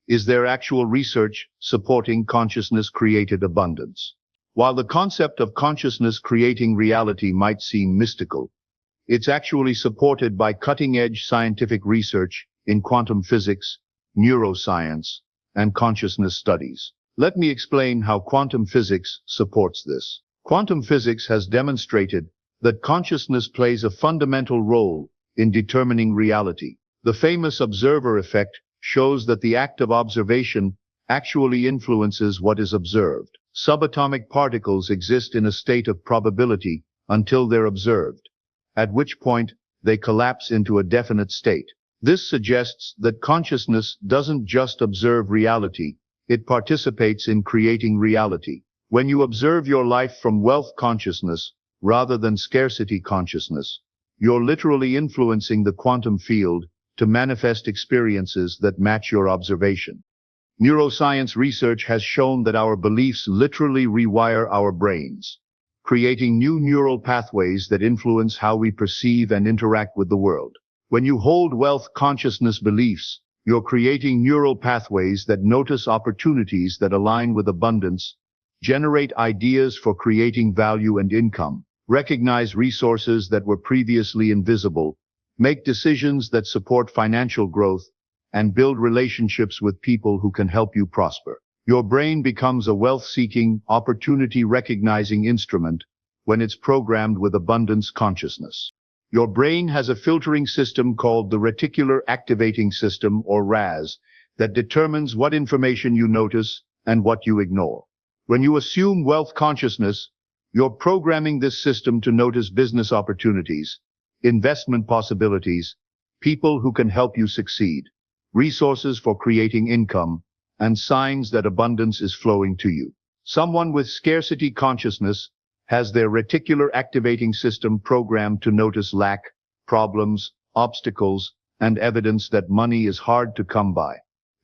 Is there actual research supporting consciousness-created abundance? While the concept of consciousness creating reality might seem mystical, it's actually supported by cutting-edge scientific research in quantum physics, neuroscience, and consciousness studies. Let me explain how quantum physics supports this. Quantum physics has demonstrated that consciousness plays a fundamental role in determining reality. The famous observer effect shows that the act of observation actually influences what is observed. Subatomic particles exist in a state of probability until they're observed, at which point they collapse into a definite state. This suggests that consciousness doesn't just observe reality, it participates in creating reality. When you observe your life from wealth consciousness rather than scarcity consciousness, you're literally influencing the quantum field to manifest experiences that match your observation. Neuroscience research has shown that our beliefs literally rewire our brains, creating new neural pathways that influence how we perceive and interact with the world. When you hold wealth consciousness beliefs, you're creating neural pathways that notice opportunities that align with abundance, generate ideas for creating value and income, recognize resources that were previously invisible, make decisions that support financial growth, and build relationships with people who can help you prosper. Your brain becomes a wealth-seeking, opportunity-recognizing instrument when it's programmed with abundance consciousness. Your brain has a filtering system called the reticular activating system, or RAS, that determines what information you notice and what you ignore. When you assume wealth consciousness, you're programming this system to notice business opportunities, investment possibilities, people who can help you succeed, resources for creating income, and signs that abundance is flowing to you. Someone with scarcity consciousness has their reticular activating system programmed to notice lack, problems, obstacles, and evidence that money is hard to come by.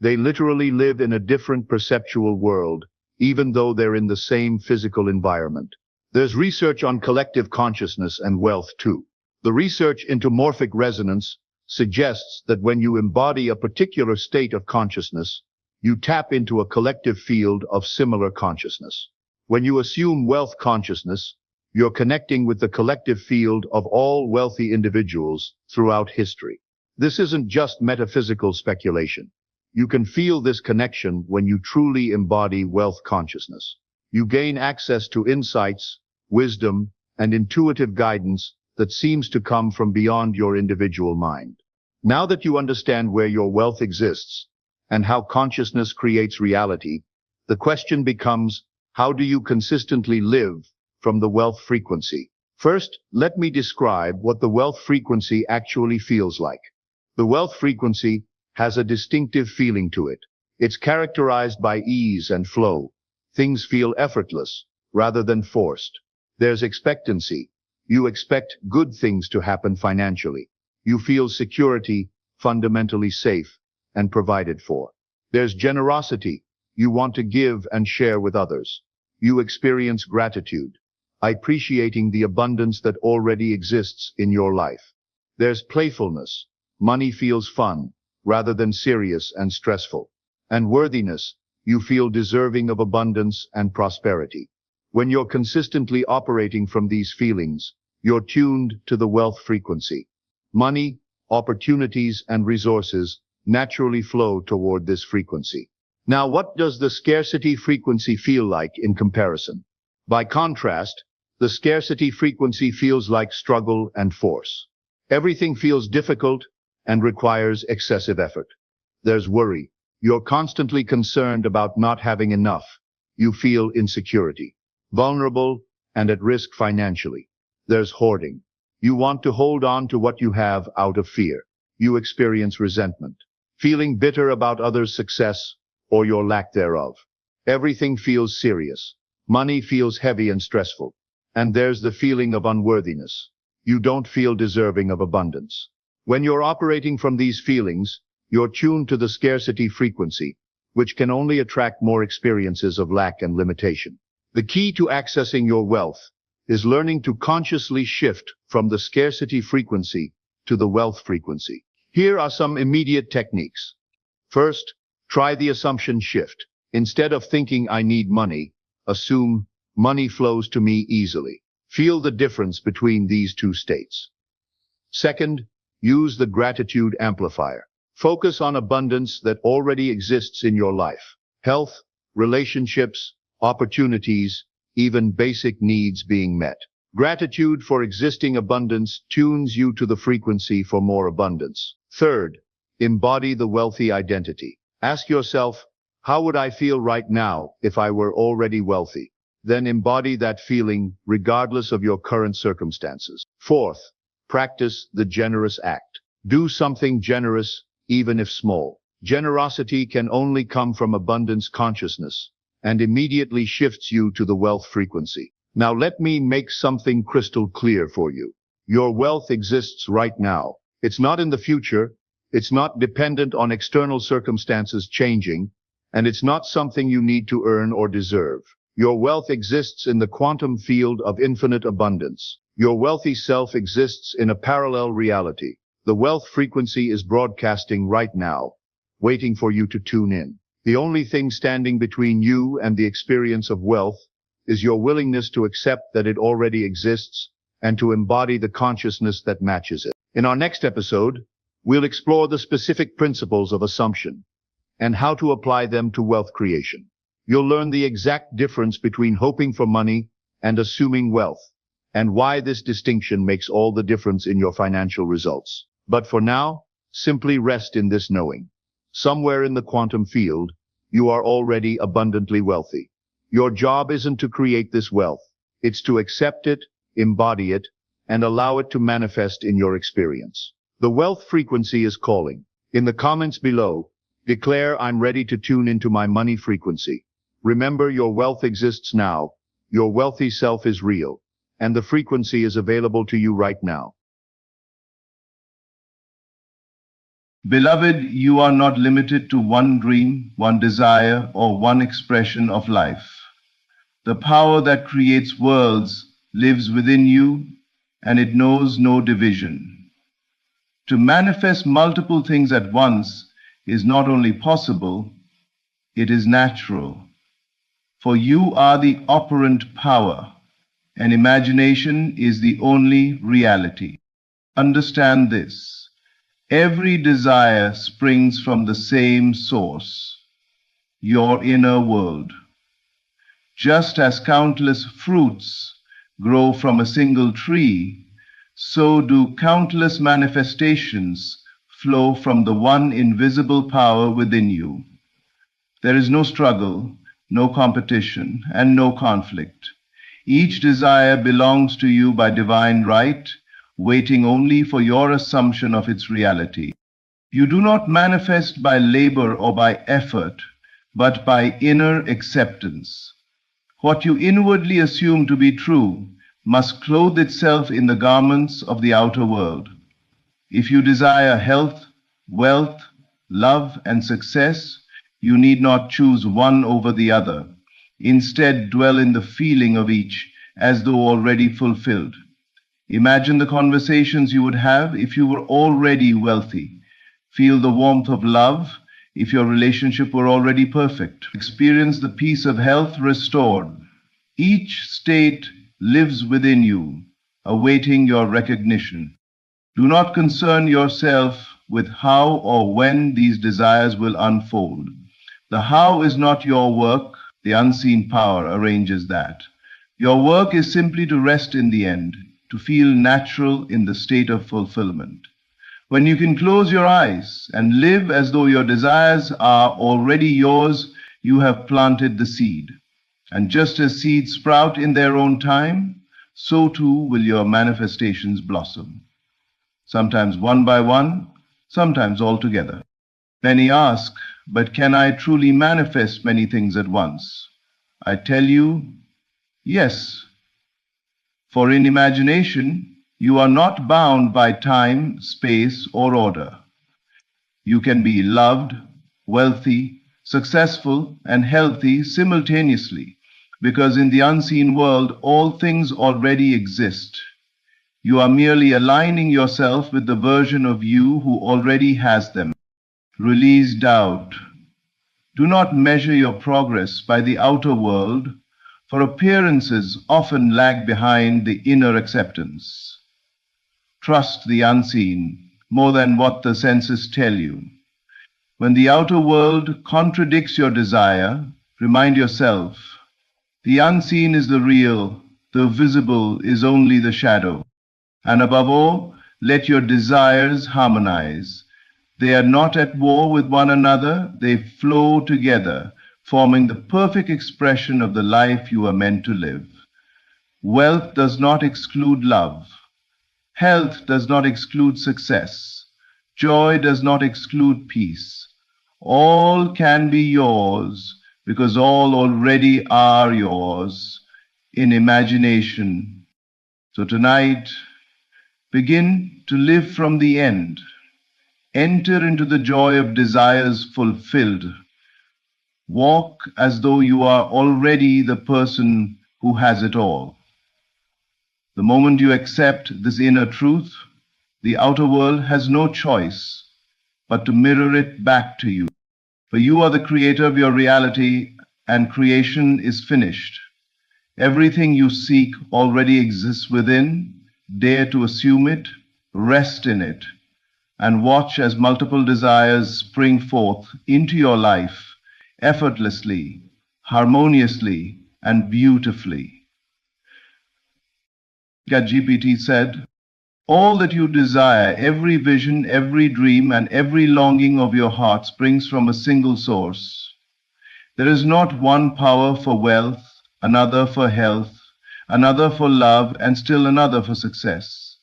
They literally live in a different perceptual world, even though they're in the same physical environment. There's research on collective consciousness and wealth too. The research into morphic resonance suggests that when you embody a particular state of consciousness, you tap into a collective field of similar consciousness. When you assume wealth consciousness, you're connecting with the collective field of all wealthy individuals throughout history. This isn't just metaphysical speculation. You can feel this connection when you truly embody wealth consciousness. You gain access to insights, wisdom, and intuitive guidance that seems to come from beyond your individual mind. Now that you understand where your wealth exists and how consciousness creates reality, the question becomes, how do you consistently live from the wealth frequency? First, let me describe what the wealth frequency actually feels like. The wealth frequency has a distinctive feeling to it. It's characterized by ease and flow. Things feel effortless rather than forced. There's expectancy. You expect good things to happen financially. You feel security, fundamentally safe, and provided for. There's generosity. You want to give and share with others. You experience gratitude, appreciating the abundance that already exists in your life. There's playfulness. Money feels fun, rather than serious and stressful. And worthiness. You feel deserving of abundance and prosperity. When you're consistently operating from these feelings, you're tuned to the wealth frequency. Money, opportunities, and resources naturally flow toward this frequency. Now, what does the scarcity frequency feel like in comparison? By contrast, the scarcity frequency feels like struggle and force. Everything feels difficult and requires excessive effort. There's worry. You're constantly concerned about not having enough. You feel insecurity, vulnerable, and at risk financially. There's hoarding. You want to hold on to what you have out of fear. You experience resentment, feeling bitter about others' success or your lack thereof. Everything feels serious. Money feels heavy and stressful. And there's the feeling of unworthiness. You don't feel deserving of abundance. When you're operating from these feelings, you're tuned to the scarcity frequency, which can only attract more experiences of lack and limitation. The key to accessing your wealth is learning to consciously shift from the scarcity frequency to the wealth frequency. Here are some immediate techniques. First, try the assumption shift. Instead of thinking I need money, assume money flows to me easily. Feel the difference between these two states. Second, use the gratitude amplifier. Focus on abundance that already exists in your life. Health, relationships, opportunities, even basic needs being met. Gratitude for existing abundance tunes you to the frequency for more abundance. Third, embody the wealthy identity. Ask yourself, how would I feel right now if I were already wealthy? Then embody that feeling regardless of your current circumstances. Fourth, practice the generous act. Do something generous, even if small. Generosity can only come from abundance consciousness and immediately shifts you to the wealth frequency. Now let me make something crystal clear for you. Your wealth exists right now. It's not in the future. It's not dependent on external circumstances changing, and it's not something you need to earn or deserve. Your wealth exists in the quantum field of infinite abundance. Your wealthy self exists in a parallel reality. The wealth frequency is broadcasting right now, waiting for you to tune in. The only thing standing between you and the experience of wealth is your willingness to accept that it already exists and to embody the consciousness that matches it. In our next episode, we'll explore the specific principles of assumption and how to apply them to wealth creation. You'll learn the exact difference between hoping for money and assuming wealth, and why this distinction makes all the difference in your financial results. But for now, simply rest in this knowing. Somewhere in the quantum field, you are already abundantly wealthy. Your job isn't to create this wealth. It's to accept it, embody it, and allow it to manifest in your experience. The wealth frequency is calling. In the comments below, declare I'm ready to tune into my money frequency. Remember, your wealth exists now. Your wealthy self is real, and the frequency is available to you right now.
Beloved, you are not limited to one dream, one desire, or one expression of life. The power that creates worlds lives within you, and it knows no division. To manifest multiple things at once is not only possible, it is natural. For you are the operant power, and imagination is the only reality. Understand this. Every desire springs from the same source, your inner world. Just as countless fruits grow from a single tree, so do countless manifestations flow from the one invisible power within you. There is no struggle, no competition, and no conflict. Each desire belongs to you by divine right, waiting only for your assumption of its reality. You do not manifest by labor or by effort, but by inner acceptance. What you inwardly assume to be true must clothe itself in the garments of the outer world. If you desire health, wealth, love, and success, you need not choose one over the other. Instead, dwell in the feeling of each as though already fulfilled. Imagine the conversations you would have if you were already wealthy. Feel the warmth of love if your relationship were already perfect. Experience the peace of health restored. Each state lives within you, awaiting your recognition. Do not concern yourself with how or when these desires will unfold. The how is not your work, the unseen power arranges that. Your work is simply to rest in the end, to feel natural in the state of fulfillment. When you can close your eyes and live as though your desires are already yours, you have planted the seed. And just as seeds sprout in their own time, so too will your manifestations blossom. Sometimes one by one, sometimes all together. Many ask, but can I truly manifest many things at once? I tell you, yes. For in imagination, you are not bound by time, space, or order. You can be loved, wealthy, successful, and healthy simultaneously, because in the unseen world, all things already exist. You are merely aligning yourself with the version of you who already has them. Release doubt. Do not measure your progress by the outer world, for appearances often lag behind the inner acceptance. Trust the unseen more than what the senses tell you. When the outer world contradicts your desire, remind yourself, the unseen is the real, the visible is only the shadow. And above all, let your desires harmonize. They are not at war with one another, they flow together, forming the perfect expression of the life you are meant to live. Wealth does not exclude love. Health does not exclude success. Joy does not exclude peace. All can be yours because all already are yours in imagination. So tonight, begin to live from the end. Enter into the joy of desires fulfilled. Walk as though you are already the person who has it all. The moment you accept this inner truth, the outer world has no choice but to mirror it back to you. For you are the creator of your reality, and creation is finished. Everything you seek already exists within. Dare to assume it, rest in it, and watch as multiple desires spring forth into your life effortlessly, harmoniously, and beautifully. GPT said, all that you desire, every vision, every dream, and every longing of your heart springs from a single source. There is not one power for wealth, another for health, another for love, and still another for success.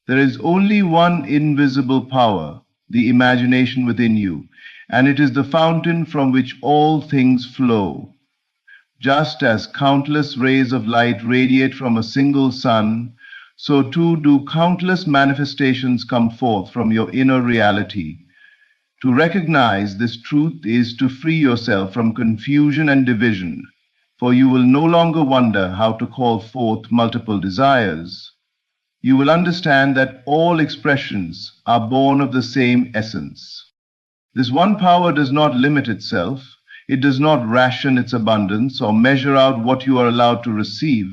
There is only one invisible power, the imagination within you, and it is the fountain from which all things flow. Just as countless rays of light radiate from a single sun, so too do countless manifestations come forth from your inner reality. To recognize this truth is to free yourself from confusion and division, for you will no longer wonder how to call forth multiple desires. you will understand that all expressions are born of the same essence. This one power does not limit itself. It does not ration its abundance or measure out what you are allowed to receive.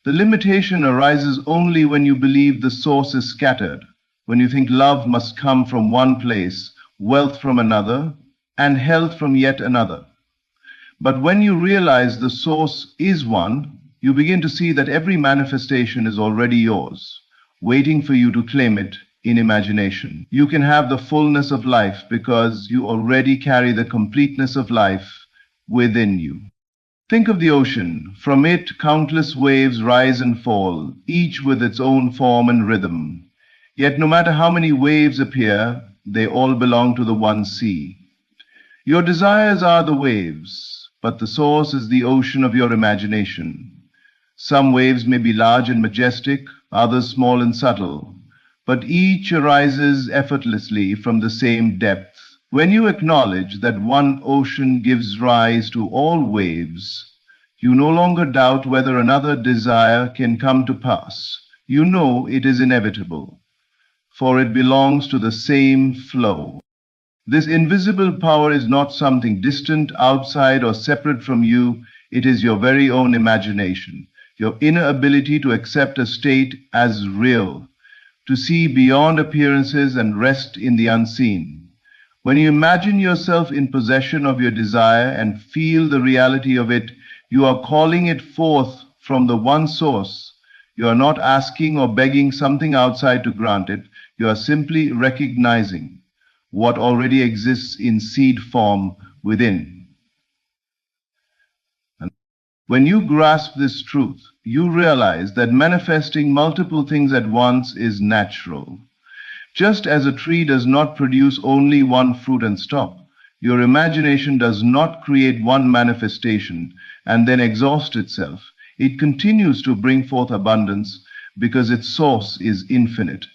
The limitation arises only when you believe the source is scattered, when you think love must come from one place, wealth from another, and health from yet another. But when you realize the source is one, you begin to see that every manifestation is already yours, waiting for you to claim it in imagination. You can have the fullness of life because you already carry the completeness of life within you. Think of the ocean. From it, countless waves rise and fall, each with its own form and rhythm. Yet no matter how many waves appear, they all belong to the one sea. Your desires are the waves, but the source is the ocean of your imagination. Some waves may be large and majestic, others small and subtle, but each arises effortlessly from the same depth. When you acknowledge that one ocean gives rise to all waves, you no longer doubt whether another desire can come to pass. You know it is inevitable, for it belongs to the same flow. This invisible power is not something distant, outside, or separate from you. It is your very own imagination, your inner ability to accept a state as real, to see beyond appearances and rest in the unseen. When you imagine yourself in possession of your desire and feel the reality of it, you are calling it forth from the one source. You are not asking or begging something outside to grant it. You are simply recognizing what already exists in seed form within. And when you grasp this truth, you realize that manifesting multiple things at once is natural. Just as a tree does not produce only one fruit and stop, your imagination does not create one manifestation and then exhaust itself. It continues to bring forth abundance because its source is infinite.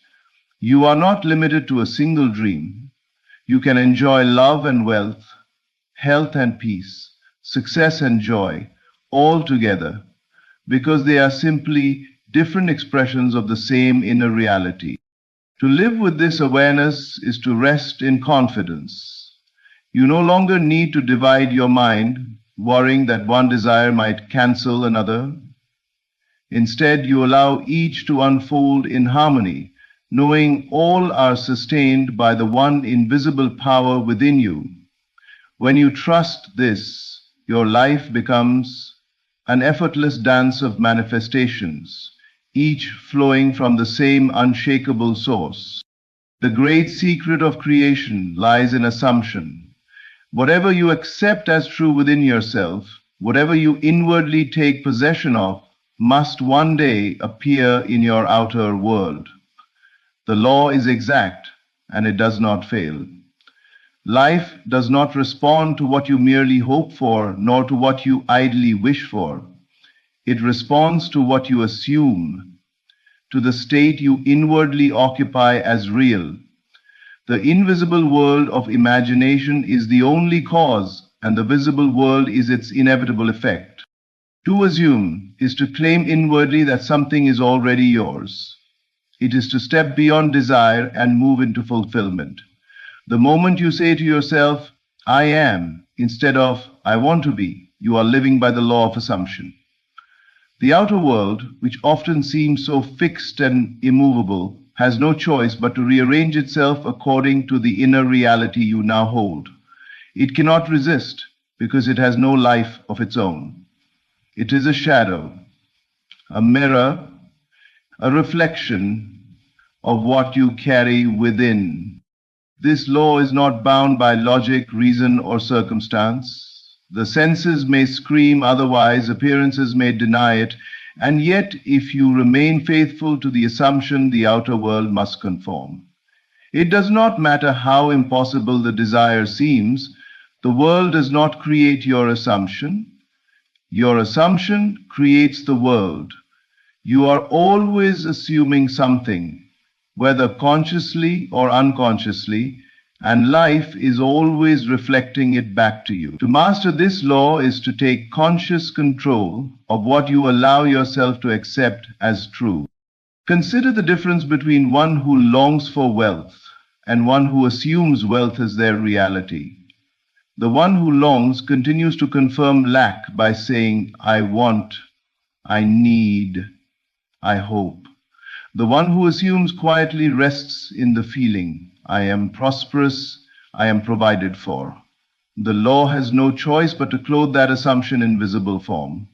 You are not limited to a single dream. You can enjoy love and wealth, health and peace, success and joy, all together, because they are simply different expressions of the same inner reality. To live with this awareness is to rest in confidence. You no longer need to divide your mind, worrying that one desire might cancel another. Instead, you allow each to unfold in harmony, knowing all are sustained by the one invisible power within you. When you trust this, your life becomes an effortless dance of manifestations, each flowing from the same unshakable source. The great secret of creation lies in assumption. Whatever you accept as true within yourself, whatever you inwardly take possession of, must one day appear in your outer world. The law is exact, and it does not fail. Life does not respond to what you merely hope for, nor to what you idly wish for. It responds to what you assume, to the state you inwardly occupy as real. The invisible world of imagination is the only cause, and the visible world is its inevitable effect. To assume is to claim inwardly that something is already yours. It is to step beyond desire and move into fulfillment. The moment you say to yourself, I am, instead of I want to be, you are living by the law of assumption. The outer world, which often seems so fixed and immovable, has no choice but to rearrange itself according to the inner reality you now hold. It cannot resist because it has no life of its own. It is a shadow, a mirror, a reflection of what you carry within. This law is not bound by logic, reason, or circumstance. The senses may scream otherwise, appearances may deny it, and yet if you remain faithful to the assumption, the outer world must conform. It does not matter how impossible the desire seems. The world does not create your assumption. Your assumption creates the world. You are always assuming something, whether consciously or unconsciously, and life is always reflecting it back to you. To master this law is to take conscious control of what you allow yourself to accept as true. Consider the difference between one who longs for wealth and one who assumes wealth as their reality. The one who longs continues to confirm lack by saying, I want, I need, I hope. The one who assumes quietly rests in the feeling, I am prosperous, I am provided for. The law has no choice but to clothe that assumption in visible form.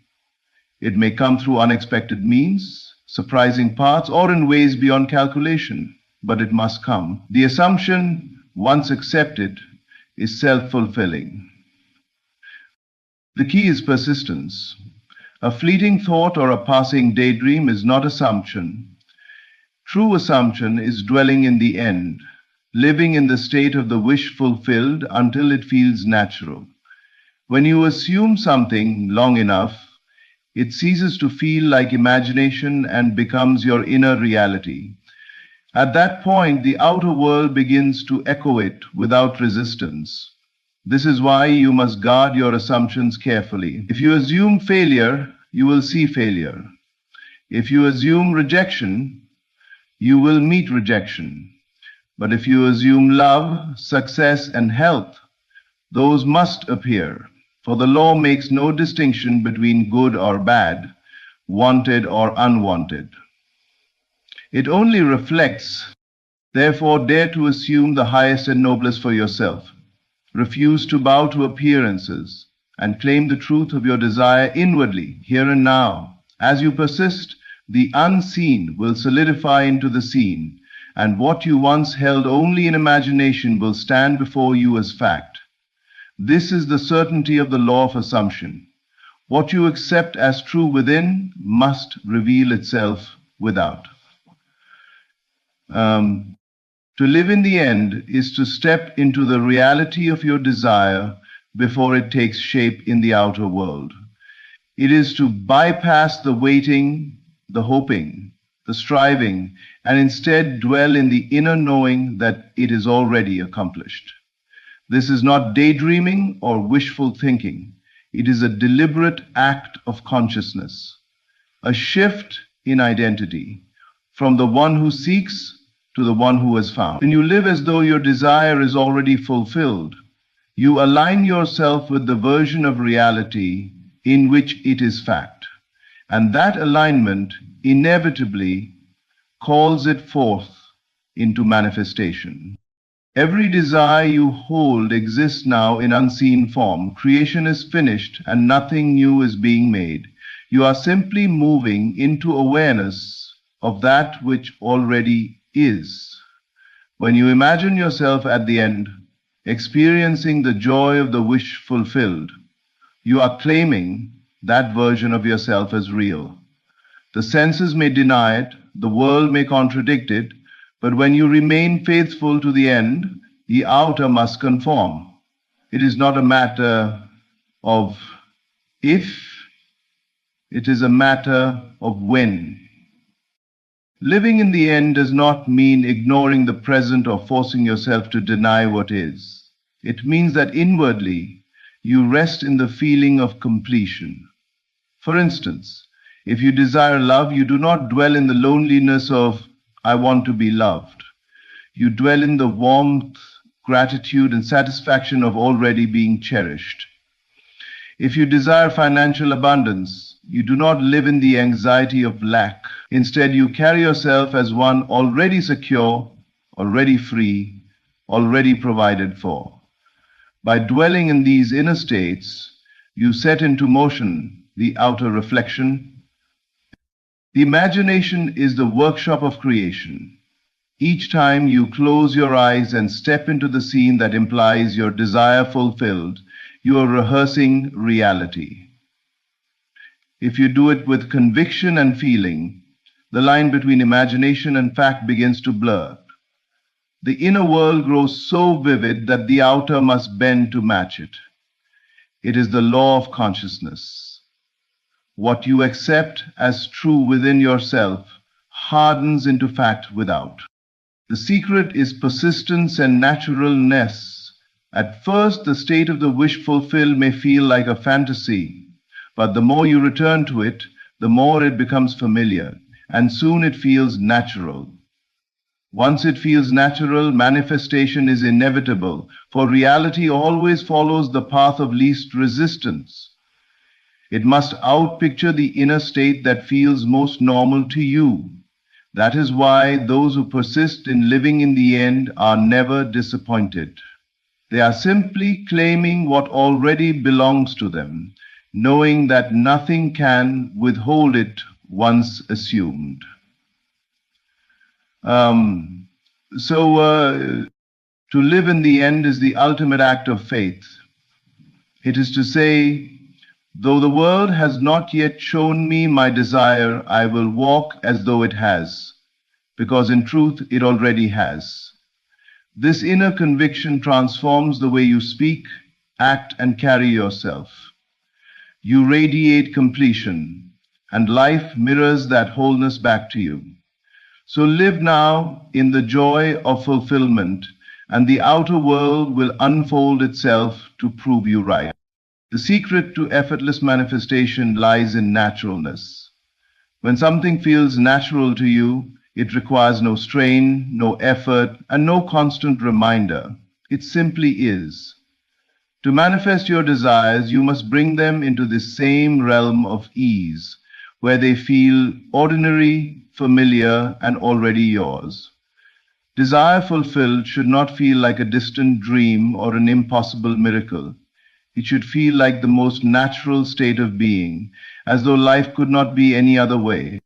It may come through unexpected means, surprising paths, or in ways beyond calculation, but it must come. The assumption, once accepted, is self-fulfilling. The key is persistence. A fleeting thought or a passing daydream is not assumption. True assumption is dwelling in the end, living in the state of the wish fulfilled until it feels natural. When you assume something long enough, it ceases to feel like imagination and becomes your inner reality. At that point, the outer world begins to echo it without resistance. This is why you must guard your assumptions carefully. If you assume failure, you will see failure. If you assume rejection, you will meet rejection. But if you assume love, success, and health, those must appear. For the law makes no distinction between good or bad, wanted or unwanted. It only reflects. Therefore, dare to assume the highest and noblest for yourself. Refuse to bow to appearances and claim the truth of your desire inwardly, here and now. As you persist, the unseen will solidify into the seen, and what you once held only in imagination will stand before you as fact. This is the certainty of the law of assumption. What you accept as true within must reveal itself without. To live in the end is to step into the reality of your desire before it takes shape in the outer world. It is to bypass the waiting, the hoping, the striving, and instead dwell in the inner knowing that it is already accomplished. This is not daydreaming or wishful thinking. It is a deliberate act of consciousness, a shift in identity from the one who seeks to the one who has found. When you live as though your desire is already fulfilled, you align yourself with the version of reality in which it is fact. And that alignment inevitably calls it forth into manifestation. Every desire you hold exists now in unseen form. Creation is finished and nothing new is being made. You are simply moving into awareness of that which already is. When you imagine yourself at the end, experiencing the joy of the wish fulfilled, you are claiming that version of yourself as real. The senses may deny it, the world may contradict it, but when you remain faithful to the end, the outer must conform. It is not a matter of if, it is a matter of when. Living in the end does not mean ignoring the present or forcing yourself to deny what is. It means that inwardly you rest in the feeling of completion. For instance, if you desire love, you do not dwell in the loneliness of, I want to be loved. You dwell in the warmth, gratitude, and satisfaction of already being cherished. If you desire financial abundance, you do not live in the anxiety of lack. Instead, you carry yourself as one already secure, already free, already provided for. By dwelling in these inner states, you set into motion the outer reflection. The imagination is the workshop of creation. Each time you close your eyes and step into the scene that implies your desire fulfilled, you are rehearsing reality. If you do it with conviction and feeling, the line between imagination and fact begins to blur. The inner world grows so vivid that the outer must bend to match it. It is the law of consciousness. What you accept as true within yourself hardens into fact without. The secret is persistence and naturalness. At first, the state of the wish fulfilled may feel like a fantasy, but the more you return to it, the more it becomes familiar. and soon it feels natural. Once it feels natural, manifestation is inevitable, for reality always follows the path of least resistance. It must outpicture the inner state that feels most normal to you. That is why those who persist in living in the end are never disappointed. They are simply claiming what already belongs to them, knowing that nothing can withhold it once assumed. To live in the end is the ultimate act of faith. It is to say, though the world has not yet shown me my desire, I will walk as though it has, because in truth it already has. This inner conviction transforms the way you speak, act, and carry yourself. You radiate completion, and life mirrors that wholeness back to you. So live now in the joy of fulfillment, and the outer world will unfold itself to prove you right. The secret to effortless manifestation lies in naturalness. When something feels natural to you, it requires no strain, no effort, and no constant reminder. It simply is. To manifest your desires, you must bring them into this same realm of ease, where they feel ordinary, familiar, and already yours. Desire fulfilled should not feel like a distant dream or an impossible miracle. It should feel like the most natural state of being, as though life could not be any other way.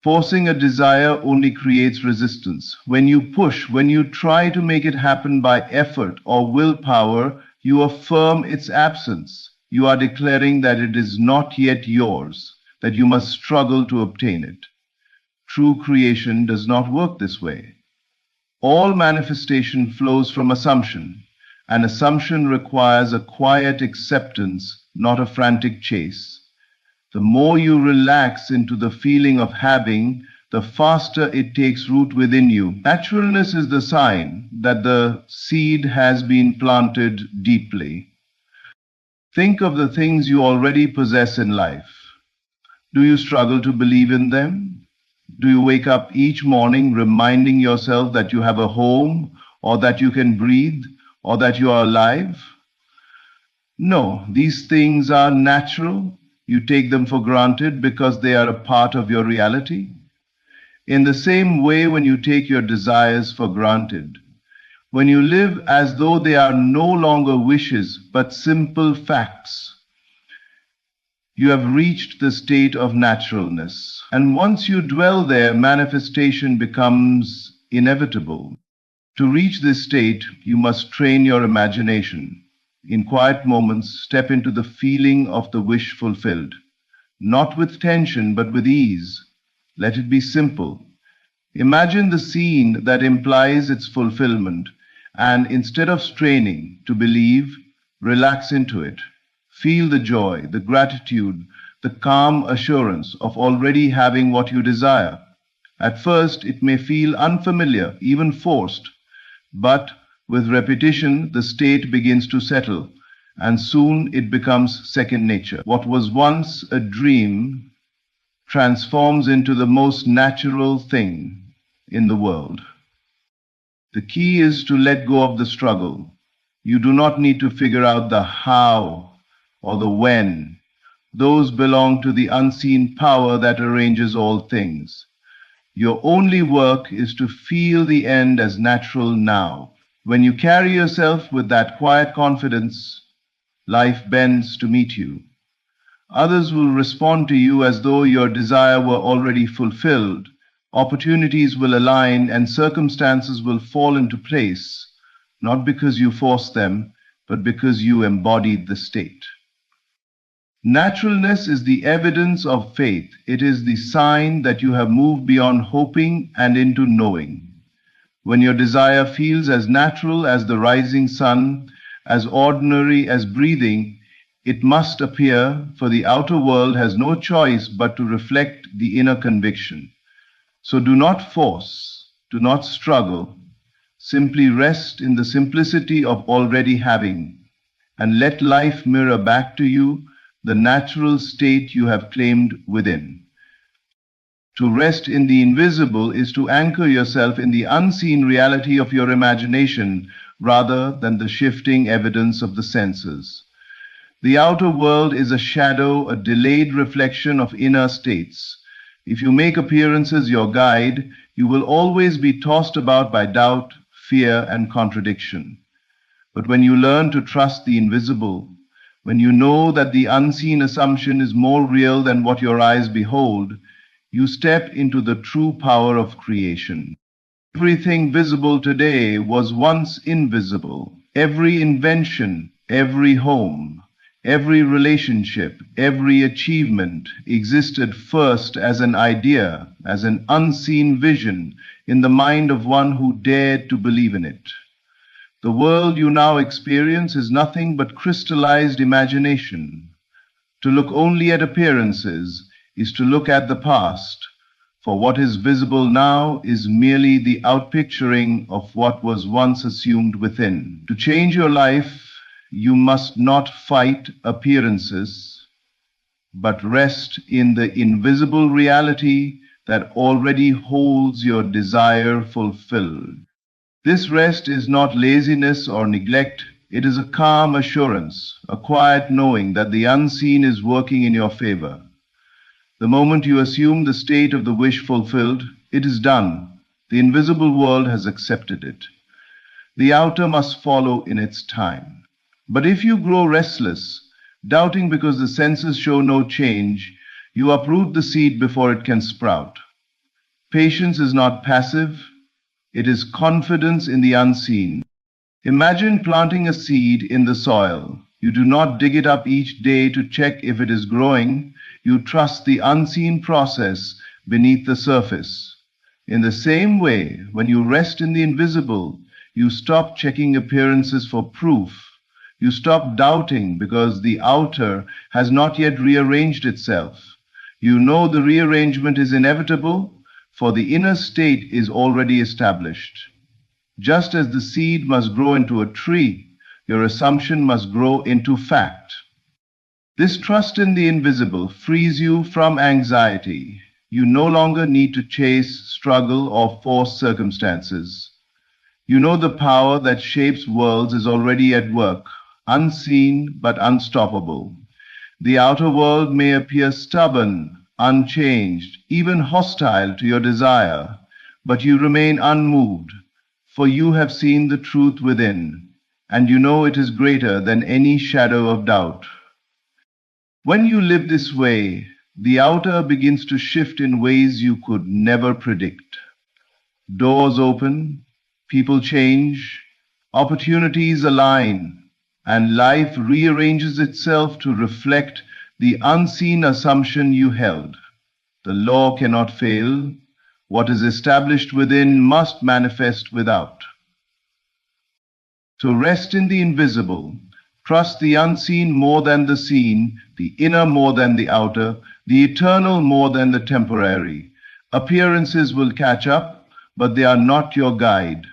Forcing a desire only creates resistance. When you push, when you try to make it happen by effort or willpower, you affirm its absence. You are declaring that it is not yet yours, that you must struggle to obtain it. True creation does not work this way. All manifestation flows from assumption. An assumption requires a quiet acceptance, not a frantic chase. The more you relax into the feeling of having, the faster it takes root within you. Naturalness is the sign that the seed has been planted deeply. Think of the things you already possess in life. Do you struggle to believe in them? Do you wake up each morning reminding yourself that you have a home, or that you can breathe, or that you are alive? No, these things are natural. You take them for granted because they are a part of your reality. In the same way, when you take your desires for granted, when you live as though they are no longer wishes but simple facts, you have reached the state of naturalness. And once you dwell there, manifestation becomes inevitable. To reach this state, you must train your imagination. In quiet moments, step into the feeling of the wish fulfilled. Not with tension, but with ease. Let it be simple. Imagine the scene that implies its fulfillment, and instead of straining to believe, relax into it. Feel the joy, the gratitude, the calm assurance of already having what you desire. At first, it may feel unfamiliar, even forced, but with repetition, the state begins to settle, and soon it becomes second nature. What was once a dream transforms into the most natural thing in the world. The key is to let go of the struggle. You do not need to figure out the how or the when. Those belong to the unseen power that arranges all things. Your only work is to feel the end as natural now. When you carry yourself with that quiet confidence, life bends to meet you. Others will respond to you as though your desire were already fulfilled. Opportunities will align and circumstances will fall into place, not because you forced them, but because you embodied the state. Naturalness is the evidence of faith. It is the sign that you have moved beyond hoping and into knowing. When your desire feels as natural as the rising sun, as ordinary as breathing, it must appear, for the outer world has no choice but to reflect the inner conviction. So do not force, do not struggle. Simply rest in the simplicity of already having, and let life mirror back to you the natural state you have claimed within. To rest in the invisible is to anchor yourself in the unseen reality of your imagination rather than the shifting evidence of the senses. The outer world is a shadow, a delayed reflection of inner states. If you make appearances your guide, you will always be tossed about by doubt, fear, and contradiction. But when you learn to trust the invisible, when you know that the unseen assumption is more real than what your eyes behold, you step into the true power of creation. Everything visible today was once invisible. Every invention, every home, every relationship, every achievement existed first as an idea, as an unseen vision in the mind of one who dared to believe in it. The world you now experience is nothing but crystallized imagination. To look only at appearances is to look at the past, for what is visible now is merely the outpicturing of what was once assumed within. To change your life, you must not fight appearances, but rest in the invisible reality that already holds your desire fulfilled. This rest is not laziness or neglect. It is a calm assurance, a quiet knowing that the unseen is working in your favor. The moment you assume the state of the wish fulfilled, it is done. The invisible world has accepted it. The outer must follow in its time. But if you grow restless, doubting because the senses show no change, you uproot the seed before it can sprout. Patience is not passive, it is confidence in the unseen. Imagine planting a seed in the soil. You do not dig it up each day to check if it is growing. You trust the unseen process beneath the surface. In the same way, when you rest in the invisible, you stop checking appearances for proof. You stop doubting because the outer has not yet rearranged itself. You know the rearrangement is inevitable, for the inner state is already established. Just as the seed must grow into a tree, your assumption must grow into fact. This trust in the invisible frees you from anxiety. You no longer need to chase, struggle, or force circumstances. You know the power that shapes worlds is already at work, unseen but unstoppable. The outer world may appear stubborn, unchanged, even hostile to your desire, but you remain unmoved, for you have seen the truth within, and you know it is greater than any shadow of doubt. When you live this way, the outer begins to shift in ways you could never predict. Doors open, people change, opportunities align, and life rearranges itself to reflect the unseen assumption you held. The law cannot fail. What is established within must manifest without. So rest in the invisible. Trust the unseen more than the seen, the inner more than the outer, the eternal more than the temporary. Appearances will catch up, but they are not your guide.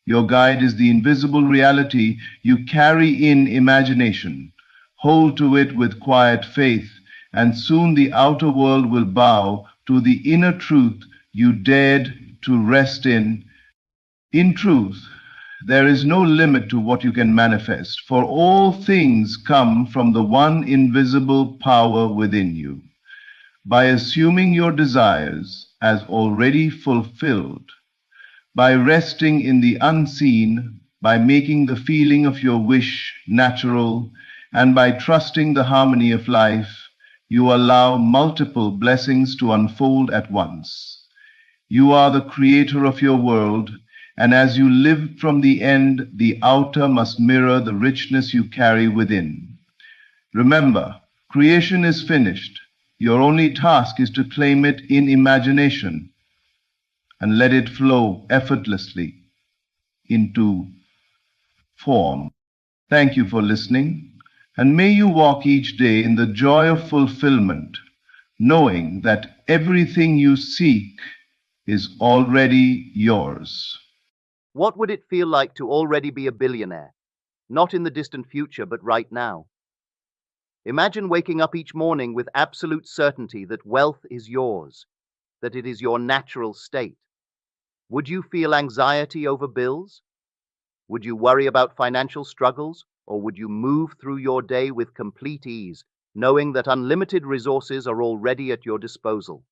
Your guide is the invisible reality you carry in imagination. Hold to it with quiet faith, and soon the outer world will bow to the inner truth you dared to rest in. In truth, there is no limit to what you can manifest, for all things come from the one invisible power within you. By assuming your desires as already fulfilled, by resting in the unseen, by making the feeling of your wish natural, and by trusting the harmony of life, you allow multiple blessings to unfold at once. You are the creator of your world, and as you live from the end, the outer must mirror the richness you carry within. Remember, creation is finished. Your only task is to claim it in imagination and let it flow effortlessly into form. Thank you for listening, and may you walk each day in the joy of fulfillment, knowing that everything you seek is already yours.
What would it feel like to already be a billionaire? Not in the distant future, but right now. Imagine waking up each morning with absolute certainty that wealth is yours. that it is your natural state? Would you feel anxiety over bills? Would you worry about financial struggles? Or would you move through your day with complete ease, knowing that unlimited resources are already at your disposal?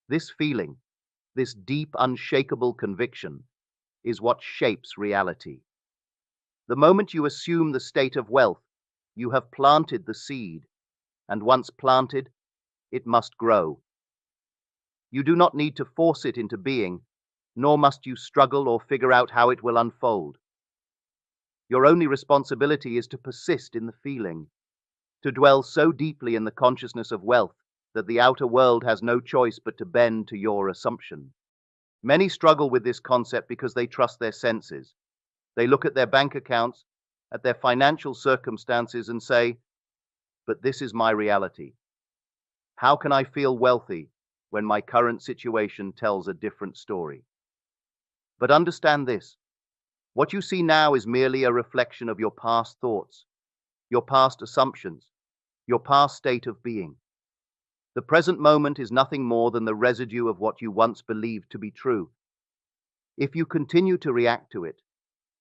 This feeling, this deep, unshakable conviction, is what shapes reality. The moment you assume the state of wealth, you have planted the seed, and once planted, it must grow. You do not need to force it into being, nor must you struggle or figure out how it will unfold. Your only responsibility is to persist in the feeling, to dwell so deeply in the consciousness of wealth that the outer world has no choice but to bend to your assumption. Many struggle with this concept because they trust their senses. They look at their bank accounts, at their financial circumstances, and say, "But this is my reality. How can I feel wealthy when my current situation tells a different story?" But understand this: what you see now is merely a reflection of your past thoughts, your past assumptions, your past state of being. The present moment is nothing more than the residue of what you once believed to be true. If you continue to react to it,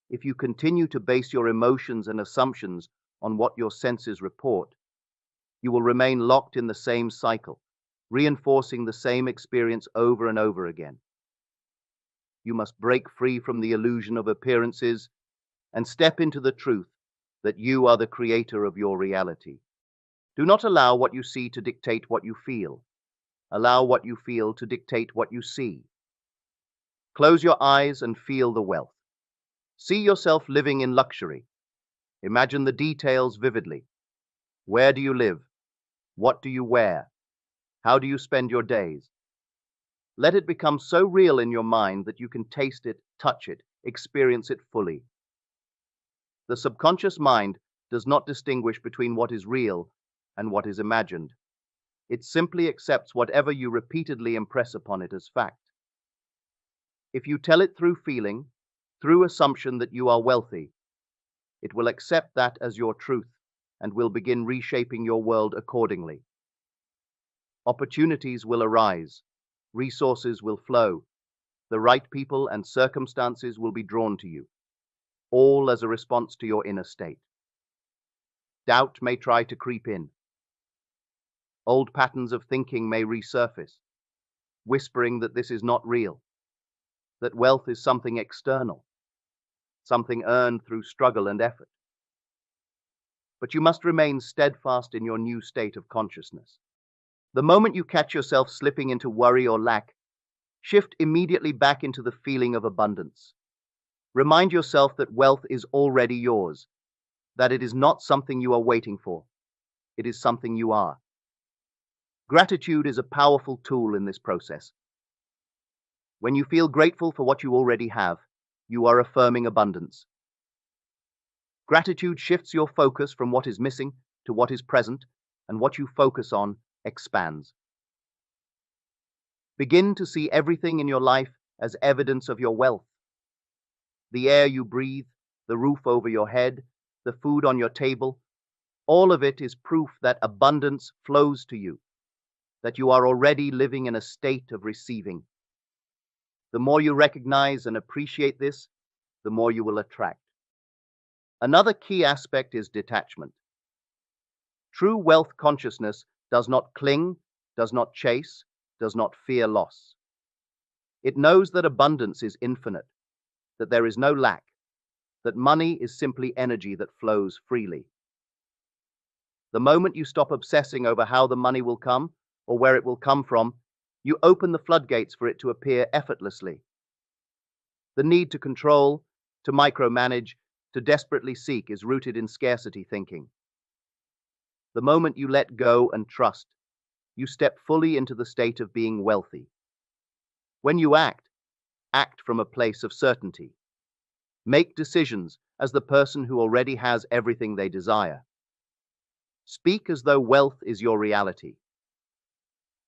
if you continue to base your emotions and assumptions on what your senses report, you will remain locked in the same cycle, reinforcing the same experience over and over again. You must break free from the illusion of appearances and step into the truth that you are the creator of your reality. Do not allow what you see to dictate what you feel. Allow what you feel to dictate what you see. Close your eyes and feel the wealth. See yourself living in luxury. Imagine the details vividly. Where do you live? What do you wear? How do you spend your days? Let it become so real in your mind that you can taste it, touch it, experience it fully. The subconscious mind does not distinguish between what is real and what is imagined. It simply accepts whatever you repeatedly impress upon it as fact. If you tell it through feeling, through assumption that you are wealthy, it will accept that as your truth and will begin reshaping your world accordingly. Opportunities will arise, resources will flow, the right people and circumstances will be drawn to you, all as a response to your inner state. Doubt may try to creep in. Old patterns of thinking may resurface, whispering that this is not real, that wealth is something external, something earned through struggle and effort. But you must remain steadfast in your new state of consciousness. The moment you catch yourself slipping into worry or lack, shift immediately back into the feeling of abundance. Remind yourself that wealth is already yours, that it is not something you are waiting for. It is something you are. Gratitude is a powerful tool in this process. When you feel grateful for what you already have, you are affirming abundance. Gratitude shifts your focus from what is missing to what is present, and what you focus on expands. Begin to see everything in your life as evidence of your wealth. The air you breathe, the roof over your head, the food on your table, all of it is proof that abundance flows to you, that you are already living in a state of receiving. The more you recognize and appreciate this, the more you will attract. Another key aspect is detachment. True wealth consciousness does not cling, does not chase, does not fear loss. It knows that abundance is infinite, that there is no lack, that money is simply energy that flows freely. The moment you stop obsessing over how the money will come or where it will come from, you open the floodgates for it to appear effortlessly. The need to control, to micromanage, to desperately seek is rooted in scarcity thinking. The moment you let go and trust, you step fully into the state of being wealthy. When you act from a place of certainty. Make decisions as the person who already has everything they desire. Speak as though wealth is your reality.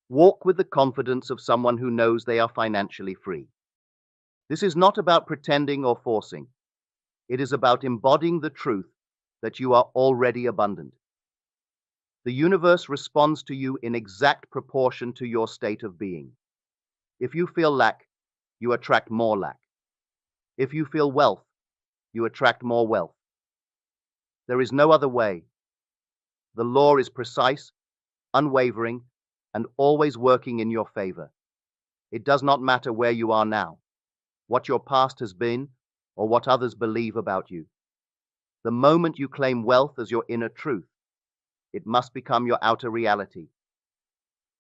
Walk with the confidence of someone who knows they are financially free. This is not about pretending or forcing. It is about embodying the truth that you are already abundant. The universe responds to you in exact proportion to your state of being. If you feel lack, you attract more lack. If you feel wealth, you attract more wealth. There is no other way. The law is precise, unwavering, and always working in your favor. It does not matter where you are now, what your past has been, or what others believe about you. The moment you claim wealth as your inner truth, it must become your outer reality.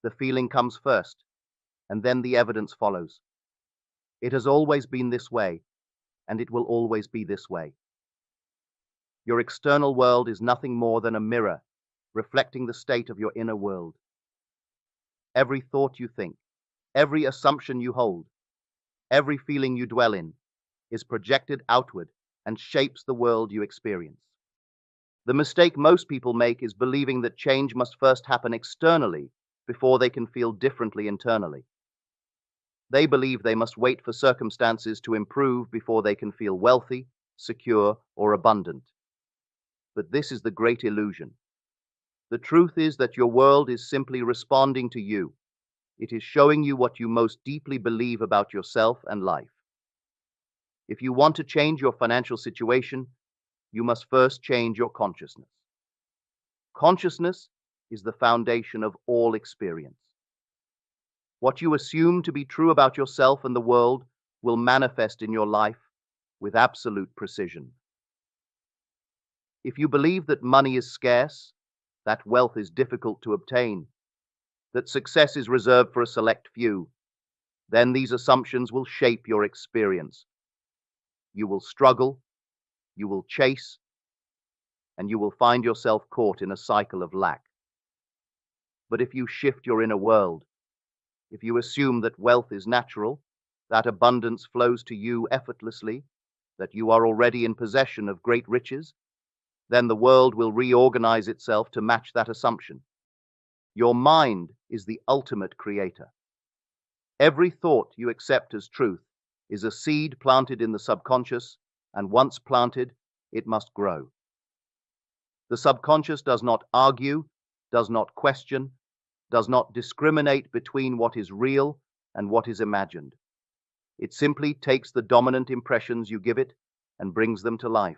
The feeling comes first, and then the evidence follows. It has always been this way, and it will always be this way. Your external world is nothing more than a mirror, reflecting the state of your inner world. Every thought you think, every assumption you hold, every feeling you dwell in, is projected outward and shapes the world you experience. The mistake most people make is believing that change must first happen externally before they can feel differently internally. They believe they must wait for circumstances to improve before they can feel wealthy, secure, or abundant. But this is the great illusion. The truth is that your world is simply responding to you. It is showing you what you most deeply believe about yourself and life. If you want to change your financial situation, you must first change your consciousness. Consciousness is the foundation of all experience. What you assume to be true about yourself and the world will manifest in your life with absolute precision. If you believe that money is scarce, that wealth is difficult to obtain, that success is reserved for a select few, then these assumptions will shape your experience. You will struggle, you will chase, and you will find yourself caught in a cycle of lack. But if you shift your inner world, if you assume that wealth is natural, that abundance flows to you effortlessly, that you are already in possession of great riches, then the world will reorganize itself to match that assumption. Your mind is the ultimate creator. Every thought you accept as truth is a seed planted in the subconscious, and once planted, it must grow. The subconscious does not argue, does not question, does not discriminate between what is real and what is imagined. It simply takes the dominant impressions you give it and brings them to life.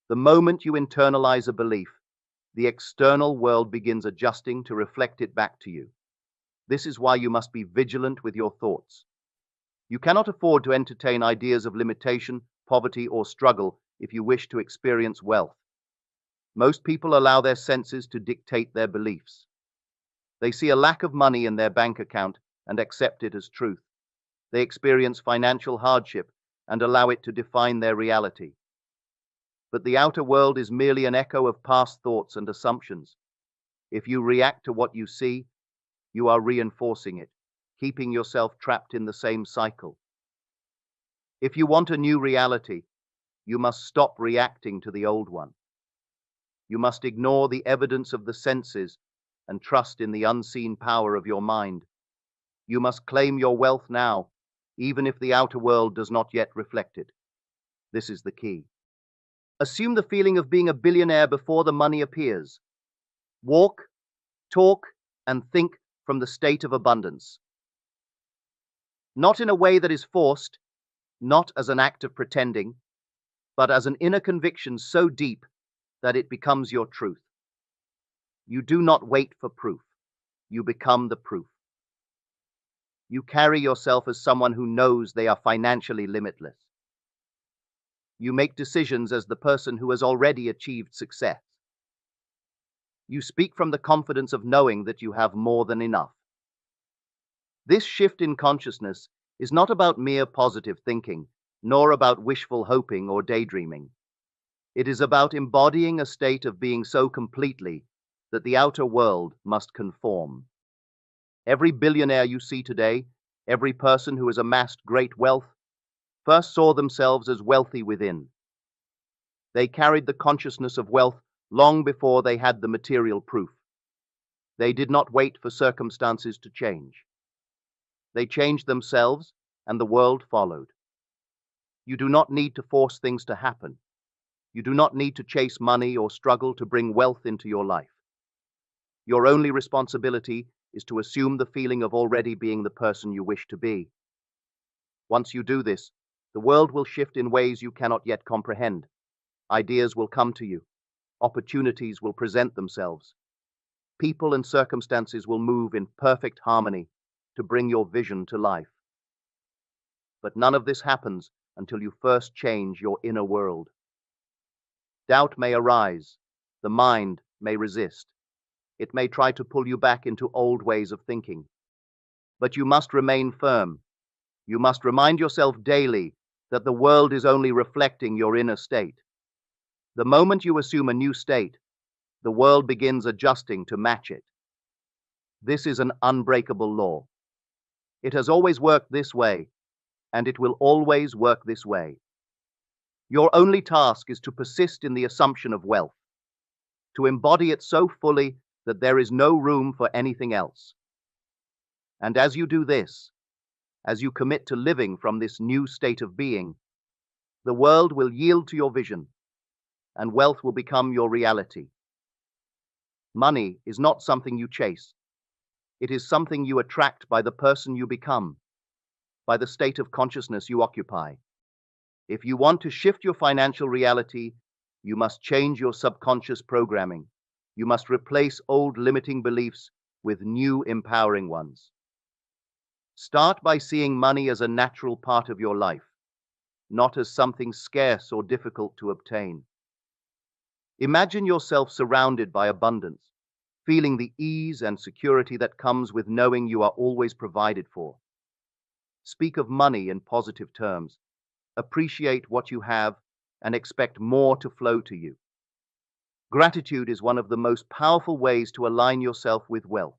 The moment you internalize a belief, the external world begins adjusting to reflect it back to you. This is why you must be vigilant with your thoughts. You cannot afford to entertain ideas of limitation, poverty, or struggle if you wish to experience wealth. Most people allow their senses to dictate their beliefs. They see a lack of money in their bank account and accept it as truth. They experience financial hardship and allow it to define their reality. But the outer world is merely an echo of past thoughts and assumptions. If you react to what you see, you are reinforcing it, keeping yourself trapped in the same cycle. If you want a new reality, you must stop reacting to the old one. You must ignore the evidence of the senses and trust in the unseen power of your mind. You must claim your wealth now, even if the outer world does not yet reflect it. This is the key. Assume the feeling of being a billionaire before the money appears. Walk, talk, and think from the state of abundance. Not in a way that is forced, not as an act of pretending, but as an inner conviction so deep that it becomes your truth. You do not wait for proof. You become the proof. You carry yourself as someone who knows they are financially limitless. You make decisions as the person who has already achieved success. You speak from the confidence of knowing that you have more than enough. This shift in consciousness is not about mere positive thinking, nor about wishful hoping or daydreaming. It is about embodying a state of being so completely that the outer world must conform. Every billionaire you see today, every person who has amassed great wealth, first saw themselves as wealthy within. They carried the consciousness of wealth long before they had the material proof. They did not wait for circumstances to change. They changed themselves, and the world followed. You do not need to force things to happen. You do not need to chase money or struggle to bring wealth into your life. Your only responsibility is to assume the feeling of already being the person you wish to be. Once you do this, the world will shift in ways you cannot yet comprehend. Ideas will come to you. Opportunities will present themselves. People and circumstances will move in perfect harmony to bring your vision to life. But none of this happens until you first change your inner world. Doubt may arise. The mind may resist. It may try to pull you back into old ways of thinking. But you must remain firm. You must remind yourself daily that the world is only reflecting your inner state. The moment you assume a new state, the world begins adjusting to match it. This is an unbreakable law. It has always worked this way, and it will always work this way. Your only task is to persist in the assumption of wealth, to embody it so fully that there is no room for anything else. And as you do this, as you commit to living from this new state of being, the world will yield to your vision, and wealth will become your reality. Money is not something you chase. It is something you attract by the person you become, by the state of consciousness you occupy. If you want to shift your financial reality, you must change your subconscious programming. You must replace old limiting beliefs with new empowering ones. Start by seeing money as a natural part of your life, not as something scarce or difficult to obtain. Imagine yourself surrounded by abundance, feeling the ease and security that comes with knowing you are always provided for. Speak of money in positive terms. Appreciate what you have and expect more to flow to you. Gratitude is one of the most powerful ways to align yourself with wealth.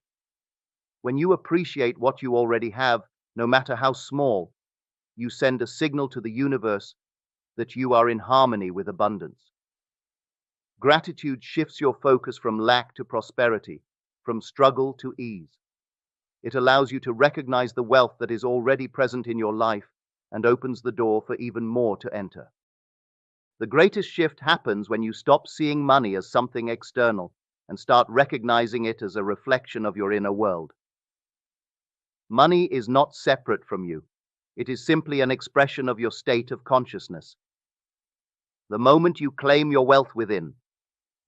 When you appreciate what you already have, no matter how small, you send a signal to the universe that you are in harmony with abundance. Gratitude shifts your focus from lack to prosperity, from struggle to ease. It allows you to recognize the wealth that is already present in your life and opens the door for even more to enter. The greatest shift happens when you stop seeing money as something external and start recognizing it as a reflection of your inner world. Money is not separate from you. It is simply an expression of your state of consciousness. The moment you claim your wealth within,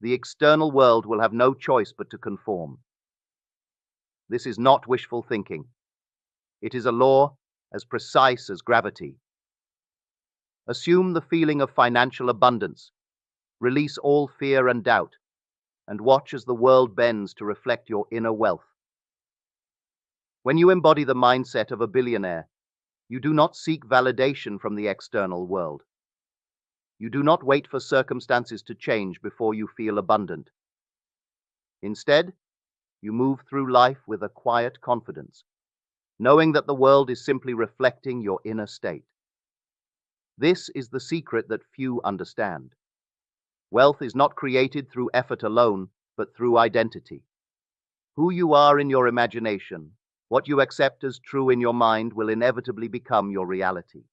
the external world will have no choice but to conform. This is not wishful thinking. It is a law as precise as gravity. Assume the feeling of financial abundance. Release all fear and doubt, and watch as the world bends to reflect your inner wealth. When you embody the mindset of a billionaire, you do not seek validation from the external world. You do not wait for circumstances to change before you feel abundant. Instead, you move through life with a quiet confidence, knowing that the world is simply reflecting your inner state. This is the secret that few understand. Wealth is not created through effort alone, but through identity. Who you are in your imagination, what you accept as true in your mind, will inevitably become your reality.